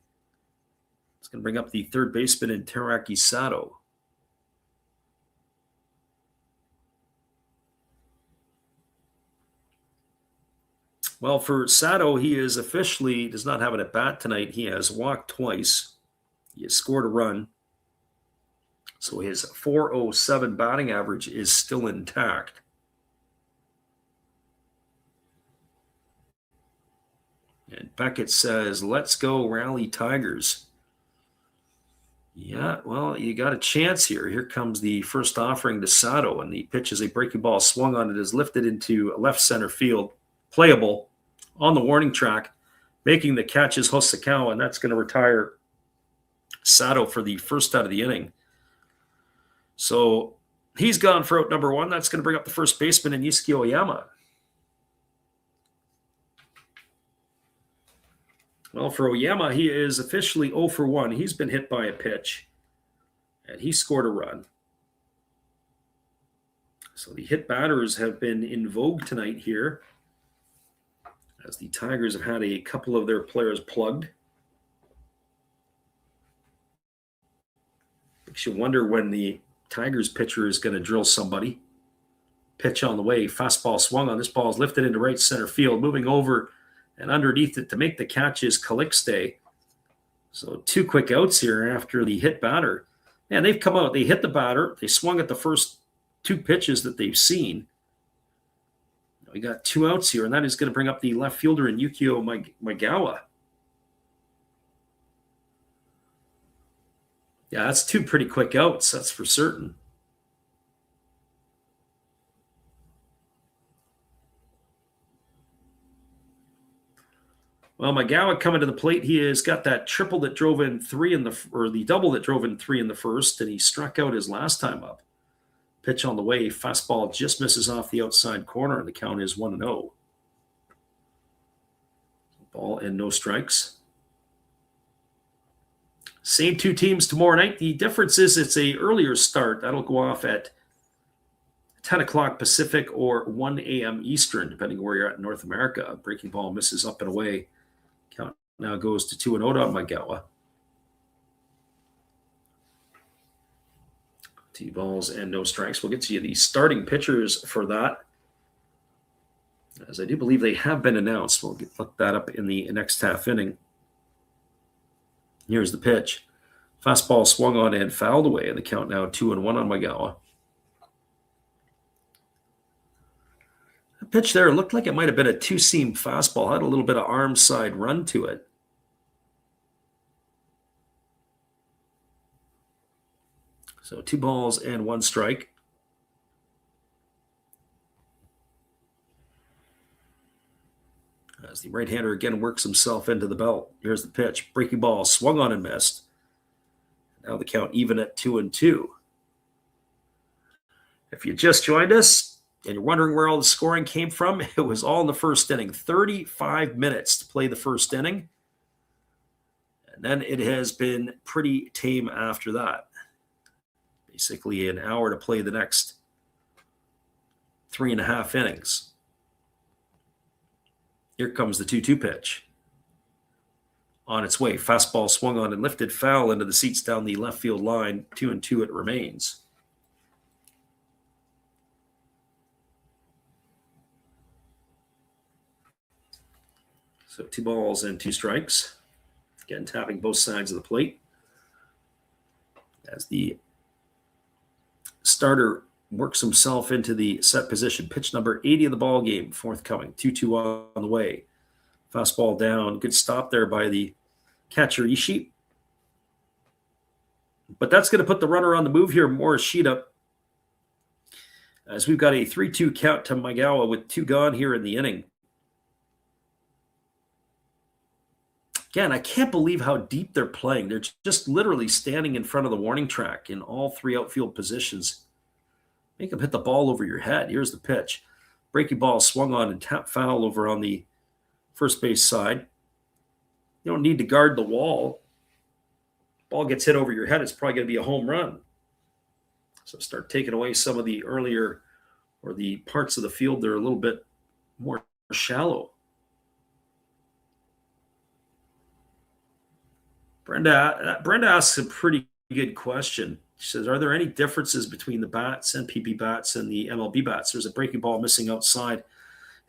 It's going to bring up the third baseman in Teraki Sato. Well, for Sato, he is officially does not have an at-bat tonight. He has walked twice. He has scored a run. So his .407 batting average is still intact. And Beckett says, let's go Rally Tigers. Yeah, well, you got a chance here. Here comes the first offering to Sato, and the pitch is a breaking ball swung on. It is lifted into left center field, playable on the warning track. Making the catch is Hosokawa, and that's going to retire Sato for the first out of the inning. So he's gone for out number one. That's going to bring up the first baseman in Yusuke Oyama. Well, for Oyama, he is officially 0 for 1. He's been hit by a pitch, and he scored a run. So the hit batters have been in vogue tonight here, as the Tigers have had a couple of their players plugged. Makes you wonder when the Tigers pitcher is going to drill somebody. Pitch on the way, fastball swung on. This ball is lifted into right center field, moving over and underneath it to make the catch is Calixte. So 2 quick outs here after the hit batter. And they've come out, they hit the batter, they swung at the first 2 pitches that they've seen. We got 2 outs here, and that is going to bring up the left fielder in Yukio Magawa. Yeah, that's 2 pretty quick outs, that's for certain. Well, Magawa coming to the plate. He has got that triple that drove in 3 in the double that drove in 3 in the first, and he struck out his last time up. Pitch on the way, fastball just misses off the outside corner, and the count is 1-0. Ball and no strikes. Same 2 teams tomorrow night. The difference is it's a earlier start. That'll go off at 10 o'clock Pacific or 1 a.m. Eastern, depending where you're at in North America. A breaking ball misses up and away. Count now goes to 2-0 on Magawa. 2 balls and no strikes. We'll get to you the starting pitchers for that, as I do believe they have been announced. We'll look that up in the next half inning. Here's the pitch. Fastball swung on and fouled away, and the count now 2-1 on Magawa. The pitch there looked like it might have been a 2-seam fastball. Had a little bit of arm side run to it. So 2 balls and 1 strike. As the right-hander again works himself into the belt. Here's the pitch. Breaking ball swung on and missed. Now the count even at 2-2. If you just joined us and you're wondering where all the scoring came from, it was all in the first inning. 35 minutes to play the first inning. And then it has been pretty tame after that. Basically an hour to play the next 3.5 innings. Here comes the 2-2 pitch. On its way, fastball swung on and lifted foul into the seats down the left field line. 2-2 it remains. So 2 balls and 2 strikes. Again, tapping both sides of the plate. As the starter works himself into the set position. Pitch number 80 of the ball game, forthcoming. 2-2 on the way. Fastball down. Good stop there by the catcher Ishii. But that's going to put the runner on the move here, Morishita, as we've got a 3-2 count to Magawa with 2 gone here in the inning. Again, I can't believe how deep they're playing. They're just literally standing in front of the warning track in all three outfield positions. Make them hit the ball over your head. Here's the pitch. Breaking ball swung on and tap foul over on the first base side. You don't need to guard the wall. Ball gets hit over your head, it's probably going to be a home run. So start taking away some of the earlier or the parts of the field that are a little bit more shallow. Brenda asks a pretty good question. She says, are there any differences between the bats, NPB bats, and the MLB bats? There's a breaking ball missing outside.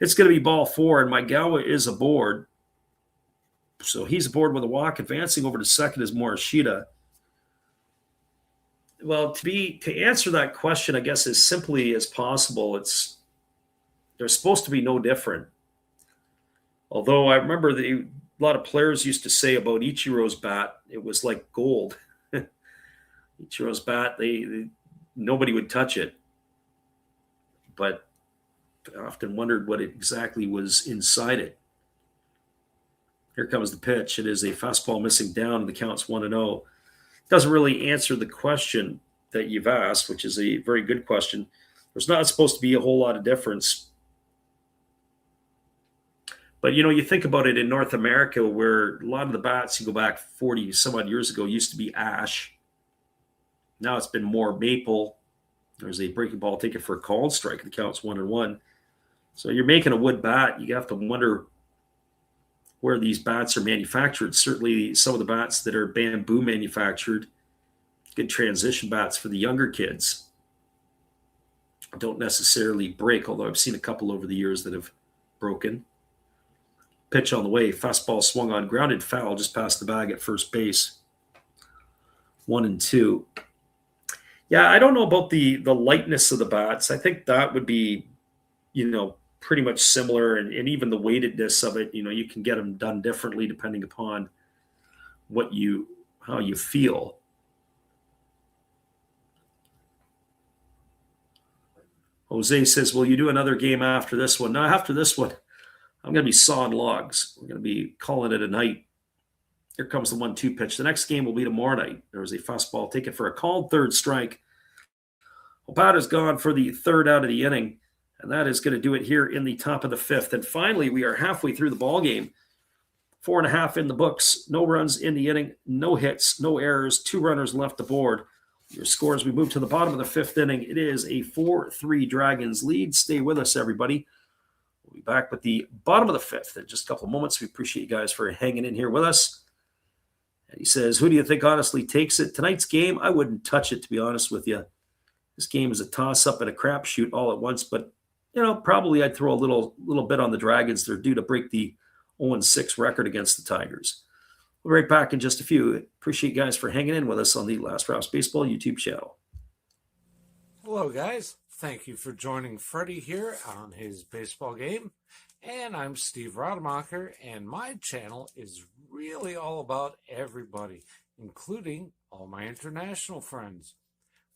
It's going to be ball 4, and Maigawa is aboard. So he's aboard with a walk. Advancing over to second is Morishita. Well, to answer that question, I guess, as simply as possible, they're supposed to be no different. Although I remember a lot of players used to say about Ichiro's bat, it was like gold. Ichiro's bat, nobody would touch it. But I often wondered what exactly was inside it. Here comes the pitch. It is a fastball missing down, and the count's 1-0. Doesn't really answer the question that you've asked, which is a very good question. There's not supposed to be a whole lot of difference. But, you think about it in North America, where a lot of the bats, you go back 40 some odd years ago, used to be ash. Now it's been more maple. There's a breaking ball ticket for a called strike. The count's 1-1. So you're making a wood bat. You have to wonder where these bats are manufactured. Certainly some of the bats that are bamboo manufactured, good transition bats for the younger kids, don't necessarily break, although I've seen a couple over the years that have broken. Pitch on the way, fastball swung on, grounded foul just past the bag at first base. 1-2. Yeah, I don't know about the lightness of the bats. I think that would be, pretty much similar, and even the weightedness of it, you can get them done differently depending upon how you feel. Jose says, will you do another game after this one? No, after this one, I'm going to be sawing logs. We're going to be calling it a night. Here comes the 1-2 pitch. The next game will be tomorrow night. There was a fastball taken for a called third strike. Obata's gone for the third out of the inning. And that is going to do it here in the top of the 5th. And finally, we are halfway through the ball game. 4.5 in the books. No runs in the inning. No hits. No errors. 2 runners left aboard. Your score as we move to the bottom of the 5th inning. It is a 4-3 Dragons lead. Stay with us, everybody. We'll be back with the bottom of the 5th in just a couple of moments. We appreciate you guys for hanging in here with us. And he says, who do you think honestly takes it? Tonight's game, I wouldn't touch it, to be honest with you. This game is a toss-up and a crapshoot all at once, but probably I'd throw a little bit on the Dragons. They're due to break the 0-6 record against the Tigers. We'll be right back in just a few. Appreciate you guys for hanging in with us on the Last Raps Baseball YouTube channel. Hello, guys. Thank you for joining Freddie here on his baseball game. And I'm Steve Rademacher, and my channel is really all about everybody, including all my international friends.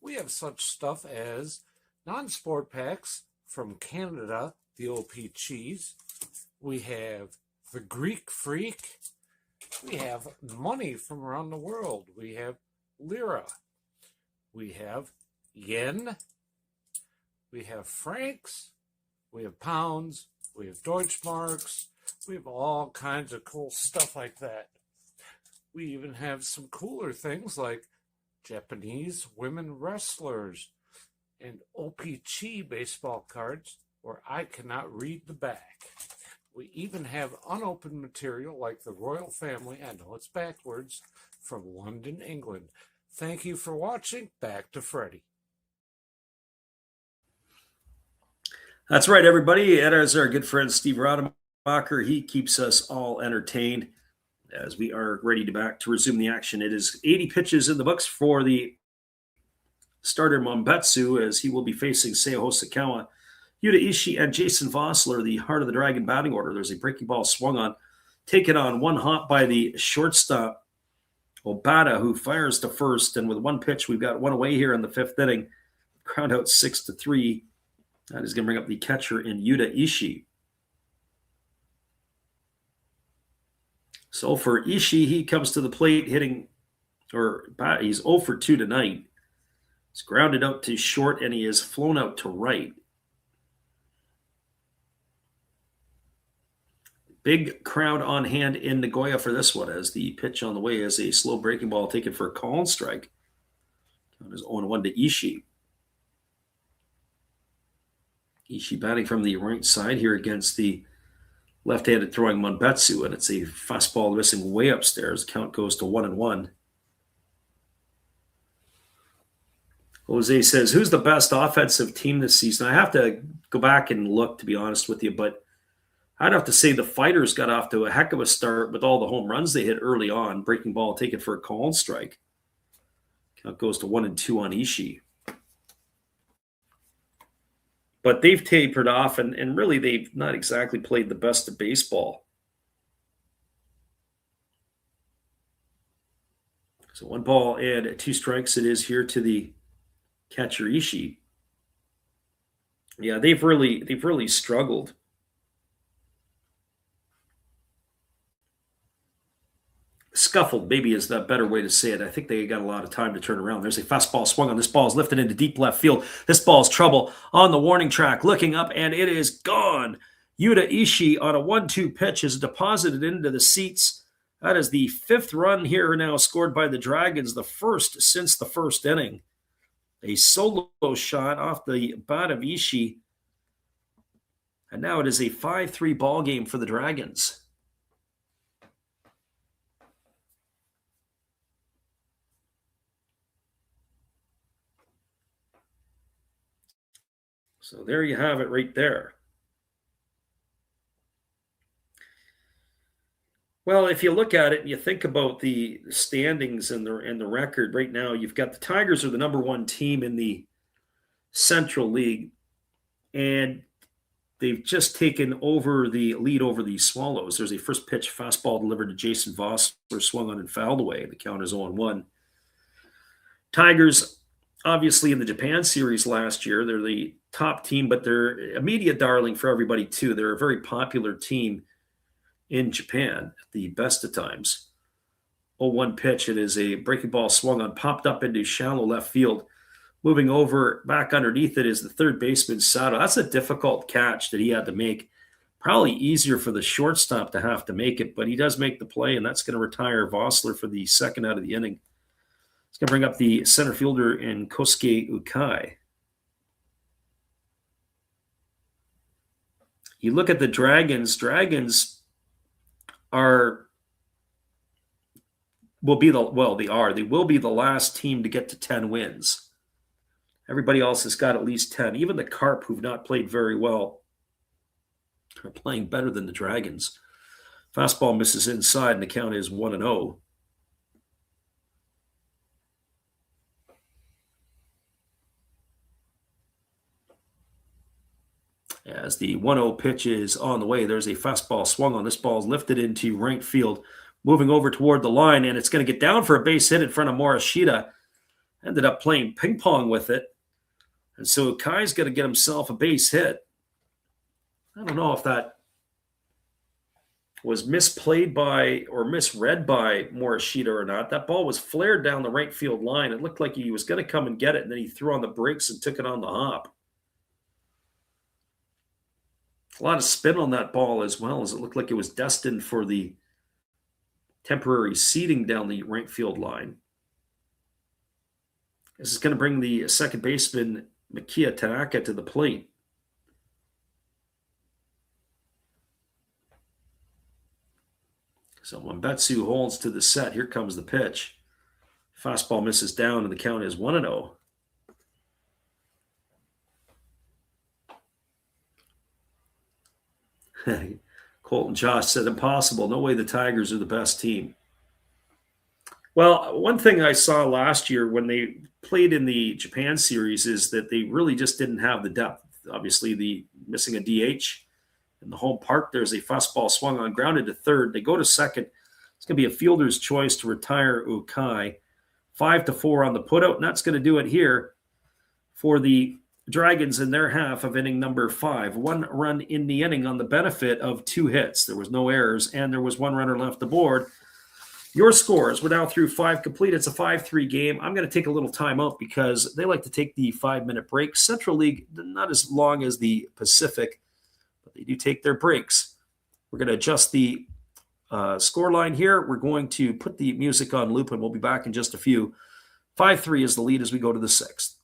We have such stuff as non-sport packs from Canada, the OP cheese. We have the Greek Freak. We have money from around the world. We have lira. We have yen. We have francs. We have pounds. We have Deutschmarks. We have all kinds of cool stuff like that. We even have some cooler things like Japanese women wrestlers and OP-Chi baseball cards where I cannot read the back. We even have unopened material like the royal family, I know it's backwards, from London, England. Thank you for watching. Back to Freddie. That's right, everybody. And as our good friend Steve Rademacher, he keeps us all entertained as we are ready to resume the action. It is 80 pitches in the books for the starter Mombetsu, as he will be facing Seiya Hosokawa, Yuta Ishii, and Jason Vossler, the Heart of the Dragon batting order. There's a breaking ball swung on, taken on one hop by the shortstop, Obata, who fires to first. And with one pitch, we've got one away here in the 5th inning. Ground out 6-3. That is going to bring up the catcher in Yuta Ishii. So for Ishii, he comes to the plate hitting, he's 0 for 2 tonight. He's grounded out to short and he has flown out to right. Big crowd on hand in Nagoya for this one, as the pitch on the way is a slow breaking ball taken for a call and strike. Count is 0-1 to Ishii. Ishii batting from the right side here against the left-handed throwing Monbetsu, and it's a fastball missing way upstairs. Count goes to 1-1. Jose says, who's the best offensive team this season? I have to go back and look, to be honest with you, but I'd have to say the Fighters got off to a heck of a start with all the home runs they hit early on. Breaking ball taken for a call and strike. Count goes to 1-2 on Ishii. But they've tapered off, and really they've not exactly played the best of baseball. So 1 ball and 2 strikes it is here to the catcher Ishii. Yeah, they've really struggled. Scuffled maybe is the better way to say it. I think they got a lot of time to turn around. There's a fastball swung on. This ball is lifted into deep left field. This ball's trouble on the warning track. Looking up, and it is gone. Yuta Ishii on a 1-2 pitch is deposited into the seats. That is the 5th run here now scored by the Dragons, the first since the first inning. A solo shot off the bat of Ishii. And now it is a 5-3 ball game for the Dragons. So there you have it right there. Well, if you look at it and you think about the standings and the record right now, you've got the Tigers are the number 1 team in the Central League, and they've just taken over the lead over the Swallows. There's a first pitch fastball delivered to Jason Vossler, swung on and fouled away. The count is 0-1. Tigers, obviously in the Japan series last year, they're the top team, but they're a media darling for everybody too. They're a very popular team in Japan at the best of times. 0-1 pitch. It is a breaking ball swung on, popped up into shallow left field. Moving over back underneath it is the third baseman Sato. That's a difficult catch that he had to make. Probably easier for the shortstop to have to make it, but he does make the play, and that's going to retire Vossler for the second out of the inning. It's going to bring up the center fielder in Kosuke Ukai. You look at the Dragons. Dragons they will be the last team to get to 10 wins. Everybody else has got at least 10. Even the Carp, who've not played very well, are playing better than the Dragons. Fastball misses inside, and the count is 1-0. As the 1-0 pitch is on the way, there's a fastball swung on. This ball is lifted into right field, moving over toward the line, and it's going to get down for a base hit in front of Morishita. Ended up playing ping pong with it. And so Kai's going to get himself a base hit. I don't know if that was misplayed by or misread by Morishita or not. That ball was flared down the right field line. It looked like he was going to come and get it, and then he threw on the brakes and took it on the hop. A lot of spin on that ball, as well, as it looked like it was destined for the temporary seating down the right field line. This is going to bring the second baseman Makia Tanaka to the plate. So Monbetsu holds to the set. Here comes the pitch. Fastball misses down, and the count is 1-0. Colton Josh said, impossible. No way the Tigers are the best team. Well, one thing I saw last year when they played in the Japan series is that they really just didn't have the depth. Obviously, the missing a DH in the home park. There's a fastball swung on, grounded to third. They go to second. It's going to be a fielder's choice to retire Ukai. 5-4 on the putout, and that's going to do it here for the Dragons in their half of inning number 5. 1 run in the inning on the benefit of 2 hits. There was no errors, and there was 1 runner left aboard. Your scores, we're now through 5 complete. It's a 5-3 game. I'm going to take a little time out because they like to take the 5-minute break. Central League, not as long as the Pacific, but they do take their breaks. We're going to adjust the score line here. We're going to put the music on loop, and we'll be back in just a few. 5-3 is the lead as we go to the 6th.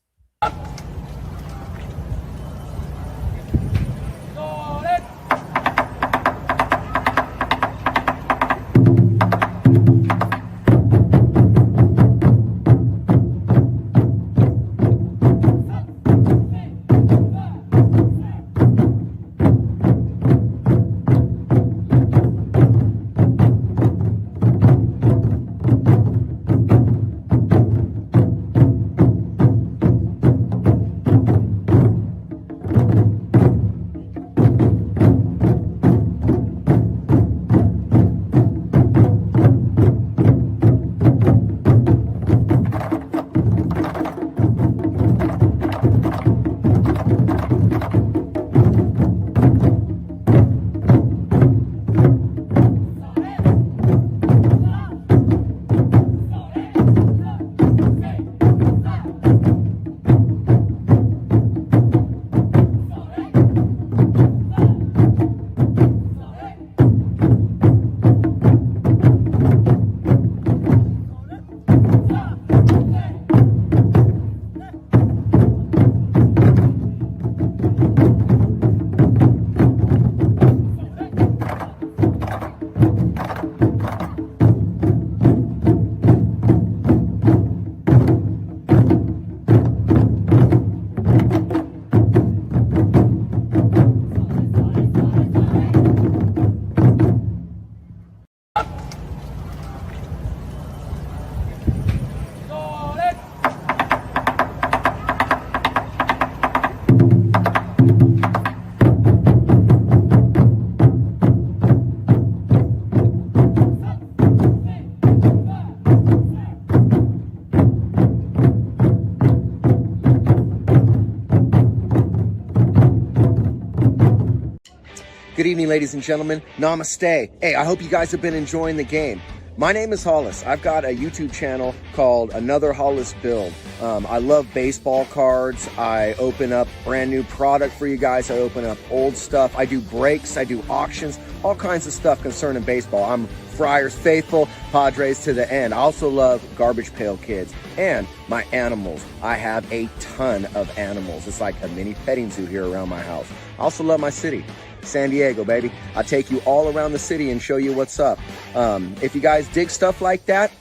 Good evening, ladies and gentlemen. Namaste. Hey, I hope you guys have been enjoying the game. My name is Hollis. I've got a YouTube channel called Another Hollis Build. I love baseball cards. I open up brand new product for you guys. I open up old stuff. I do breaks. I do auctions. All kinds of stuff concerning baseball. I'm Friars faithful, Padres to the end. I also love Garbage Pail Kids and my animals. I have a ton of animals. It's like a mini petting zoo here around my house. I also love my city. San Diego, baby. I'll take you all around the city and show you what's up. If you guys dig stuff like that,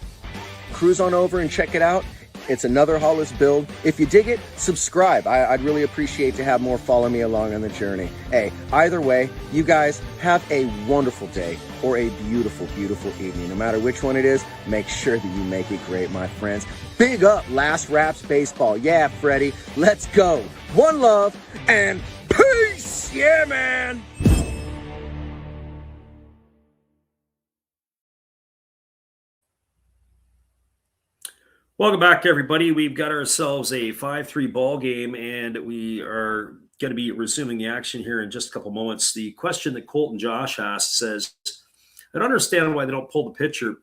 cruise on over and check it out. It's Another Hollis Build. If you dig it, subscribe. I'd really appreciate to have more follow me along on the journey. Hey, either way, you guys have a wonderful day or a beautiful, beautiful evening. No matter which one it is, make sure that you make it great, my friends. Big up Last Raps Baseball. Yeah, Freddie, let's go. One love and peace. Yeah, man. Welcome back, everybody. We've got ourselves a 5-3 ball game, and we are going to be resuming the action here in just a couple moments. The question that Colton Josh asked says, I don't understand why they don't pull the pitcher.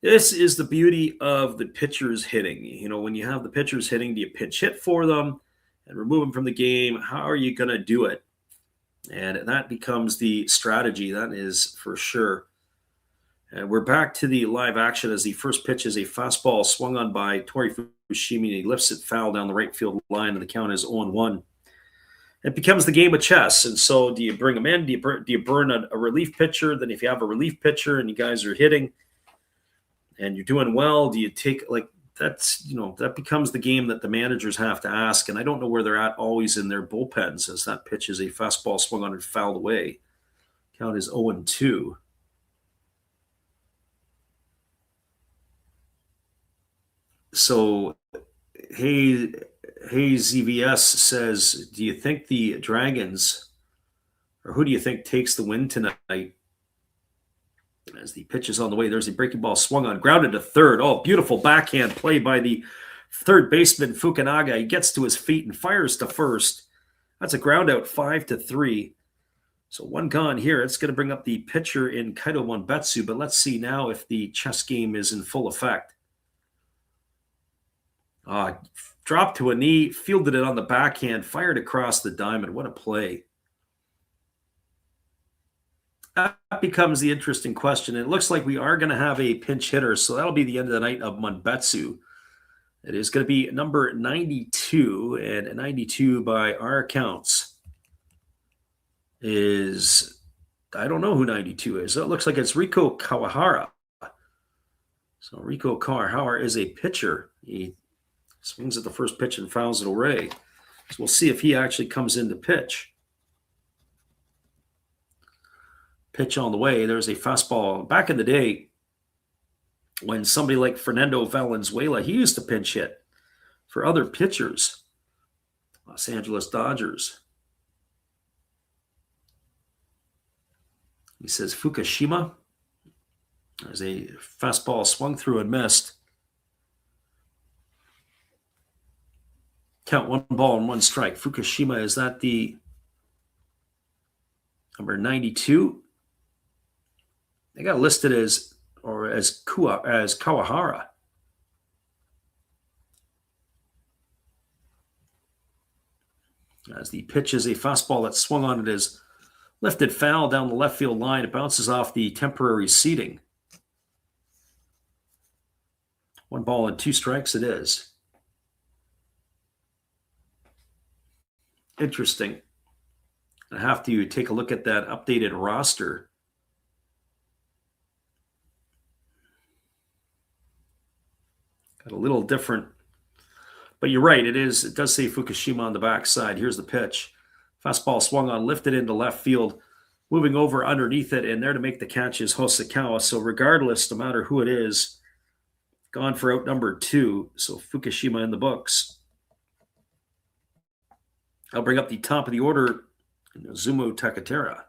This is the beauty of the pitchers hitting. You know, when you have the pitchers hitting, do you pinch hit for them and remove them from the game? How are you going to do it? And that becomes the strategy. That is for sure. And we're back to the live action as the first pitch is a fastball swung on by Tori Fushimi. He lifts it foul down the right field line, and the count is 0-1. It becomes the game of chess. And so do you bring them in? Do you burn a relief pitcher? Then if you have a relief pitcher and you guys are hitting and you're doing well, do you take, like, that's, you know, that becomes the game that the managers have to ask. And I don't know where they're at always in their bullpens as that pitch is a fastball swung on and fouled away. Count is 0-2. So, hey ZVS says, do you think the Dragons, or who do you think takes the win tonight? As the pitch is on the way, there's a breaking ball swung on, grounded to third. Oh, beautiful backhand play by the Third baseman Fukunaga, he gets to his feet and fires to first. That's a ground out, 5-3. So one gone here. It's going to bring up the pitcher in Kaito Monbetsu, but let's see now if the chess game is in full effect. Dropped to a knee, fielded it on the backhand, fired across the diamond. What a play. That becomes the interesting question. It looks like we are going to have a pinch hitter, so that'll be the end of the night of Monbetsu. It is going to be number 92, and 92 by our accounts is, I don't know who 92 is. It looks like it's Riko Kawahara. So Riko Kawahara is a pitcher. He swings at the first pitch and fouls it away. So we'll see if he actually comes in to pitch. Pitch on the way. There's a fastball. Back in the day, when somebody like Fernando Valenzuela, he used to pinch hit for other pitchers. Los Angeles Dodgers. He says Fukushima. There's a fastball swung through and missed. Count 1 ball and 1 strike. Fukushima, is that the number 92? They got listed as Kawahara. As the pitch is a fastball that swung on it is lifted foul down the left field line. It bounces off the temporary seating. 1 ball and 2 strikes it is. Interesting. I have to take a look at that updated roster. Got a little different. But you're right, it does say Fukushima on the backside. Here's the pitch. Fastball swung on, lifted into left field, moving over underneath it, and there to make the catch is Hosokawa. So regardless, no matter who it is, gone for out number 2. So Fukushima in the books. I'll bring up the top of the order, Nozomu Takatera.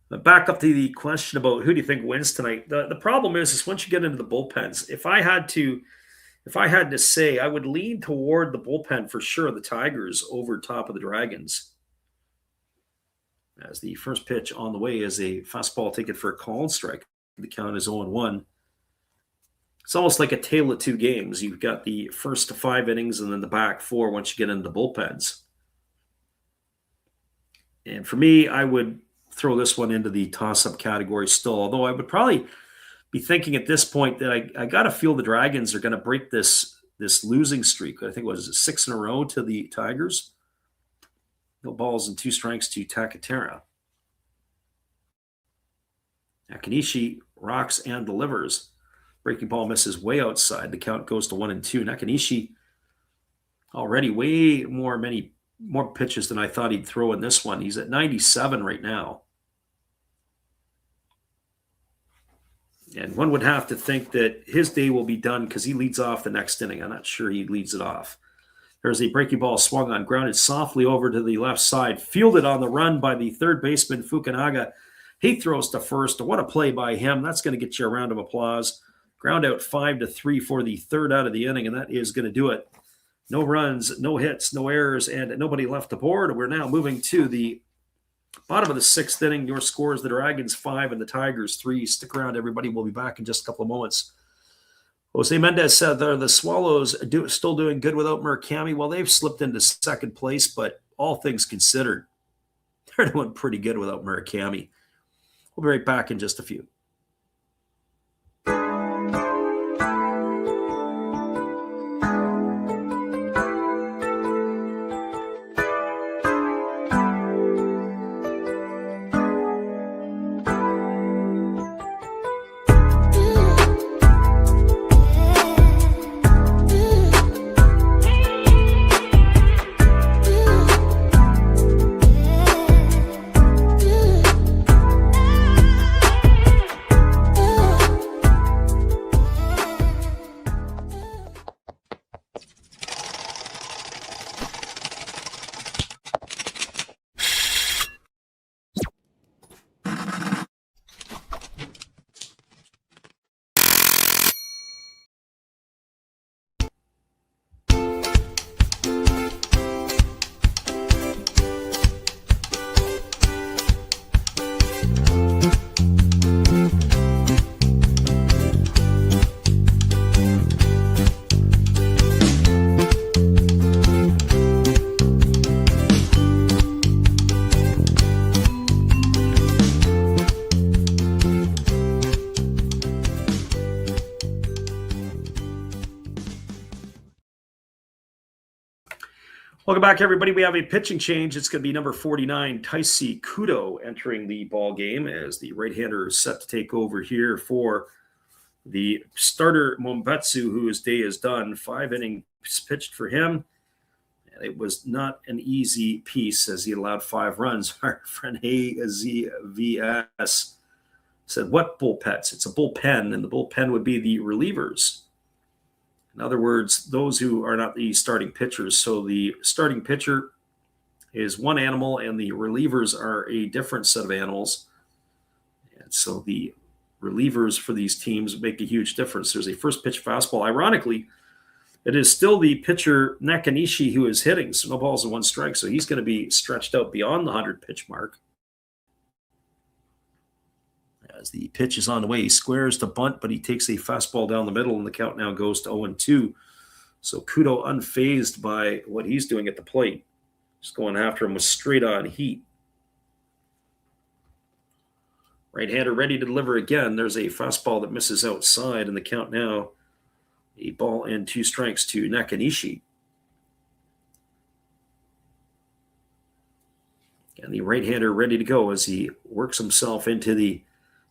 But back up to the question about who do you think wins tonight. The problem is once you get into the bullpens, if I had to say, I would lean toward the bullpen for sure, the Tigers over top of the Dragons. As the first pitch on the way is a fastball taken for a called strike. The count is 0-1. It's almost like a tale of 2 games. You've got the first 5 innings and then the back 4 once you get into the bullpens. And for me, I would throw this one into the toss-up category still, although I would probably be thinking at this point that I got to feel the Dragons are going to break this losing streak. I think it was 6 in a row to the Tigers. No balls and 2 strikes to Takatera. Nakanishi rocks and delivers. Breaking ball misses way outside. The count goes to 1-2. Nakanishi already way more pitches than I thought he'd throw in this one. He's at 97 right now. And one would have to think that his day will be done because he leads off the next inning. I'm not sure he leads it off. There's a breaking ball swung on, grounded softly over to the left side, fielded on the run by the third baseman, Fukunaga. He throws to first. What a play by him. That's going to get you a round of applause. Ground out 5-3 for the third out of the inning, and that is going to do it. No runs, no hits, no errors, and nobody left aboard. We're now moving to the bottom of the 6th inning. Your scores, the Dragons 5 and the Tigers 3. Stick around, everybody. We'll be back in just a couple of moments. Jose Mendez said the Swallows still doing good without Murakami. Well, they've slipped into 2nd place, but all things considered, they're doing pretty good without Murakami. We'll be right back in just a few. Welcome back, everybody. We have a pitching change. It's going to be number 49, Taisi Kudo, entering the ball game as the right-hander is set to take over here for the starter Mombetsu, whose day is done. 5 innings pitched for him. And it was not an easy piece as he allowed 5 runs. Our friend AZVS said, what bullpens? It's a bullpen, and the bullpen would be the relievers. In other words, those who are not the starting pitchers. So the starting pitcher is one animal, and the relievers are a different set of animals. And so the relievers for these teams make a huge difference. There's a first pitch fastball. Ironically, it is still the pitcher Nakanishi who is hitting. So no balls and 1 strike. So he's going to be stretched out beyond the 100-pitch mark. As the pitch is on the way, he squares to bunt, but he takes a fastball down the middle, and the count now goes to 0-2. So Kudo unfazed by what he's doing at the plate. Just going after him with straight-on heat. Right-hander ready to deliver again. There's a fastball that misses outside, and the count now, a ball and 2 strikes to Nakanishi. And the right-hander ready to go as he works himself into the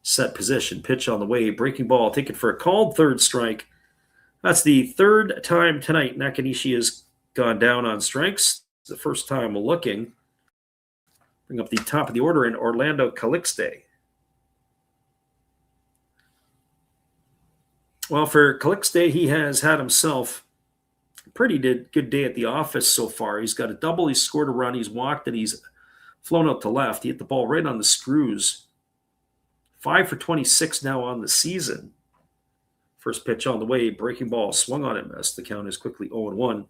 set position. Pitch on the way. Breaking ball taken for a called 3rd strike. That's the 3rd time tonight Nakanishi has gone down on strikes. It's the first time looking. Bring up the top of the order in Orlando Calixte. Well, for Calixte, he has had himself a pretty good day at the office so far. He's got a double. He's scored a run. He's walked, and he's flown out to left. He hit the ball right on the screws. 5 for 26 now on the season. First pitch on the way. Breaking ball swung on and missed. The count is quickly 0-1.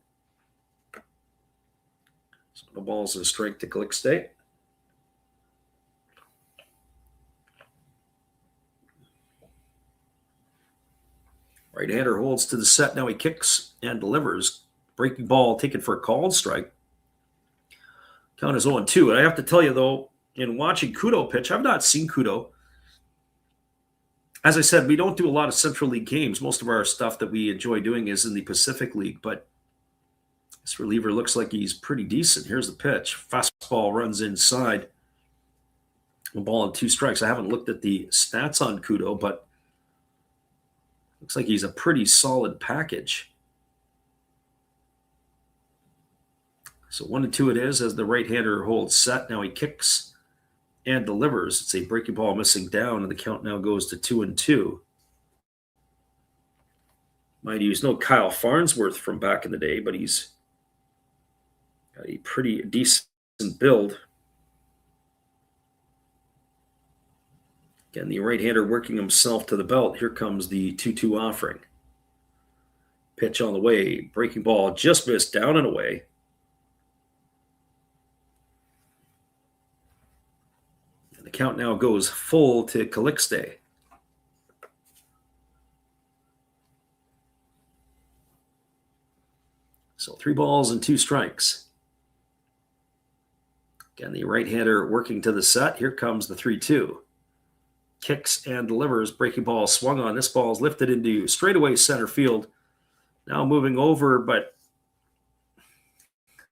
So no balls and a strike to Calixte. Right-hander holds to the set. Now he kicks and delivers. Breaking ball taken for a called strike. Count is 0-2. And I have to tell you, though, in watching Kudo pitch, I've not seen Kudo. As I said, we don't do a lot of Central League games. Most of our stuff that we enjoy doing is in the Pacific League, but this reliever looks like he's pretty decent. Here's the pitch. Fastball runs inside. A ball and 2 strikes. I haven't looked at the stats on Kudo, but looks like he's a pretty solid package. So 1-2 it is as the right-hander holds set. Now he kicks and delivers. It's a breaking ball missing down, and the count now goes to 2-2. Mind you, he's no Kyle Farnsworth from back in the day, but he's got a pretty decent build. Again, the right-hander working himself to the belt. Here comes the 2-2 offering. Pitch on the way. Breaking ball just missed down and away. The count now goes full to Calixte. So 3 balls and 2 strikes. Again, the right-hander working to the set. Here comes the 3-2. Kicks and delivers. Breaking ball swung on. This ball is lifted into straightaway center field. Now moving over, but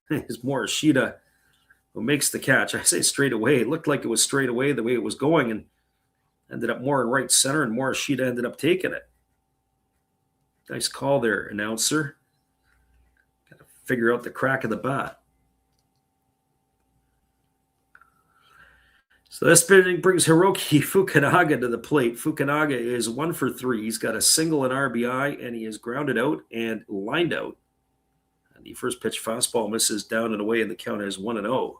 it's Morishita who makes the catch. I say straight away. It looked like it was straight away the way it was going, and ended up more in right center, and Morishita ended up taking it. Nice call there, announcer. Got to figure out the crack of the bat. So this spinning brings Hiroki Fukunaga to the plate. Fukunaga is 1 for 3. He's got a single and RBI, and he is grounded out and lined out. And the first pitch fastball misses down and away, and the count is 1-0.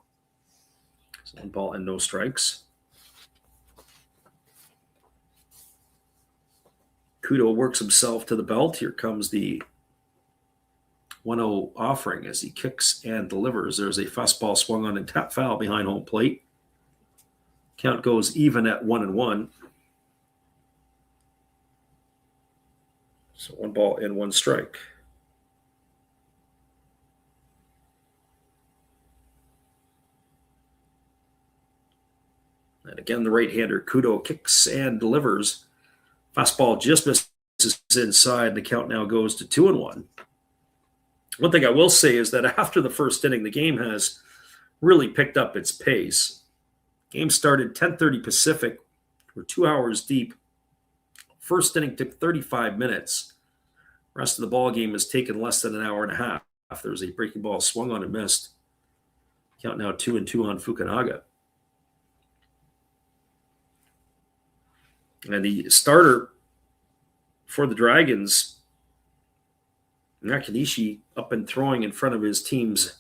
So 1 ball and no strikes. Kudo works himself to the belt. Here comes the 1-0 offering as he kicks and delivers. There's a fastball swung on and tap foul behind home plate. Count goes even at 1-1. So 1 ball and 1 strike. And again, the right-hander Kudo kicks and delivers. Fastball just misses inside. The count now goes to 2-1. One thing I will say is that after the first inning, the game has really picked up its pace. Game started 10:30 Pacific. We're 2 hours deep. First inning took 35 minutes. Rest of the ball game has taken less than an hour and a half. There's a breaking ball swung on and missed. Count now 2-2 on Fukunaga. And the starter for the Dragons, Nakanishi, up and throwing in front of his team's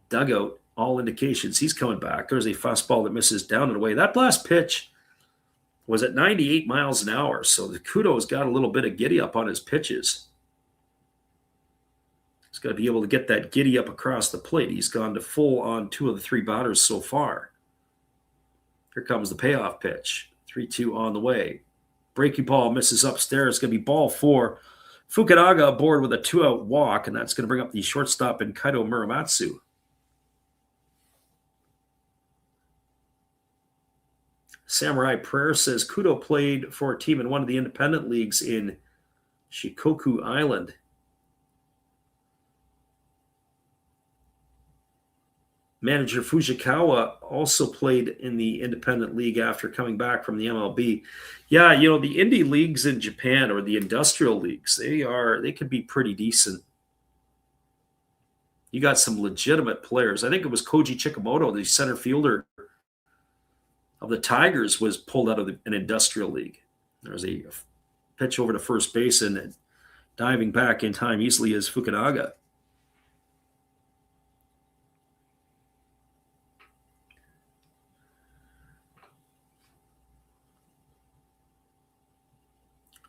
dugout. All indications he's coming back. There's a fastball that misses down and away. That last pitch was at 98 miles an hour, so the Kudo's got a little bit of giddy up on his pitches. He's got to be able to get that giddy up across the plate. He's gone to full on 2 of the 3 batters so far. Here comes the payoff pitch. 3-2 on the way. Breaking ball misses upstairs. It's going to be ball 4. Fukunaga aboard with a 2-out walk, and that's going to bring up the shortstop in Kaito Muramatsu. Samurai Prayer says Kudo played for a team in one of the independent leagues in Shikoku Island. Manager Fujikawa also played in the independent league after coming back from the MLB. Yeah, you know, the indie leagues in Japan, or the industrial leagues, they can be pretty decent. You got some legitimate players. I think it was Koji Chikamoto, the center fielder of the Tigers, was pulled out of an industrial league. There's a pitch over to first base, and diving back in time easily is Fukunaga.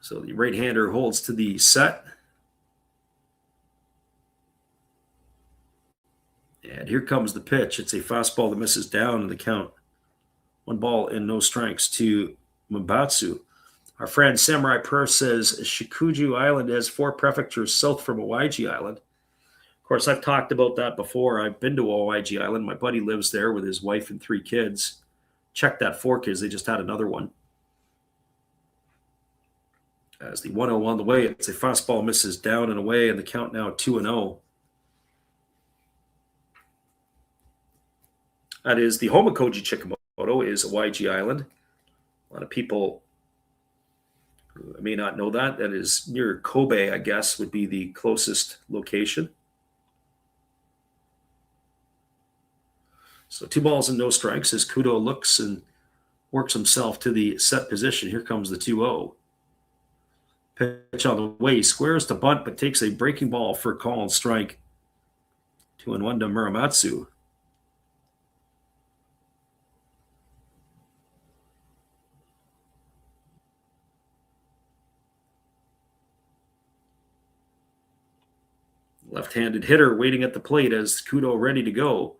So the right-hander holds to the set. And here comes the pitch. It's a fastball that misses down in the count. 1 ball and no strikes to Mabatsu. Our friend Samurai Prayer says Shikuju Island has 4 prefectures south from Owaiji Island. Of course, I've talked about that before. I've been to Owaiji Island. My buddy lives there with his wife and 3 kids. Check that 4 kids. They just had another one. As the 1-0 on the way, it's a fastball misses down and away, and the count now 2-0. That is the home of Koji Chikamoto, is Owaiji Island. A lot of people may not know that. That is near Kobe, I guess, would be the closest location. So 2 balls and no strikes as Kudo looks and works himself to the set position. Here comes the 2-0. Pitch on the way. He squares to bunt, but takes a breaking ball for a call and strike. 2-1 to Muramatsu. Left-handed hitter waiting at the plate as Kudo ready to go.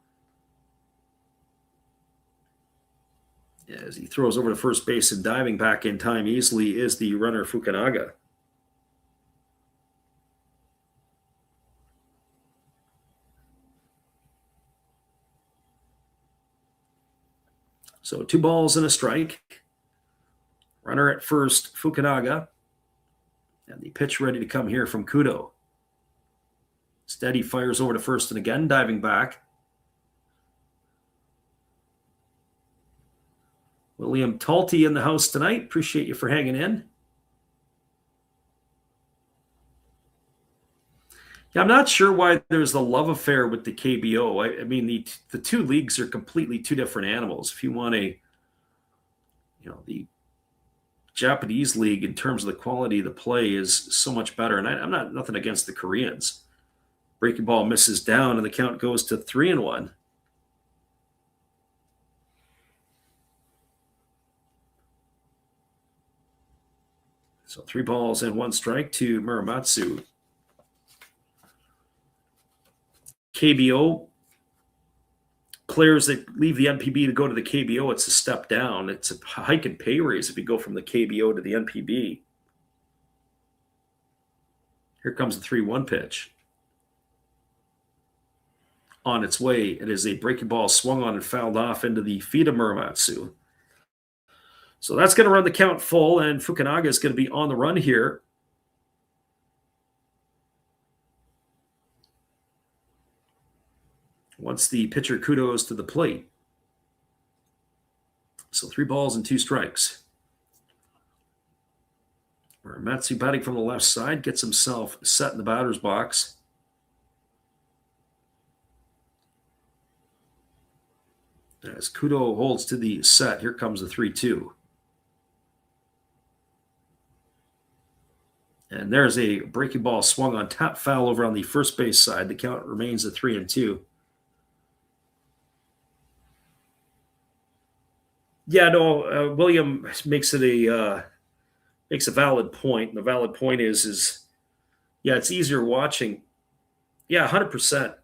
As he throws over to first base and diving back in time easily is the runner Fukunaga. So 2 balls and a strike. Runner at first, Fukunaga. And the pitch ready to come here from Kudo. Steady fires over to first and again, diving back. William Talty in the house tonight. Appreciate you for hanging in. Yeah, I'm not sure why there's the love affair with the KBO. I mean, the 2 leagues are completely 2 different animals. If you want the Japanese league in terms of the quality of the play is so much better. And I'm not nothing against the Koreans. Breaking ball misses down, and the count goes to 3-1. So 3 balls and 1 strike to Muramatsu. KBO, players that leave the NPB to go to the KBO, it's a step down. It's a hike in pay raise if you go from the KBO to the NPB. Here comes the 3-1 pitch. On its way, it is a breaking ball swung on and fouled off into the feet of Muramatsu. So that's going to run the count full, and Fukunaga is going to be on the run here. Once the pitcher kudos to the plate. So 3 balls and 2 strikes. Matsu batting from the left side, gets himself set in the batter's box. As Kudo holds to the set, here comes the 3-2. And there's a breaking ball swung on, tap foul over on the first base side. The count remains at 3-2. Yeah, no, William makes it makes a valid point. And the valid point is yeah, it's easier watching. Yeah, 100%.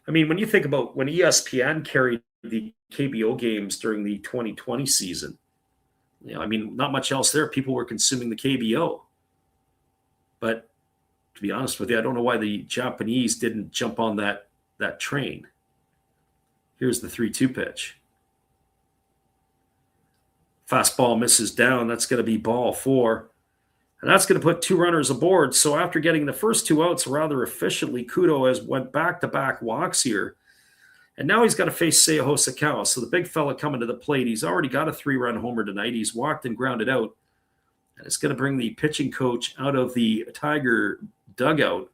I mean, when you think about when ESPN carried the KBO games during the 2020 season, I mean, not much else there. People were consuming the KBO. But to be honest with you, I don't know why the Japanese didn't jump on that train. Here's the 3-2 pitch. Fastball misses down. That's going to be ball 4. And that's going to put 2 runners aboard. So after getting the first 2 outs rather efficiently, Kudo has went back-to-back walks here. And now he's got to face Seiya Hosokawa. So the big fella coming to the plate, he's already got a 3-run homer tonight. He's walked and grounded out. And it's going to bring the pitching coach out of the Tiger dugout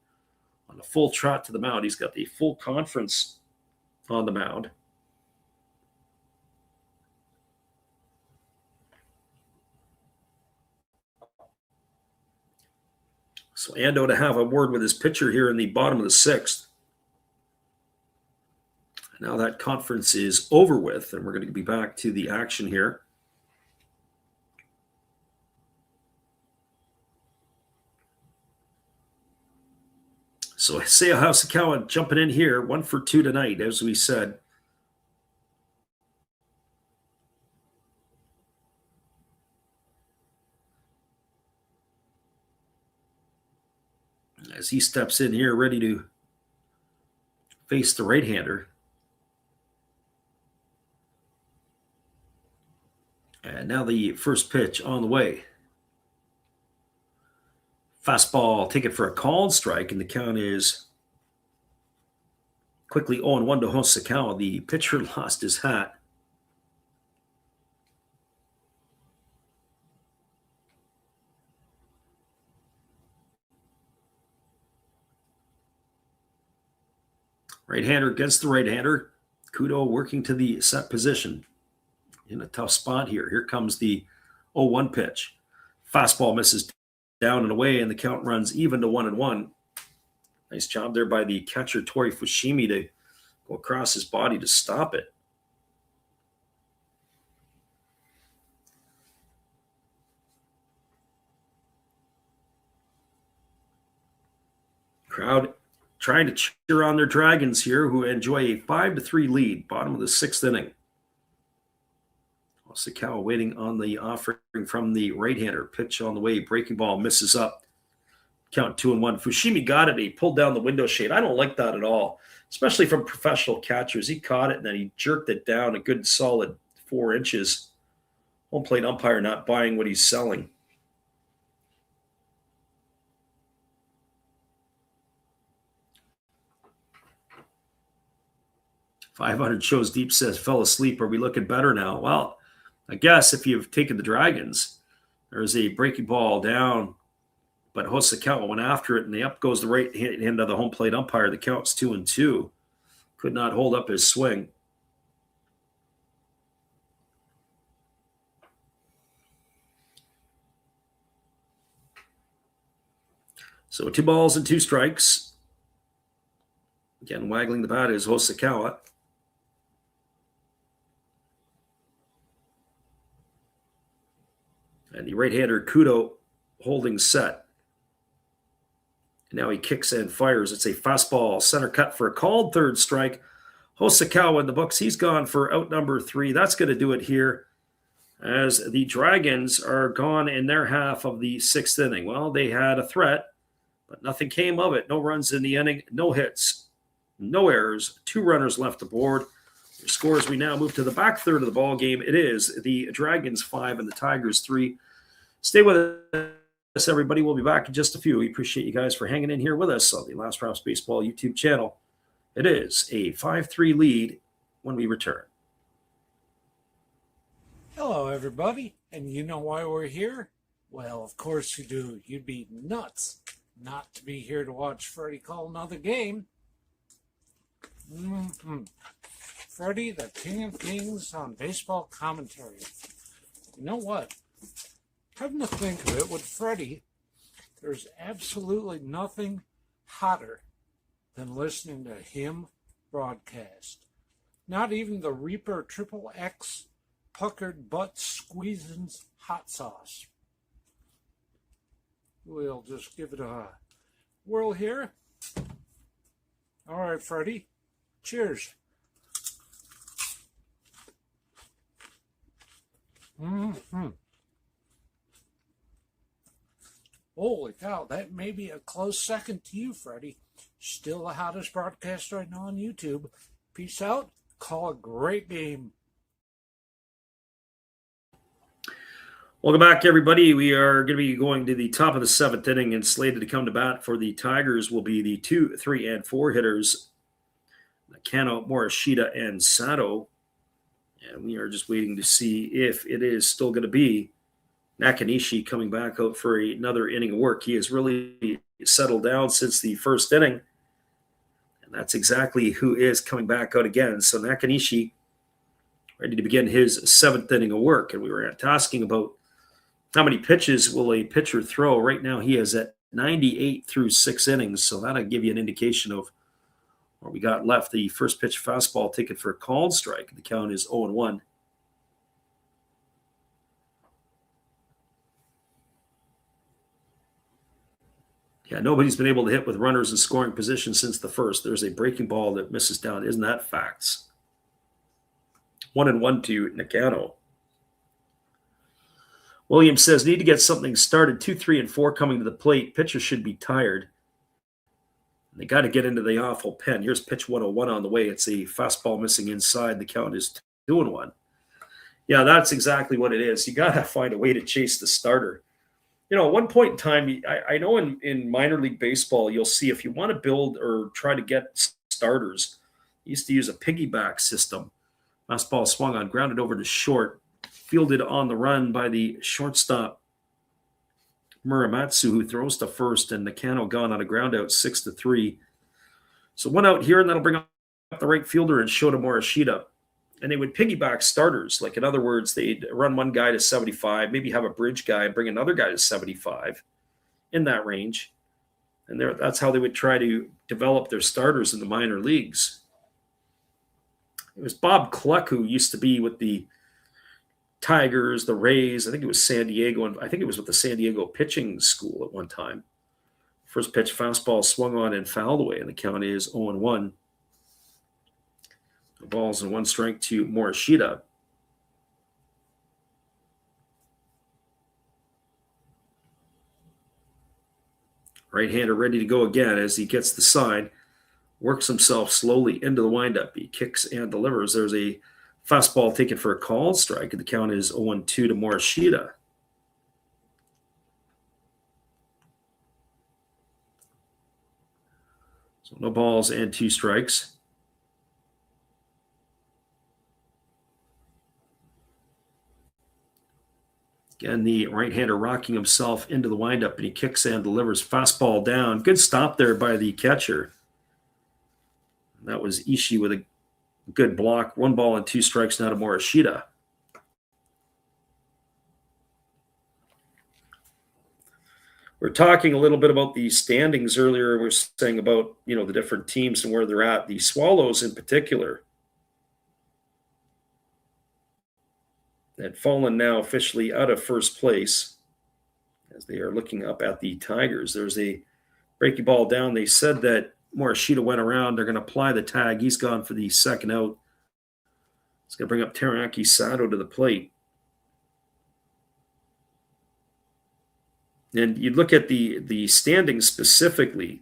on a full trot to the mound. He's got the full conference on the mound. So Ando to have a word with his pitcher here in the bottom of the 6th. Now that conference is over with, and we're going to be back to the action here. So Seiya Hosokawa jumping in here, 1 for 2 tonight, as we said. As he steps in here, ready to face the right-hander. And now the first pitch on the way. Fastball, take it for a called strike, and the count is quickly 0-1 to Hosokawa. The pitcher lost his hat. Right-hander against the right-hander. Kudo working to the set position in a tough spot here. Here comes the 0-1 pitch. Fastball misses down and away, and the count runs even to 1-1. Nice job there by the catcher, Tori Fushimi, to go across his body to stop it. Crowd trying to cheer on their Dragons here, who enjoy a 5-3 lead, bottom of the 6th inning. Hosokawa waiting on the offering from the right-hander. Pitch on the way. Breaking ball misses up. Count 2-1. Fushimi got it. He pulled down the window shade. I don't like that at all, especially from professional catchers. He caught it and then he jerked it down a good solid 4 inches. Home plate umpire not buying what he's selling. .500 shows deep says fell asleep. Are we looking better now? Well, I guess if you've taken the Dragons, there's a breaking ball down, but Hosokawa went after it, and the up goes the right hand of the home plate umpire. The count's 2-2. Could not hold up his swing. So 2 balls and 2 strikes. Again, waggling the bat is Hosokawa. And the right-hander, Kudo, holding set. And now he kicks and fires. It's a fastball, center cut for a called 3rd strike. Hosokawa in the books. He's gone for out number 3. That's going to do it here as the Dragons are gone in their half of the 6th inning. Well, they had a threat, but nothing came of it. No runs in the inning, no hits, no errors, 2 runners left aboard. The scores, we now move to the back third of the ball game. It is the Dragons 5 and the Tigers 3. Stay with us, everybody. We'll be back in just a few. We appreciate you guys for hanging in here with us on the Last Raps Baseball YouTube channel. It is a 5-3 lead when we return. Hello, everybody. And you know why we're here? Well, of course you do. You'd be nuts not to be here to watch Freddie call another game. Freddie, the king of kings on baseball commentary. You know what? Come to think of it, with Freddie, there's absolutely nothing hotter than listening to him broadcast. Not even the Reaper Triple X puckered butt squeezing hot sauce. We'll just give it a whirl here. All right, Freddie. Cheers. Holy cow, that may be a close second to you, Freddie. Still the hottest broadcast right now on YouTube. Peace out. Call a great game. Welcome back, everybody. We are going to be going to the top of the 7th inning, and slated to come to bat for the Tigers will be the 2, 3, and 4 hitters, Nakano, Morishita, and Sato. And we are just waiting to see if it is still going to be Nakanishi coming back out for another inning of work. He has really settled down since the first inning, and that's exactly who is coming back out again. So Nakanishi ready to begin his 7th inning of work, and we were asking about how many pitches will a pitcher throw. Right now he is at 98 through 6 innings, so that'll give you an indication of what we got left. The first pitch fastball taken for a called strike. The count is 0-1. Yeah, nobody's been able to hit with runners in scoring position since the first. There's a breaking ball that misses down. Isn't that facts? 1-1 to Nakano. Williams says, need to get something started. 2, 3, and 4 coming to the plate. Pitchers should be tired. They got to get into the awful pen. Here's pitch 101 on the way. It's a fastball missing inside. The count is 2-1. Yeah, that's exactly what it is. You got to find a way to chase the starter. You know, at one point in time, I know in minor league baseball, you'll see if you want to build or try to get starters, you used to use a piggyback system. Fastball swung on, grounded over to short, fielded on the run by the shortstop, Muramatsu, who throws to first, and Nakano gone on a ground out 6-3. So one out here, and that'll bring up the right fielder and Shota Morishita. And they would piggyback starters. Like, in other words, they'd run one guy to 75, maybe have a bridge guy and bring another guy to 75 in that range. And that's how they would try to develop their starters in the minor leagues. It was Bob Cluck who used to be with the Tigers, the Rays. I think it was San Diego, and I think it was with the San Diego pitching school at one time. First pitch fastball swung on and fouled away, and the count is 0-1. The ball's in 1 strike to Morishita. Right-hander ready to go again as he gets the sign. Works himself slowly into the windup. He kicks and delivers. There's a fastball taken for a called strike, and the count is 0-2 to Morishita. So no balls and 2 strikes. Again, the right-hander rocking himself into the windup, and he kicks and delivers. Fastball down. Good stop there by the catcher. That was Ishii with a good block. 1 ball and 2 strikes now to Morishita. We're talking a little bit about the standings earlier. We were saying about, the different teams and where they're at. The Swallows in particular had fallen now officially out of first place as they are looking up at the Tigers. There's a breaking ball down. They said that Morishita went around. They're going to apply the tag. He's gone for the second out. It's going to bring up Teriyaki Sato to the plate. And you look at the standings specifically.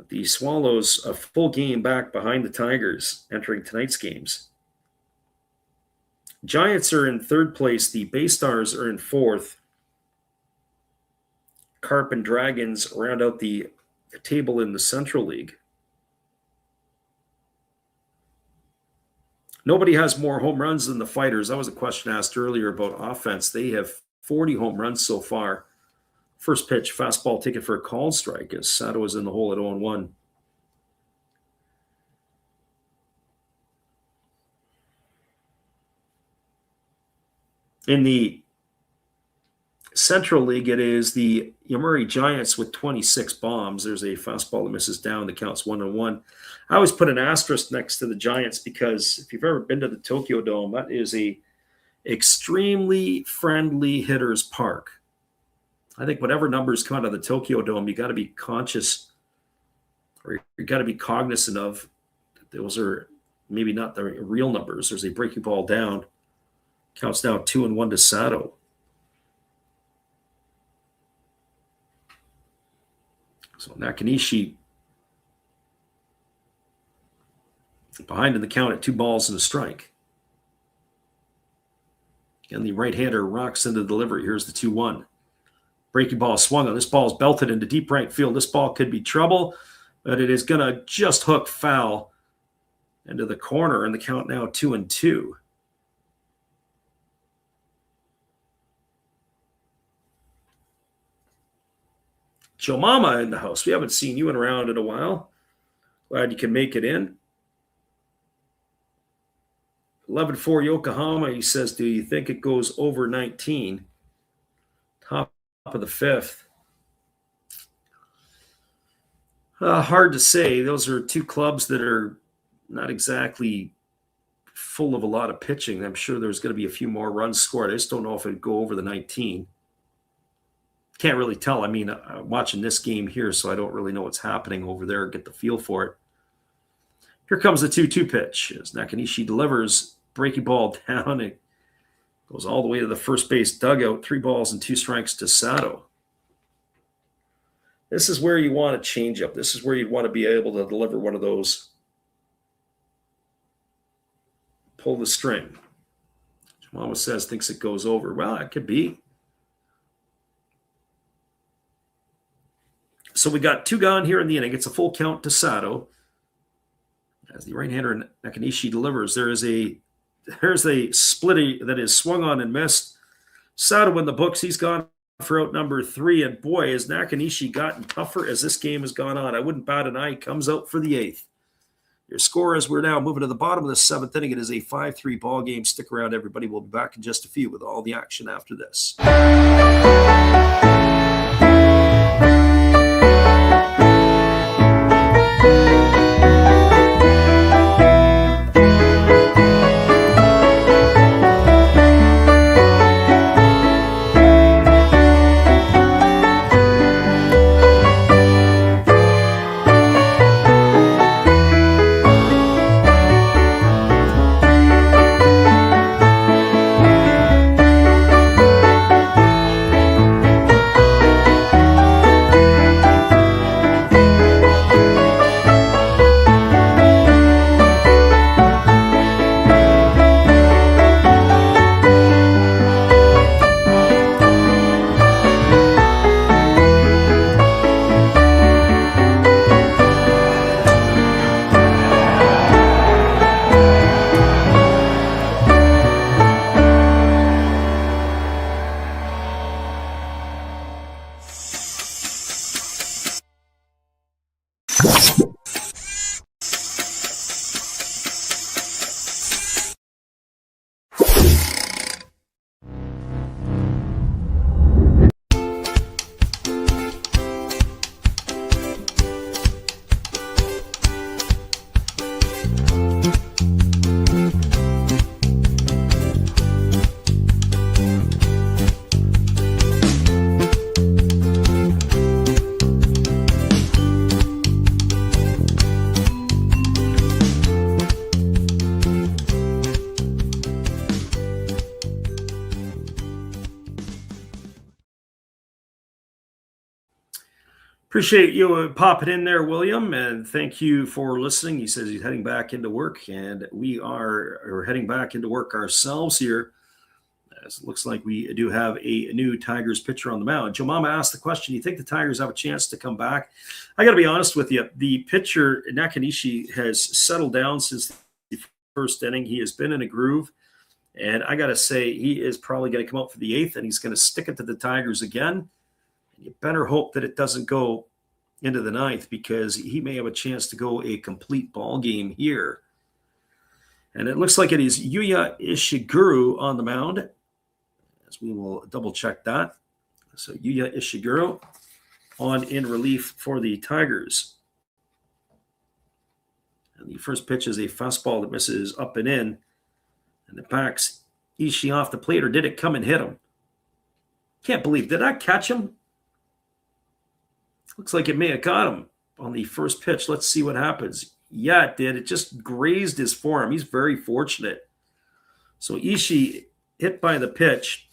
The Swallows a full game back behind the Tigers entering tonight's games. Giants are in 3rd place. The Bay Stars are in 4th. Carp and Dragons round out the table in the Central League. Nobody has more home runs than the Fighters. That was a question asked earlier about offense. They have 40 home runs so far. First pitch, fastball taken for a called strike as Sato is in the hole at 0-1. In the Central League, it is the Yomiuri Giants with 26 bombs. There's a fastball that misses down. The count's 1-1. I always put an asterisk next to the Giants because if you've ever been to the Tokyo Dome, that is a extremely friendly hitter's park. I think whatever numbers come out of the Tokyo Dome, you got to be conscious, or you got to be cognizant of. Those are maybe not the real numbers. There's a breaking ball down. Counts now 2-1 to Sato. So Nakanishi behind in the count at 2 balls and a strike. And the right-hander rocks into the delivery. Here's the 2-1. Breaking ball swung on. This ball is belted into deep right field. This ball could be trouble, but it is going to just hook foul into the corner, and the count now 2-2. Joe Mama in the house. We haven't seen you around in a while. Glad you can make it in. 11-4 Yokohama, he says, do you think it goes over 19? Top of the 5th. Hard to say. Those are two clubs that are not exactly full of a lot of pitching. I'm sure there's going to be a few more runs scored. I just don't know if it'd go over the 19. Can't really tell. I mean, I'm watching this game here, so I don't really know what's happening over there. Get the feel for it. Here comes the 2-2 pitch as Nakanishi delivers. Breaking ball down. It goes all the way to the first base dugout. 3 balls and 2 strikes to Sato. This is where you want to change up. This is where you want to be able to deliver one of those. Pull the string. Mama says thinks it goes over. Well, it could be. So we got 2 gone here in the inning. It's a full count to Sato. As the right-hander Nakanishi delivers, there's a split that is swung on and missed. Sato in the books. He's gone for out number 3. And boy, has Nakanishi gotten tougher as this game has gone on. I wouldn't bat an eye. He comes out for the 8th. Your score is we're now moving to the bottom of the 7th inning. It is a 5-3 ball game. Stick around, everybody. We'll be back in just a few with all the action after this. Appreciate you popping in there, William, and thank you for listening. He says he's heading back into work, and we are heading back into work ourselves here. As it looks like we do have a new Tigers pitcher on the mound. Joe Mama asked the question, do you think the Tigers have a chance to come back? I got to be honest with you. The pitcher, Nakanishi, has settled down since the first inning. He has been in a groove. And I got to say, he is probably going to come up for the 8th, and he's going to stick it to the Tigers again. You better hope that it doesn't go into the 9th, because he may have a chance to go a complete ball game here. And it looks like it is Yuya Ishiguro on the mound, as we will double check that. So Yuya Ishiguro on in relief for the Tigers. And the first pitch is a fastball that misses up and in. And it backs Ishii off the plate, or did it come and hit him? Can't believe, did I catch him? Looks like it may have caught him on the first pitch. Let's see what happens. Yeah, it did. It just grazed his forearm. He's very fortunate. So Ishii hit by the pitch.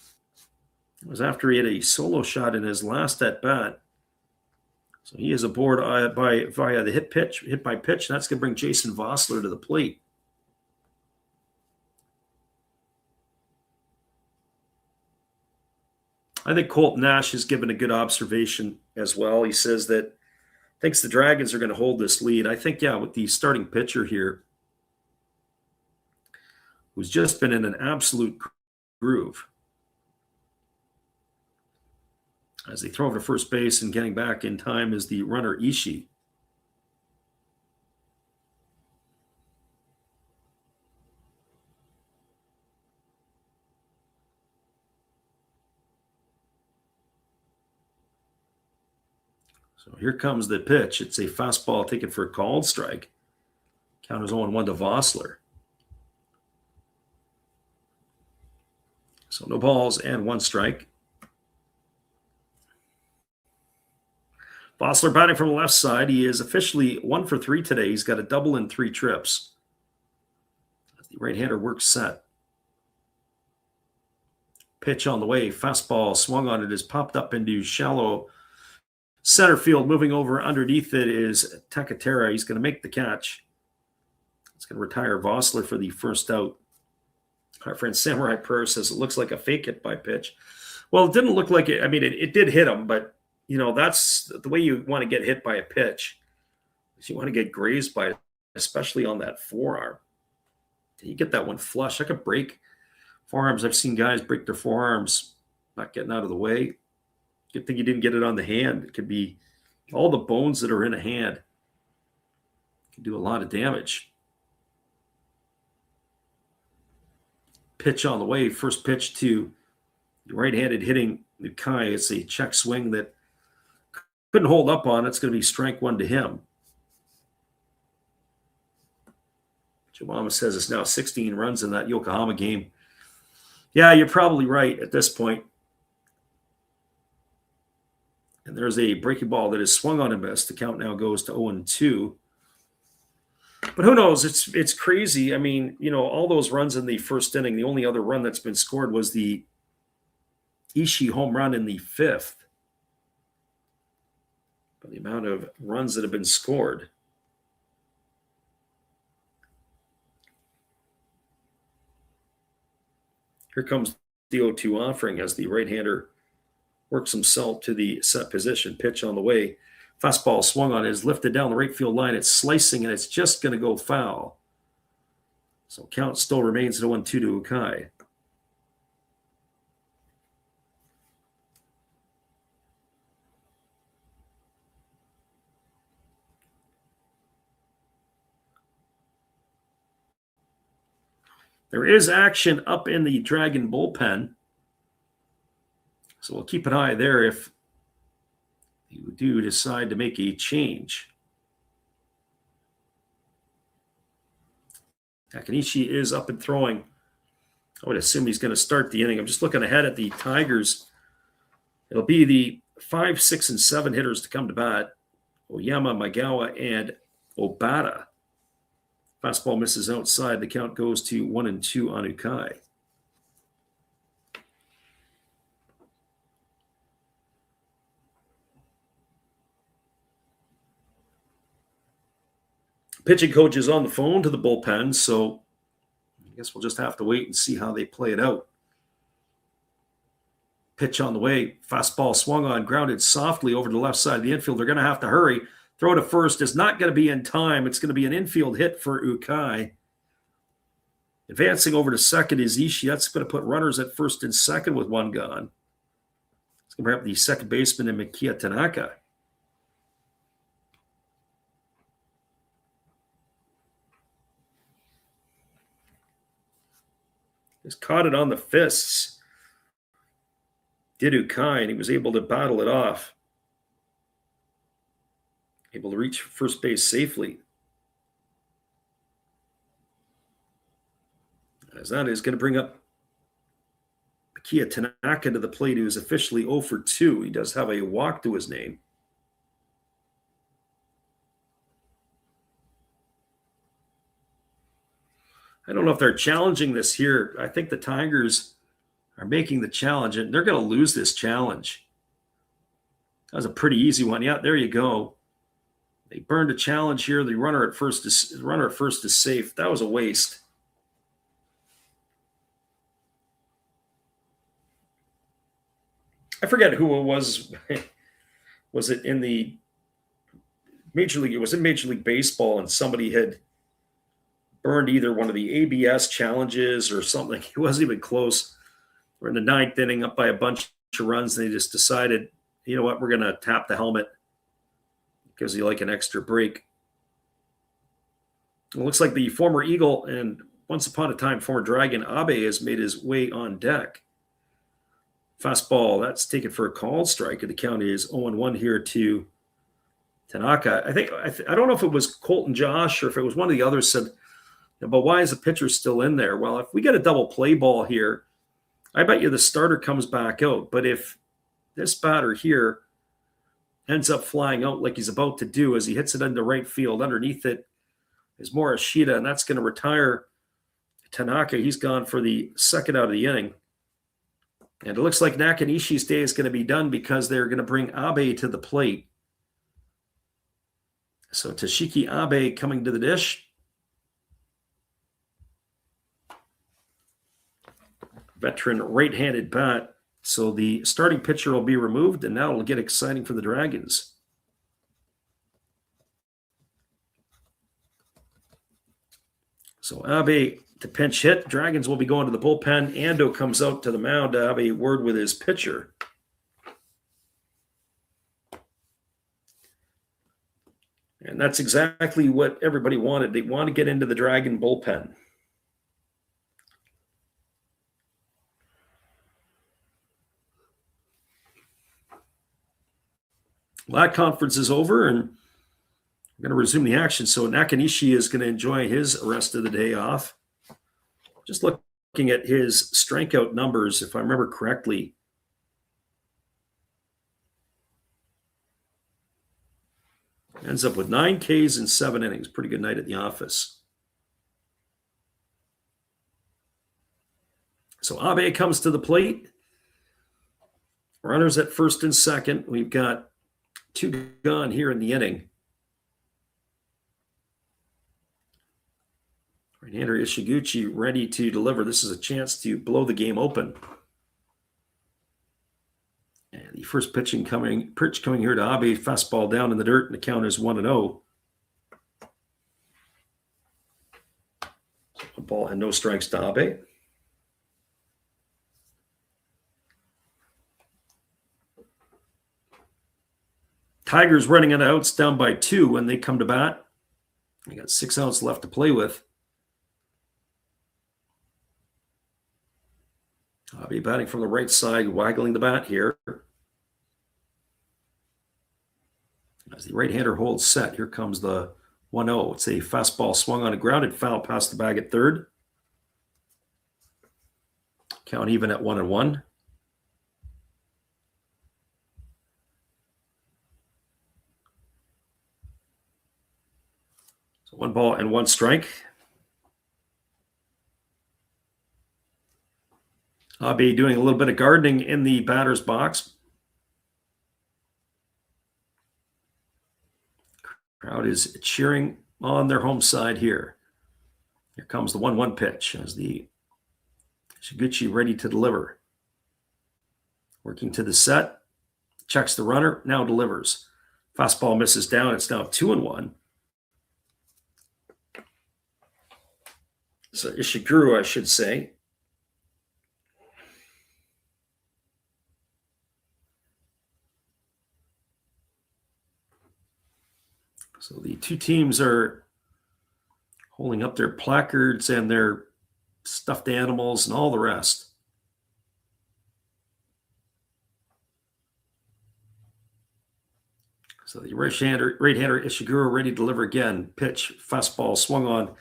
It was after he had a solo shot in his last at bat. So he is aboard via the hit by pitch. That's going to bring Jason Vossler to the plate. I think Colt Nash has given a good observation as well. He says that thinks the Dragons are going to hold this lead. I think, yeah, with the starting pitcher here, who's just been in an absolute groove. As they throw over to first base, and getting back in time is the runner Ishii. So here comes the pitch. It's a fastball taken for a called strike. Count is 0-1 to Vossler. So no balls and 1 strike. Vossler batting from the left side. He is officially 1 for 3 today. He's got a double and 3 trips. As the right-hander works set. Pitch on the way. Fastball swung on it, is popped up into shallow center field. Moving over underneath it is Takatera. He's going to make the catch. It's going to retire Vossler for the first out. Our friend Samurai Purr says it looks like a fake hit by pitch. Well, it didn't look like it. I mean, it did hit him, but, you know, that's the way you want to get hit by a pitch. You want to get grazed by it, especially on that forearm. You get that one flush. I could break forearms. I've seen guys break their forearms not getting out of the way. Good thing you didn't get it on the hand. It could be all the bones that are in a hand. Can do a lot of damage. Pitch on the way. First pitch to the right-handed hitting Nukai. It's a check swing that couldn't hold up on. It's going to be strike 1 to him. Jawama says it's now 16 runs in that Yokohama game. Yeah, you're probably right at this point. And there's a breaking ball that is swung on and missed. The count now goes to 0-2. But who knows? It's crazy. I mean, you know, all those runs in the first inning, the only other run that's been scored was the Ishii home run in the 5th. But the amount of runs that have been scored. Here comes the 0-2 offering as the right-hander works himself to the set position. Pitch on the way. Fastball swung on, is lifted down the right field line. It's slicing, and it's just going to go foul. So count still remains at 0-2 to Ukai. There is action up in the Dragon bullpen. So we'll keep an eye there if you do decide to make a change. Takanishi is up and throwing. I would assume he's going to start the inning. I'm just looking ahead at the Tigers. It'll be the 5, 6, and 7 hitters to come to bat. Oyama, Magawa, and Obata. Fastball misses outside. The count goes to 1-2 on Ukai. Pitching coach is on the phone to the bullpen, so I guess we'll just have to wait and see how they play it out. Pitch on the way. Fastball swung on, grounded softly over to the left side of the infield. They're going to have to hurry. Throw to first is not going to be in time. It's going to be an infield hit for Ukai. Advancing over to second is Ishii. That's going to put runners at first and second with one gone. It's going to bring up the second baseman in Mikiya Tanaka. Just caught it on the fists. Didu Kai, and he was able to battle it off. Able to reach first base safely. As that is going to bring up Mikiya Tanaka to the plate, who is officially 0 for 2. He does have a walk to his name. I don't know if they're challenging this here. I think the Tigers are making the challenge, and they're going to lose this challenge. That was a pretty easy one. Yeah, there you go. They burned a challenge here. The runner at first is safe. That was a waste. I forget who it was. Was it in the Major League? It was in Major League Baseball, and somebody had burned either one of the ABS challenges or something. It wasn't even close. We're in the ninth inning, up by a bunch of runs, and they just decided, you know what, we're going to tap the helmet because you like an extra break. It looks like the former Eagle and once upon a time former Dragon Abe has made his way on deck. Fastball, that's taken for a called strike. The count is 0-1 here to Tanaka. I don't know if it was Colton Josh or if it was one of the others said, but why is the pitcher still in there? Well, if we get a double play ball here, I bet you the starter comes back out. But if this batter here ends up flying out like he's about to do as he hits it into right field, underneath it is Morishita, and that's going to retire Tanaka. He's gone for the second out of the inning. And it looks like Nakanishi's day is going to be done because they're going to bring Abe to the plate. So Toshiki Abe coming to the dish. Veteran right-handed bat. So the starting pitcher will be removed, and now it'll get exciting for the Dragons. So Abe to pinch hit. Dragons will be going to the bullpen. Ando comes out to the mound to have a word with his pitcher. And that's exactly what everybody wanted. They want to get into the Dragon bullpen. Well, that conference is over, and we're going to resume the action. So Nakanishi is going to enjoy his rest of the day off. Just looking at his strikeout numbers, if I remember correctly, ends up with 9 Ks in 7 innings. Pretty good night at the office. So Abe comes to the plate. Runners at first and second. We've got 2 gone here in the inning. Right-hander Ishiguchi ready to deliver. This is a chance to blow the game open. And the first pitch coming here to Abe. Fastball down in the dirt, and the count is 1-0. 1 ball and no strikes to Abe. Tigers running out of outs, down by 2 when they come to bat. They got 6 outs left to play with. Abe batting from the right side, waggling the bat here. As the right-hander holds set, here comes the 1-0. It's a fastball swung on a grounded foul past the bag at third. Count even at 1-1. So 1 ball and 1 strike. Abe doing a little bit of gardening in the batter's box. Crowd is cheering on their home side here. Here comes the 1-1 pitch as the Shiguchi ready to deliver. Working to the set. Checks the runner. Now delivers. Fastball misses down. It's now 2-1. So Ishiguro, I should say. So the two teams are holding up their placards and their stuffed animals and all the rest. So the right-hander Ishiguro ready to deliver again. Pitch, fastball swung on.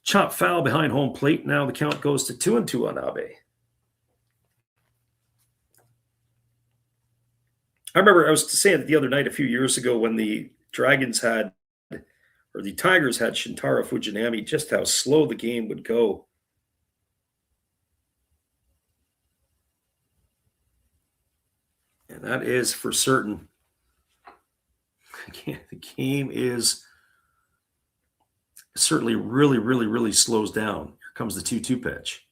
Chop foul behind home plate. Now the count goes to 2-2 on Abe. I remember I was saying it the other night a few years ago when the Dragons had, or the Tigers had Shintaro Fujinami, just how slow the game would go. And that is for certain. The game is certainly really slows down. Here comes the 2-2 pitch.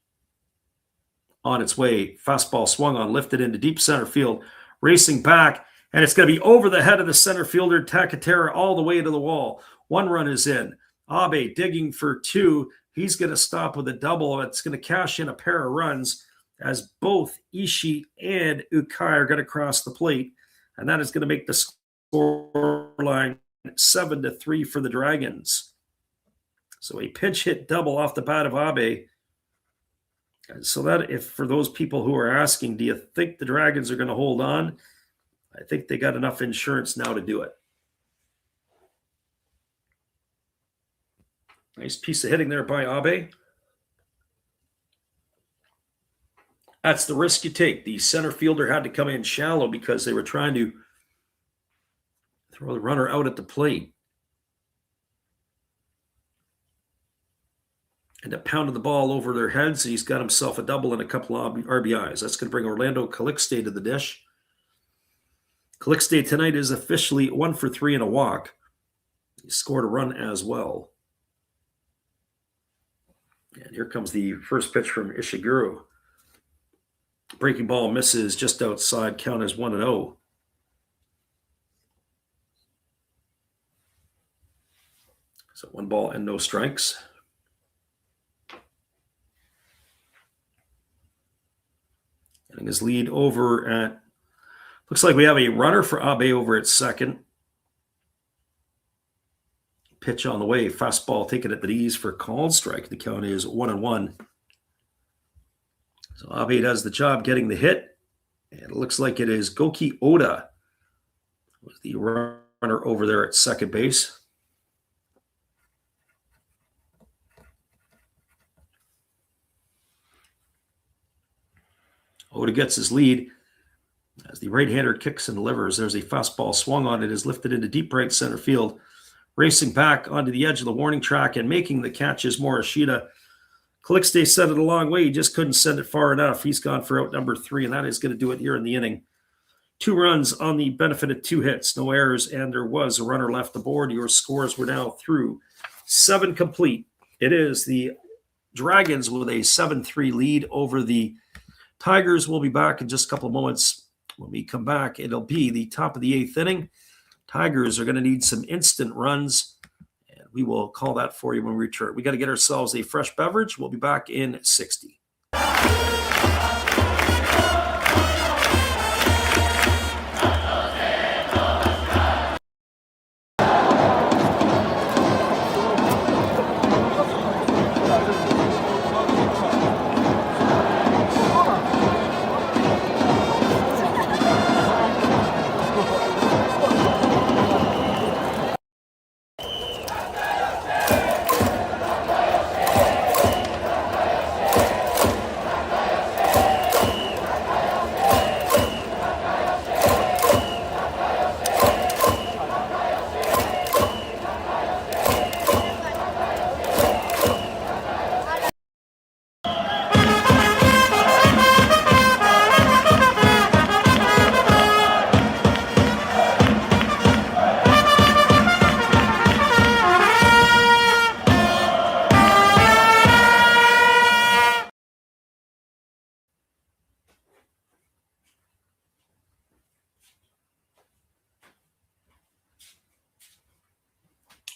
On its way, fastball swung on, lifted into deep center field, racing back, and it's going to be over the head of the center fielder, Takatera, all the way to the wall. One run is in. Abe digging for two. He's going to stop with a double. It's going to cash in a pair of runs as both Ishii and Ukai are going to cross the plate, and that is going to make the scoreline 7-3 for the Dragons. So a pinch hit double off the bat of Abe. So that, if for those people who are asking, do you think the Dragons are going to hold on? I think they got enough insurance now to do it. Nice piece of hitting there by Abe. That's the risk you take. The center fielder had to come in shallow because they were trying to throw the runner out at the plate. And it pounded the ball over their heads. He's got himself a double and a couple of RBIs. That's going to bring Orlando Calixte to the dish. Calixte tonight is officially 1 for 3 and a walk. He scored a run as well. And here comes the first pitch from Ishiguro. Breaking ball misses just outside. Count is 1-0. So 1 ball and no strikes. Getting his lead over at, looks like we have a runner for Abe over at second. Pitch on the way, fastball taken at the knees for called strike. The count is 1-1. So Abe does the job getting the hit. And it looks like it is Goki Oda was the runner over there at second base. Oda gets his lead as the right-hander kicks and delivers. There's a fastball swung on. It is lifted into deep right center field. Racing back onto the edge of the warning track and making the catch is Morishita. Calixte sent it a long way. He just couldn't send it far enough. He's gone for out number 3, and that is going to do it here in the inning. 2 runs on the benefit of 2 hits, no errors, and there was a runner left aboard. Your scores were now through 7 complete. It is the Dragons with a 7-3 lead over the Tigers. Will be back in just a couple of moments. When we come back, it'll be the top of the 8th inning. Tigers are going to need some instant runs, and we will call that for you when we return. We got to get ourselves a fresh beverage. We'll be back in 60.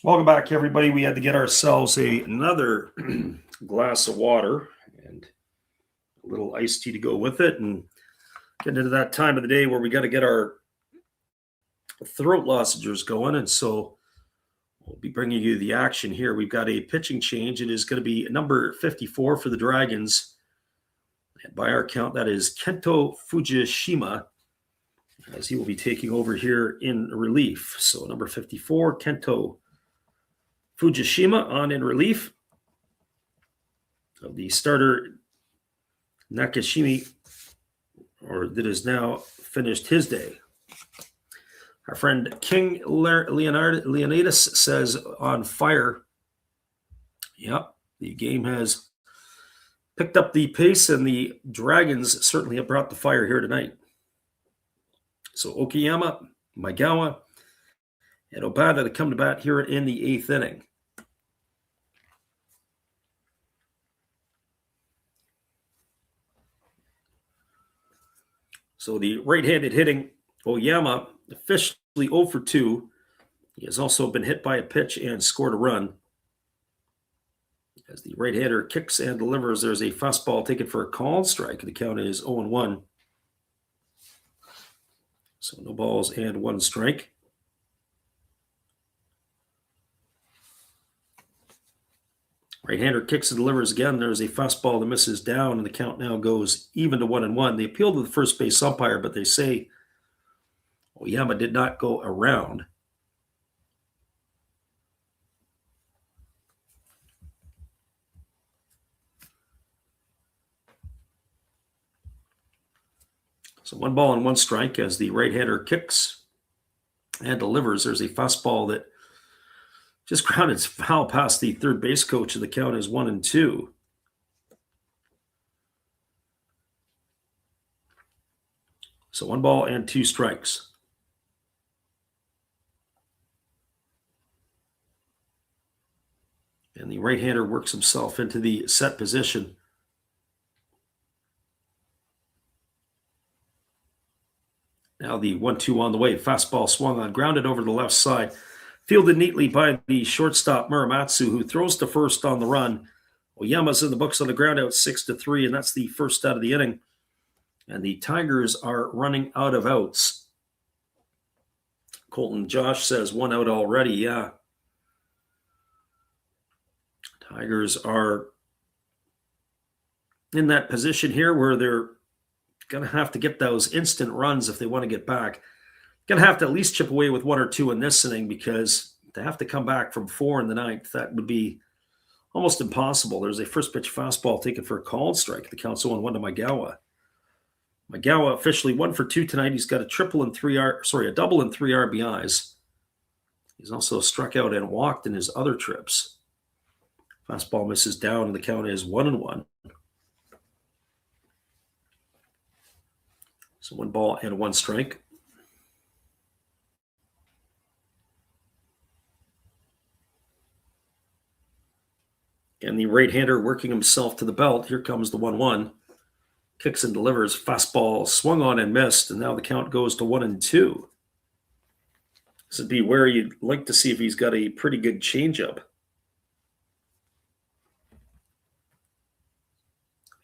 Welcome back, everybody. We had to get ourselves another glass of water and a little iced tea to go with it, and getting into that time of the day where we got to get our throat lozenges going. And so we'll be bringing you the action here. We've got a pitching change. It is going to be number 54 for the Dragons. And by our count, that is Kento Fujishima, as he will be taking over here in relief. So number 54, Kento Fujishima on in relief of the starter Nakashimi, or that has now finished his day. Our friend King Leonidas says on fire. Yep, the game has picked up the pace, and the Dragons certainly have brought the fire here tonight. So Okayama, Maegawa, and Obata to come to bat here in the 8th inning. So the right-handed hitting Oyama officially 0 for 2. He has also been hit by a pitch and scored a run. As the right-hander kicks and delivers, there's a fastball taken for a called strike. The count is 0-1. So no balls and 1 strike. Right-hander kicks and delivers again. There's a fastball that misses down, and the count now goes even to 1-1. They appealed to the first base umpire, but they say Oyama did not go around. So 1 ball and 1 strike as the right-hander kicks and delivers. There's a fastball that just grounded foul past the third base coach, and the count is 1-2. So 1 ball and 2 strikes. And the right-hander works himself into the set position. Now the 1-2 on the way. Fastball swung on, grounded over to the left side. Fielded neatly by the shortstop Muramatsu, who throws to first on the run. Oyama's in the books on the ground out 6-3, and that's the first out of the inning. And the Tigers are running out of outs. Colton Josh says 1 out already. Yeah. Tigers are in that position here where they're going to have to get those instant runs if they want to get back. Going to have to at least chip away with 1 or 2 in this inning, because to have to come back from 4 in the 9th, that would be almost impossible. There's a first pitch fastball taken for a called strike. The count's 0-1 to Maegawa. Maegawa officially 1 for 2 tonight. He's got a double and 3 RBIs. He's also struck out and walked in his other trips. Fastball misses down, and the count is 1-1. So 1 ball and 1 strike. And the right-hander working himself to the belt. Here comes the 1-1. Kicks and delivers. Fastball swung on and missed, and now the count goes to 1-2. This would be where you'd like to see if he's got a pretty good changeup.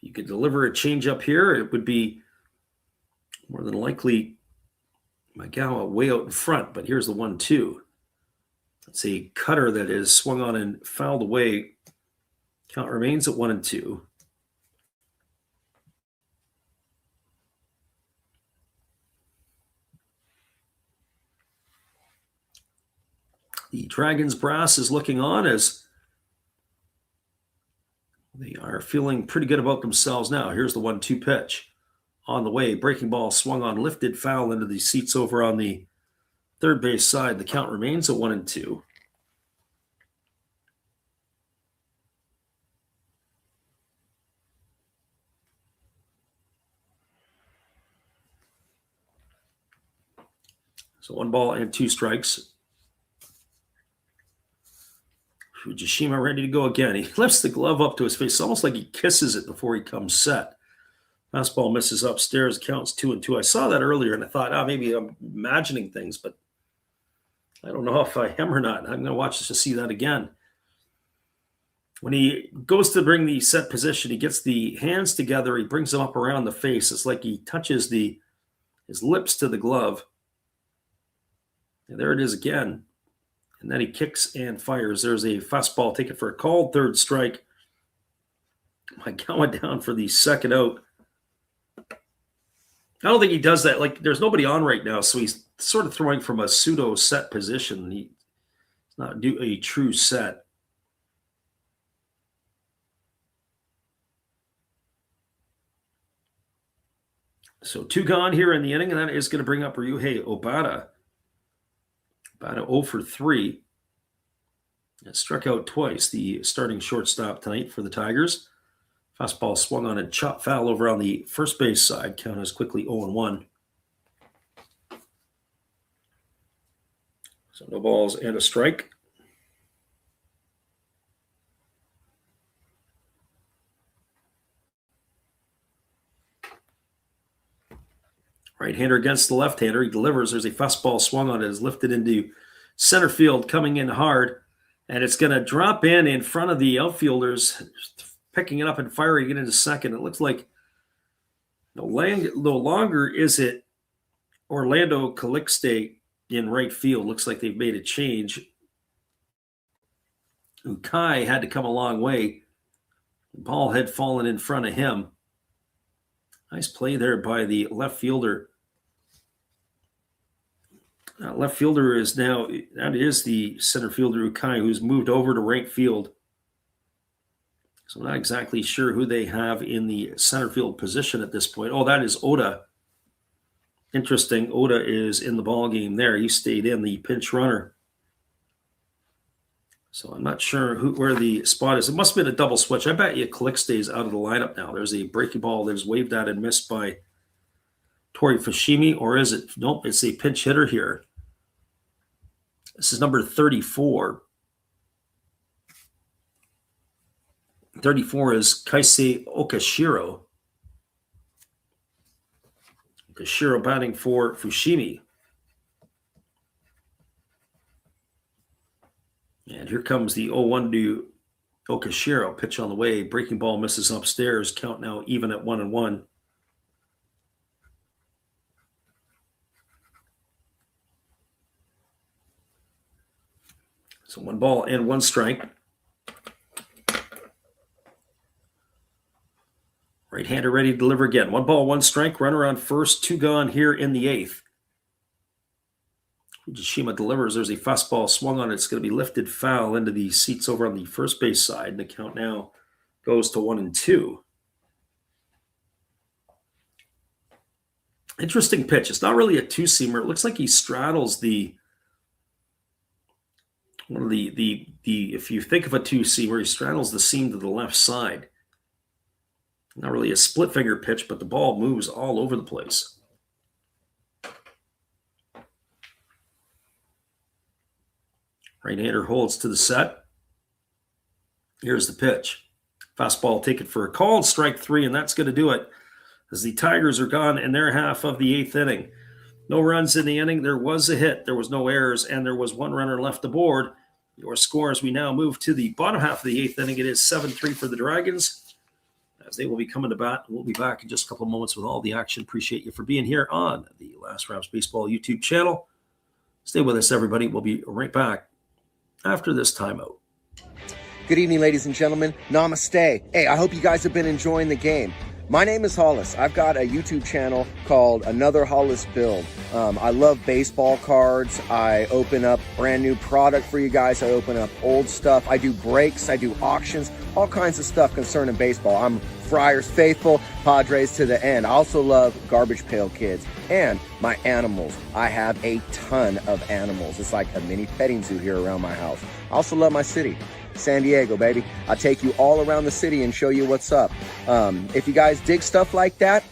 You could deliver a changeup here. It would be more than likely Maegawa way out in front, but here's the 1-2. It's a cutter that is swung on and fouled away. Count remains at 1-2. The Dragons brass is looking on as they are feeling pretty good about themselves now. Here's the 1-2 pitch. On the way, breaking ball swung on, lifted foul into the seats over on the third base side. The count remains at 1-2. So 1 ball and 2 strikes. Fujishima ready to go again. He lifts the glove up to his face. It's almost like he kisses it before he comes set. Fastball misses upstairs. Counts 2-2. I saw that earlier, and I thought, maybe I'm imagining things, but I don't know if I am or not. I'm going to watch this to see that again. When he goes to bring the set position, he gets the hands together. He brings them up around the face. It's like he touches his lips to the glove. And there it is again. And then he kicks and fires. There's a fastball taken for a called third strike. Mike went down for the second out. I don't think he does that. Like, there's nobody on right now, so he's sort of throwing from a pseudo set position. He's not do a true set. So 2 gone here in the inning, and that is going to bring up Ryuhei Obata. Obata 0 for 3. Struck out twice, the starting shortstop tonight for the Tigers. Fastball swung on and chop foul over on the first base side. Count is quickly 0-1. So no balls and a strike. Right-hander against the left-hander. He delivers. There's a fastball swung on it. Is lifted into center field, coming in hard. And it's going to drop in front of the outfielders, picking it up and firing it into second. It looks like no longer is it Orlando Calixte in right field. Looks like they've made a change. Ukai had to come a long way. The ball had fallen in front of him. Nice play there by the left fielder. Left fielder is now, that is the center fielder Ukai, who's moved over to right field. So I'm not exactly sure who they have in the center field position at this point. Oh, that is Oda. Interesting. Oda is in the ball game there. He stayed in, the pinch runner. So I'm not sure where the spot is. It must have been a double switch. I bet you Click stays out of the lineup now. There's a breaking ball that is waved at and missed by Tori Fushimi, or is it? Nope, it's a pinch hitter here. This is number 34. 34 is Kaisei Okashiro. Okashiro batting for Fushimi. And here comes the 0-1 to Okashiro. Pitch on the way. Breaking ball misses upstairs. Count now even at 1-1. So 1 ball and 1 strike. Right-hander ready to deliver again. 1 ball, 1 strike. Runner on first. 2 gone here in the 8th. Fujishima delivers. There's a fastball swung on it. It's going to be lifted foul into the seats over on the first base side. And the count now goes to 1-2. Interesting pitch. It's not really a two-seamer. It looks like he straddles if you think of a two-seamer, he straddles the seam to the left side. Not really a split finger pitch, but the ball moves all over the place. Right-hander holds to the set. Here's the pitch. Fastball taken for a call, strike 3, and that's going to do it as the Tigers are gone in their half of the 8th inning. No runs in the inning. There was a hit. There was no errors, and there was 1 runner left aboard. Your score as we now move to the bottom half of the 8th inning. It is 7-3 for the Dragons as they will be coming to bat. We'll be back in just a couple of moments with all the action. Appreciate you for being here on the Last Raps Baseball YouTube channel. Stay with us, everybody. We'll be right back after this timeout. Good evening, ladies and gentlemen. Namaste. Hey, I hope you guys have been enjoying the game. My name is Hollis. I've got a YouTube channel called Another Hollis Build. I love baseball cards. I open up brand new product for you guys. I open up old stuff. I do breaks. I do auctions. All kinds of stuff concerning baseball. I'm Friars faithful, Padres to the end. I also love Garbage Pail Kids and my animals. I have a ton of animals. It's like a mini petting zoo here around my house. I also love my city. San Diego, baby. I'll take you all around the city and show you what's up. If you guys dig stuff like that,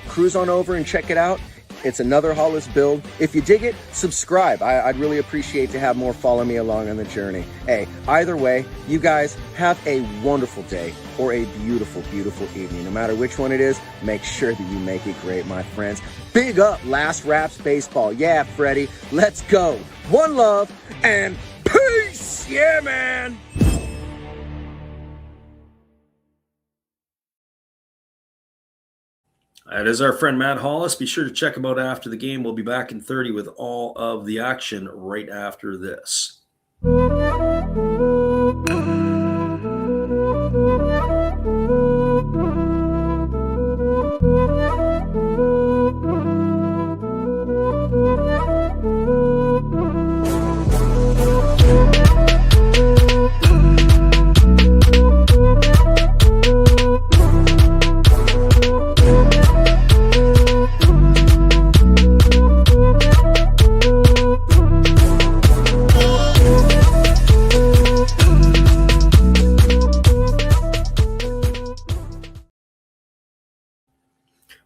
cruise on over and check it out. It's Another Hollis Build. If you dig it, subscribe. I'd really appreciate to have more follow me along on the journey. Hey, either way, you guys have a wonderful day or a beautiful, beautiful evening. No matter which one it is, make sure that you make it great, my friends. Big up Last Raps Baseball. Yeah, Freddie, let's go. One love and peace. Yeah, man. That is our friend Matt Hollis. Be sure to check him out after the game. We'll be back in 30 with all of the action right after this.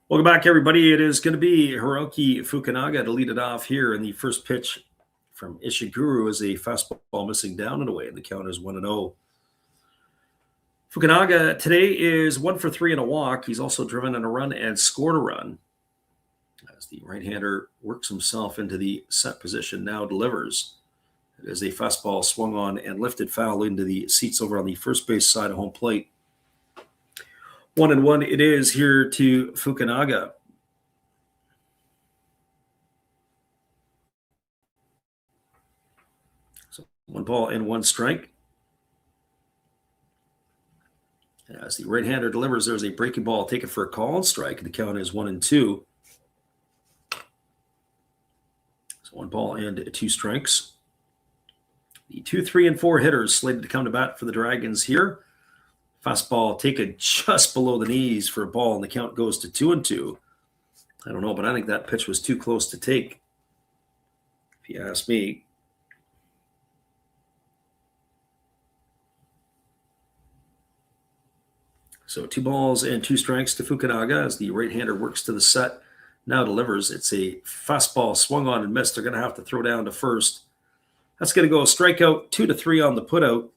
Welcome back, everybody. It is going to be Hiroki Fukunaga to lead it off here. And the first pitch from Ishiguro is a fastball missing down and away. And the count is 1-0. Fukunaga today is 1 for 3 in a walk. He's also driven in a run and scored a run. As the right-hander works himself into the set position, now delivers. It is a fastball swung on and lifted foul into the seats over on the first base side of home plate. 1-1 it is here to Fukunaga. So 1 ball and 1 strike. As the right-hander delivers, there's a breaking ball taken for a call and strike. The count is 1-2. So 1 ball and 2 strikes. The 2, 3, and 4 hitters slated to come to bat for the Dragons here. Fastball taken just below the knees for a ball, and the count goes to 2-2. I don't know, but I think that pitch was too close to take, if you ask me. So 2 balls and 2 strikes to Fukunaga as the right-hander works to the set. Now delivers. It's a fastball swung on and missed. They're going to have to throw down to first. That's going to go a strikeout, 2-3 on the putout.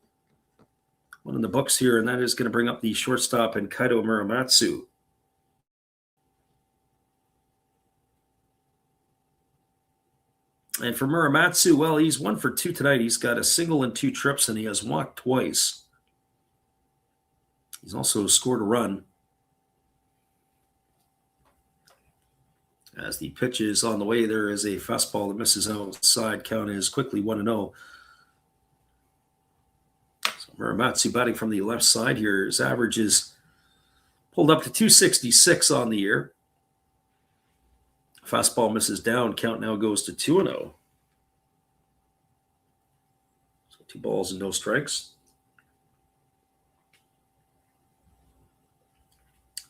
1 in the books here, and that is going to bring up the shortstop and Kaito Muramatsu. And for Muramatsu, well, he's 1 for 2 tonight. He's got a single and 2 trips, and he has walked twice. He's also scored a run. As the pitch is on the way, there is a fastball that misses outside. Count is quickly 1-0. Muramatsu batting from the left side here. His average is pulled up to 266 on the year. Fastball misses down. Count now goes to 2-0. So 2 balls and no strikes.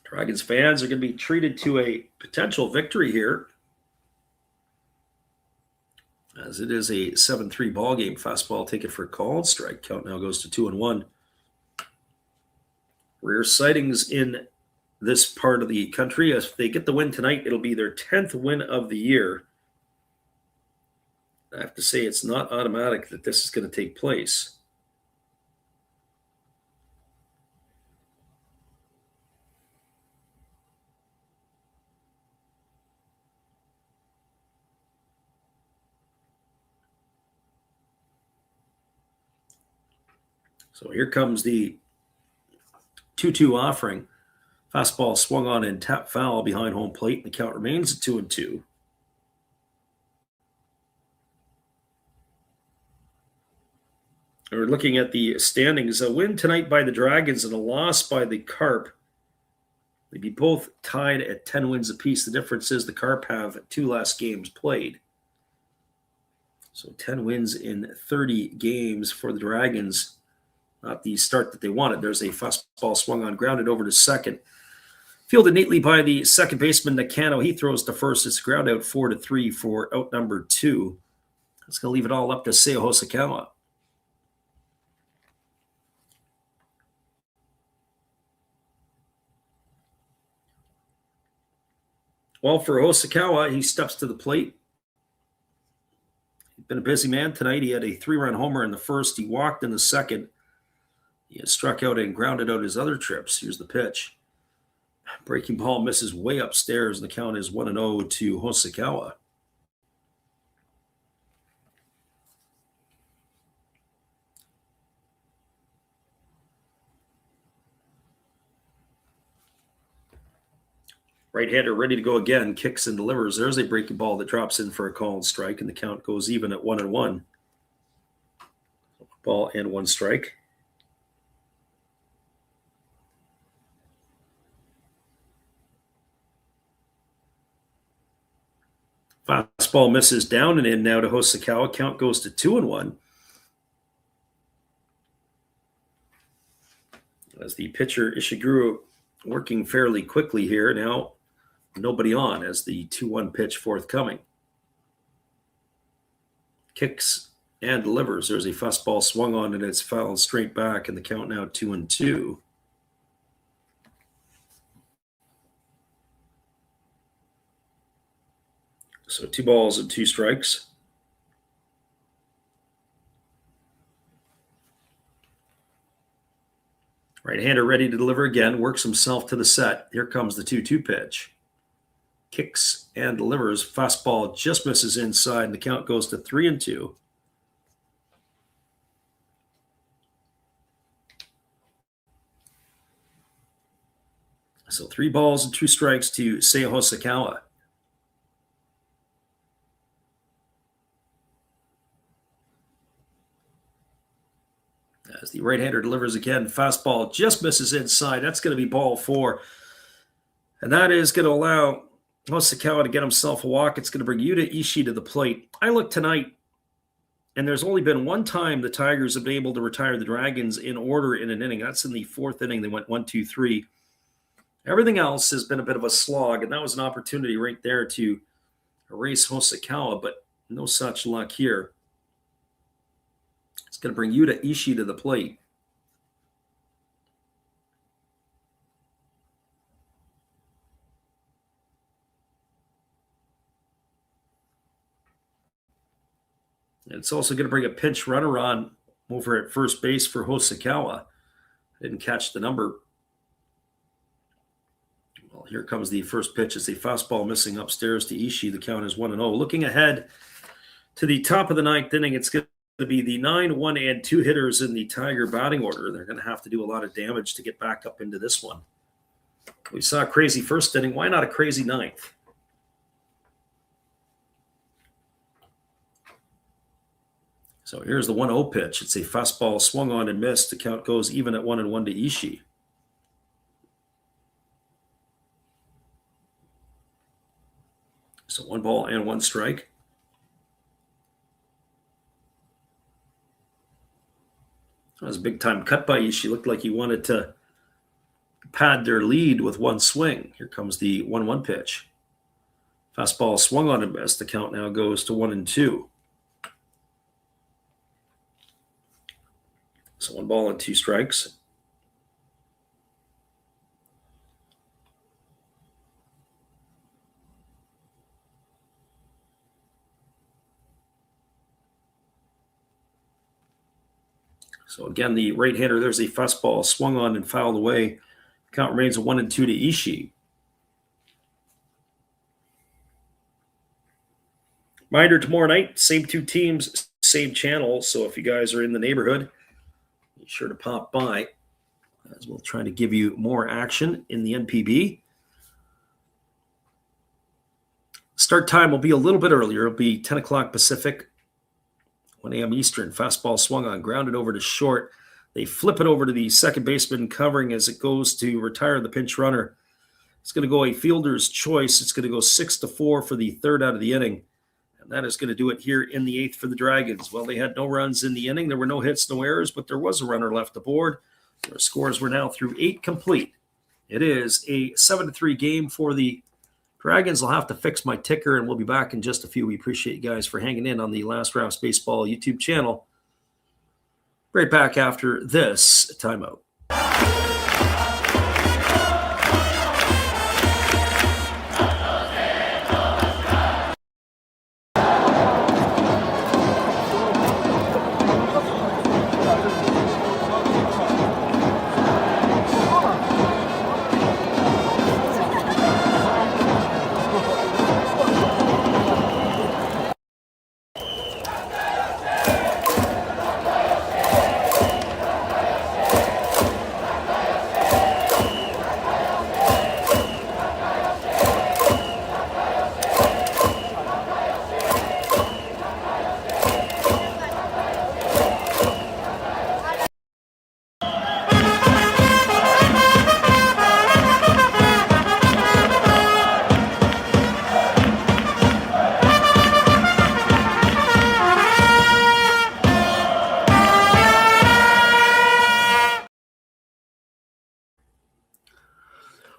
Dragons fans are going to be treated to a potential victory here, as it is a 7-3 ball game. Fastball taken for a call and strike. Count now goes to 2-1. Rare sightings in this part of the country. If they get the win tonight, it'll be their 10th win of the year. I have to say, it's not automatic that this is going to take place. So here comes the 2-2 offering. Fastball swung on and tapped foul behind home plate. The count remains at 2-2. We're looking at the standings. A win tonight by the Dragons and a loss by the Carp. They'd be both tied at 10 wins apiece. The difference is the Carp have 2 less games played. So 10 wins in 30 games for the Dragons. Not the start that they wanted. There's a fastball swung on, grounded over to second. Fielded neatly by the second baseman, Nakano. He throws to first. It's ground out 4-3 for out number 2. That's going to leave it all up to Seiya Hosokawa. Well, for Hosokawa, he steps to the plate. He's been a busy man tonight. He had a 3-run homer in the first. He walked in the second. He has struck out and grounded out his other trips. Here's the pitch. Breaking ball misses way upstairs, and the count is 1-0 to Hosokawa. Right-hander ready to go again, kicks and delivers. There's a breaking ball that drops in for a call and strike, and the count goes even at 1-1. Ball and 1 strike. Fastball misses down and in now to Hosokawa. Count goes to 2-1. As the pitcher Ishiguro working fairly quickly here. Now nobody on as the 2-1 pitch forthcoming. Kicks and delivers. There's a fastball swung on and it's fouled straight back, and the count now 2-2. So 2 balls and 2 strikes. Right-hander ready to deliver again, works himself to the set. Here comes the 2-2 pitch. Kicks and delivers. Fastball just misses inside, and the count goes to 3-2. So 3 balls and 2 strikes to Seiya Hosokawa. As the right-hander delivers again, fastball just misses inside. That's going to be ball 4. And that is going to allow Hosokawa to get himself a walk. It's going to bring Yuta Ishii to the plate. I look tonight, and there's only been one time the Tigers have been able to retire the Dragons in order in an inning. That's in the 4th inning. They went 1-2-3. Everything else has been a bit of a slog, and that was an opportunity right there to erase Hosokawa, but no such luck here. It's going to bring Yuta Ishii to the plate. And it's also going to bring a pinch runner on over at first base for Hosokawa. Didn't catch the number. Well, here comes the first pitch. It's a fastball missing upstairs to Ishii. The count is 1-0. Looking ahead to the top of the 9th inning, it's going to be the 9, 1, and 2 hitters in the Tiger batting order. They're going to have to do a lot of damage to get back up into this one. We saw a crazy first inning. Why not a crazy 9th? So here's the 1-0 pitch. It's a fastball swung on and missed. The count goes even at 1-1 to Ishii. So 1 ball and 1 strike. That was a big-time cut by Ishii. Looked like he wanted to pad their lead with 1 swing. Here comes the 1-1 pitch. Fastball swung on and missed. The count now goes to 1-2. So 1 ball and 2 strikes. So again, the right-hander, there's a fastball swung on and fouled away. Count remains a 1-2 to Ishii. Reminder, tomorrow night, same 2 teams, same channel. So if you guys are in the neighborhood, be sure to pop by as we'll try to give you more action in the NPB. Start time will be a little bit earlier. It'll be 10 o'clock Pacific, 1 a.m. Eastern. Fastball swung on, grounded over to short. They flip it over to the second baseman covering as it goes to retire the pinch runner. It's going to go a fielder's choice. It's going to go 6-4 for the 3rd out of the inning. And that is going to do it here in the 8th for the Dragons. Well, they had no runs in the inning. There were no hits, no errors, but there was a runner left aboard. Their scores were now through 8 complete. It is a 7-3 game for the Dragons. I'll have to fix my ticker, and we'll be back in just a few. We appreciate you guys for hanging in on the Last Raps Baseball YouTube channel. Right back after this timeout.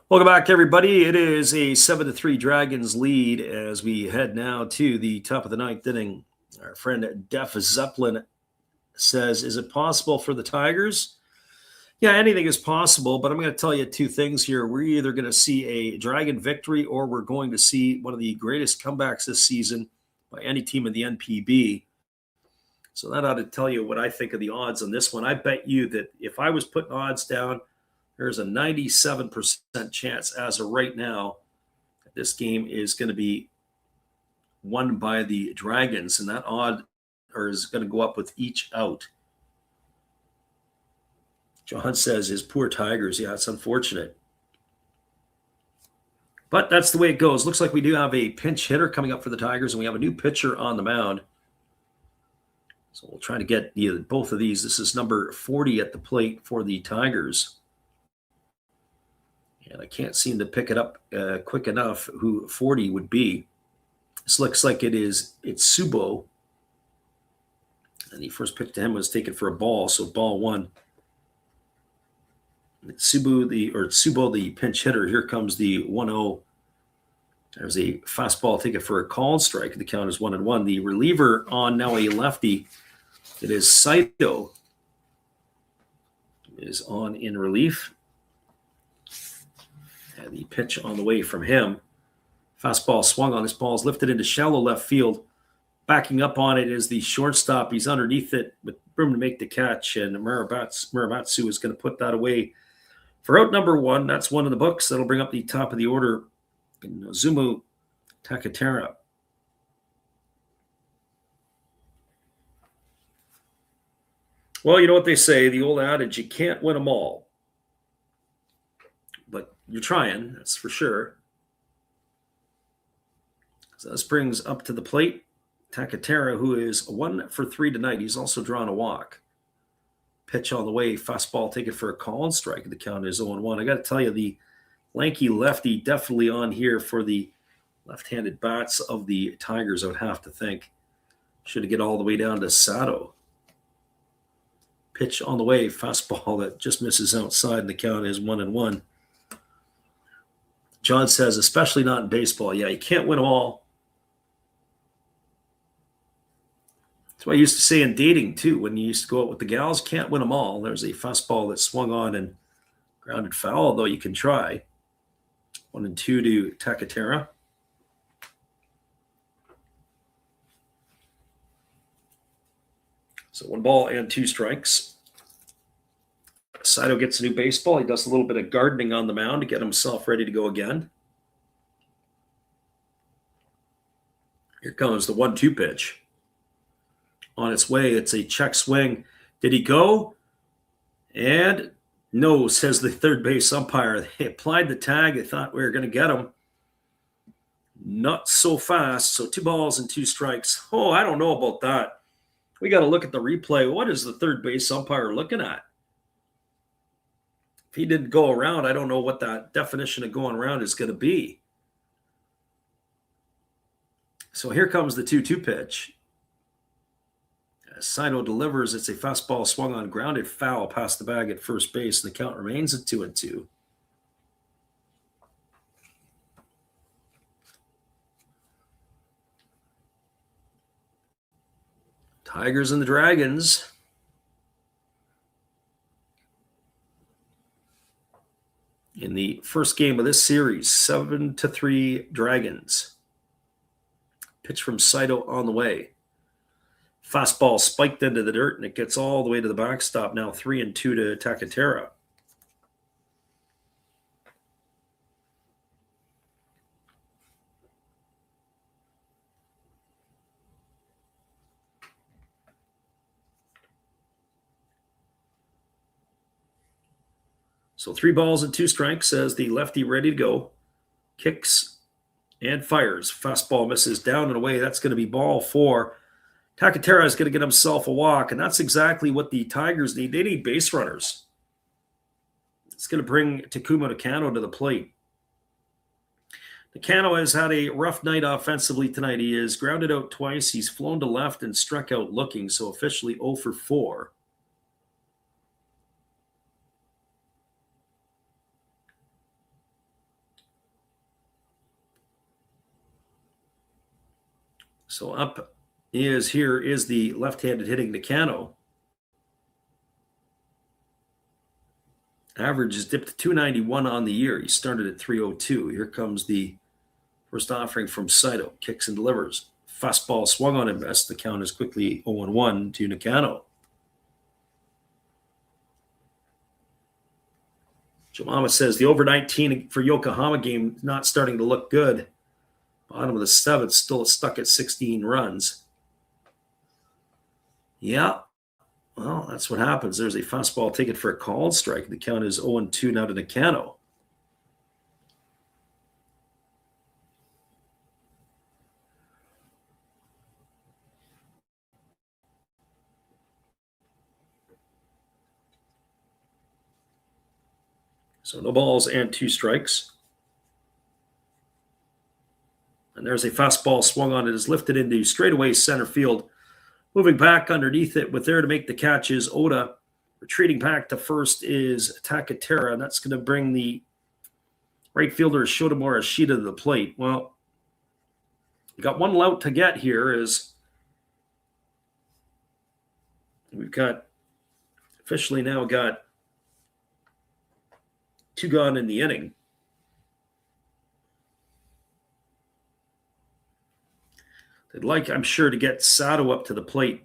Welcome back, everybody. It is a 7-3 Dragons lead as we head now to the top of the ninth inning. Our friend Def Zeppelin says, is it possible for the Tigers? Yeah, anything is possible, but I'm going to tell you two things here. We're either going to see a Dragon victory or we're going to see one of the greatest comebacks this season by any team in the NPB. So that ought to tell you what I think of the odds on this one. I bet you that if I was putting odds down, there's a 97% chance as of right now that this game is going to be won by the Dragons, and that odd is going to go up with each out. John says his poor Tigers. Yeah, it's unfortunate. But that's the way it goes. Looks like we do have a pinch hitter coming up for the Tigers, and we have a new pitcher on the mound. So we'll try to get both of these. This is number 40 at the plate for the Tigers. And I can't seem to pick it up quick enough who 40 would be. This looks like it's Subo. And the first pitch to him was taken for a ball, so ball one. Subo, the pinch hitter. Here comes the 1-0. There's a fastball taken for a called strike. The count is 1-1. The reliever on now a lefty. It is Saito. Is on in relief. And the pitch on the way from him. Fastball swung on. This ball is lifted into shallow left field. Backing up on it is the shortstop. He's underneath it with room to make the catch. And Muramatsu is going to put that away for out number one. That's one in the books. That'll bring up the top of the order. Nozomu Takatera. Well, you know what they say, the old adage, you can't win them all. But you're trying, that's for sure. So this brings up to the plate Takatera, who is 1 for 3 tonight. He's also drawn a walk. Pitch on the way, fastball taken for a call and strike. The count is 0-1. I got to tell you, the lanky lefty definitely on here for the left-handed bats of the Tigers, I would have to think. Should get all the way down to Sato. Pitch on the way, fastball that just misses outside, and the count is 1-1. John says, especially not in baseball. Yeah, you can't win them all. That's what I used to say in dating, too, when you used to go out with the gals. Can't win them all. There's a fastball that swung on and grounded foul, although you can try. 1-2 to Takatera. So 1 ball and 2 strikes. Saito gets a new baseball. He does a little bit of gardening on the mound to get himself ready to go again. Here comes the 1-2 pitch. On its way, it's a check swing. Did he go? And no, says the third base umpire. They applied the tag. They thought we were going to get him. Not so fast. So 2 balls and 2 strikes. Oh, I don't know about that. We got to look at the replay. What is the third base umpire looking at? If he didn't go around, I don't know what that definition of going around is going to be. So here comes the 2-2 pitch. As Saito delivers, it's a fastball swung on, grounded foul past the bag at first base. The count remains at 2-2. Tigers and the Dragons. In the first game of this series, 7-3 Dragons. Pitch from Saito on the way. Fastball spiked into the dirt, and it gets all the way to the backstop. Now 3-2 to Takatera. So 3 balls and 2 strikes as the lefty ready to go. Kicks and fires. Fastball misses down and away. That's going to be ball 4. Takatera is going to get himself a walk, and that's exactly what the Tigers need. They need base runners. It's going to bring Takuma Nakano to the plate. Nakano has had a rough night offensively tonight. He is grounded out twice. He's flown to left and struck out looking, so officially 0 for 4. So up here is the left-handed hitting Nakano. Average is dipped to 291 on the year. He started at 302. Here comes the first offering from Saito. Kicks and delivers. Fastball swung on and missed. The count is quickly 0-1 to Nakano. Jomama says the over 19 for Yokohama game not starting to look good. Bottom of the seventh, still stuck at 16 runs. Yeah, well, that's what happens. There's a fastball taken for a called strike. The count is 0-2 now to Nakano. So no balls and 2 strikes. And there's a fastball swung on. It is lifted into straightaway center field. Moving back underneath it with there to make the catch is Oda. Retreating back to first is Takatera, and that's going to bring the right fielder Shotomura Ashita to the plate. Well, we got one out to get here is we've got officially now got 2 gone in the inning. They'd like, I'm sure, to get Sato up to the plate,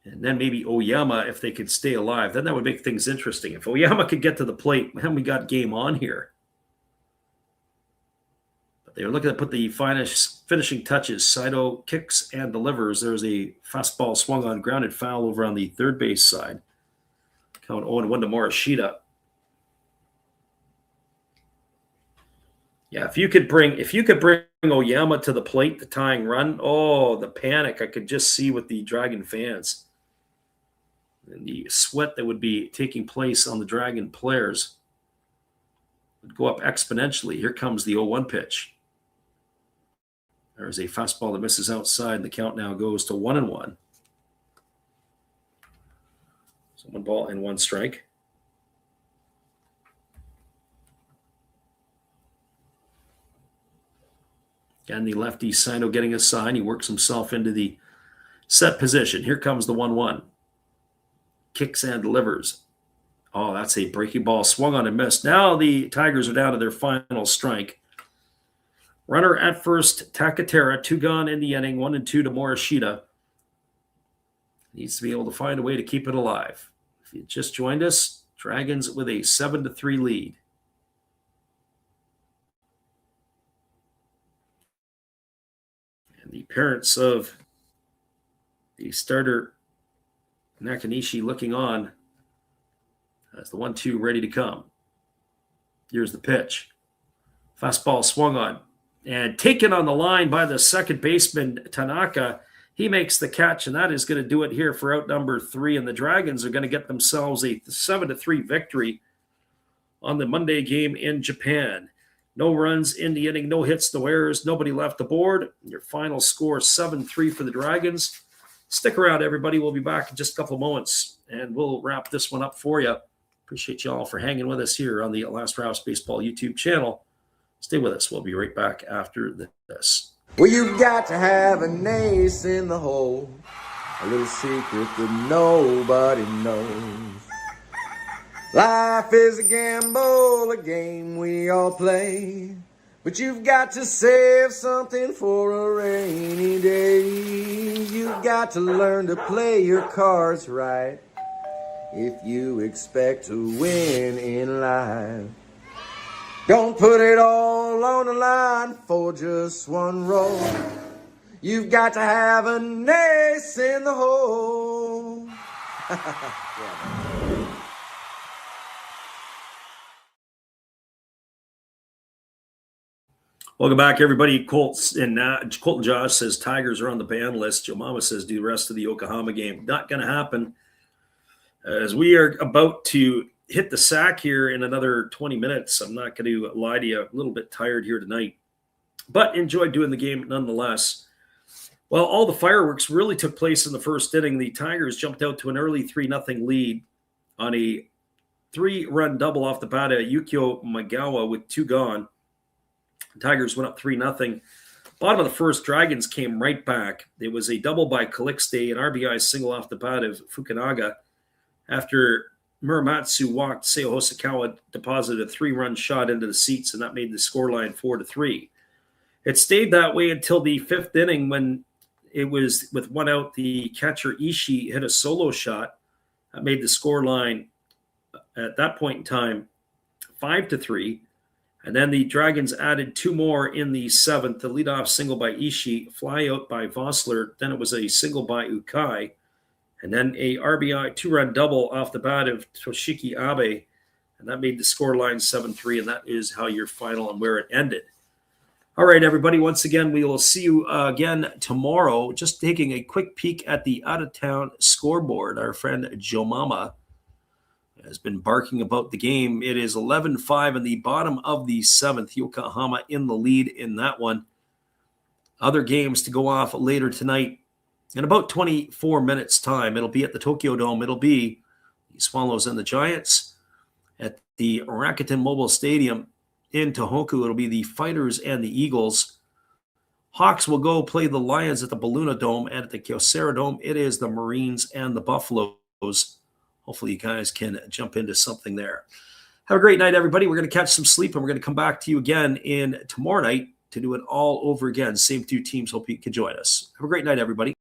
and then maybe Oyama if they could stay alive. Then that would make things interesting. If Oyama could get to the plate, then we got game on here. But they were looking to put the finishing touches. Saito kicks and delivers. There's a fastball swung on, grounded foul over on the third base side. Count 0-1 to Morishita. Yeah, if you could bring Oyama to the plate, the tying run, oh, the panic I could just see with the Dragon fans. And the sweat that would be taking place on the Dragon players would go up exponentially. Here comes the 0-1 pitch. There's a fastball that misses outside, and the count now goes to 1-1. So 1 ball and 1 strike. Again, the lefty Saito getting a sign. He works himself into the set position. Here comes the 1-1. Kicks and delivers. Oh, that's a breaking ball swung on and missed. Now the Tigers are down to their final strike. Runner at first, Takatera, 2 gone in the inning, 1-2 to Morishita. Needs to be able to find a way to keep it alive. If you just joined us, Dragons with a 7-3 lead. And the parents of the starter Nakanishi looking on as the 1-2 ready to come. Here's the pitch. Fastball swung on and taken on the line by the second baseman Tanaka. He makes the catch, and that is going to do it here for out number 3. And the Dragons are going to get themselves a 7-3 victory on the Monday game in Japan. No runs in the inning, no hits, no errors, nobody left the board. Your final score 7-3 for the Dragons. Stick around, everybody. We'll be back in just a couple of moments, and we'll wrap this one up for you. Appreciate you all for hanging with us here on the Last Raps Baseball YouTube channel. Stay with us. We'll be right back after this. Well, you've got to have an ace in the hole, a little secret that nobody knows. Life is a gamble, a game we all play, but you've got to save something for a rainy day. You've got to learn to play your cards right if you expect to win in life. Don't put it all on the line for just one roll. You've got to have an ace in the hole. Welcome back, everybody. Colton Josh says Tigers are on the ban list. Joe Mama says do the rest of the Yokohama game. Not going to happen, as we are about to hit the sack here in another 20 minutes. I'm not going to lie to you, a little bit tired here tonight, but enjoyed doing the game nonetheless. Well, all the fireworks really took place in the first inning. The Tigers jumped out to an early 3-0 lead on a 3-run double off the bat of Yukio Magawa with 2 gone. The Tigers went up 3-0. Bottom of the first, Dragons came right back. It was a double by Calixte, an RBI single off the bat of Fukunaga. After Muramatsu walked, Seo Hosokawa deposited a 3-run shot into the seats, and that made the scoreline 4-3. It stayed that way until the 5th inning when it was with 1 out. The catcher Ishii hit a solo shot. That made the scoreline at that point in time 5-3. And then the Dragons added 2 more in the 7th. The leadoff single by Ishii, fly out by Vossler. Then it was a single by Ukai. And then a RBI 2-run double off the bat of Toshiki Abe. And that made the scoreline 7-3. And that is how your final and where it ended. All right, everybody. Once again, we will see you again tomorrow. Just taking a quick peek at the out-of-town scoreboard. Our friend Joe Mama has been barking about the game. It is 11-5 in the bottom of the 7th. Yokohama in the lead in that one. Other games to go off later tonight. In about 24 minutes' time, it'll be at the Tokyo Dome. It'll be the Swallows and the Giants. At the Rakuten Mobile Stadium in Tohoku, it'll be the Fighters and the Eagles. Hawks will go play the Lions at the Balluna Dome, and at the Kyocera Dome, it is the Marines and the Buffaloes. Hopefully you guys can jump into something there. Have a great night, everybody. We're going to catch some sleep, and we're going to come back to you again in tomorrow night to do it all over again. Same 2 teams. Hope you can join us. Have a great night, everybody.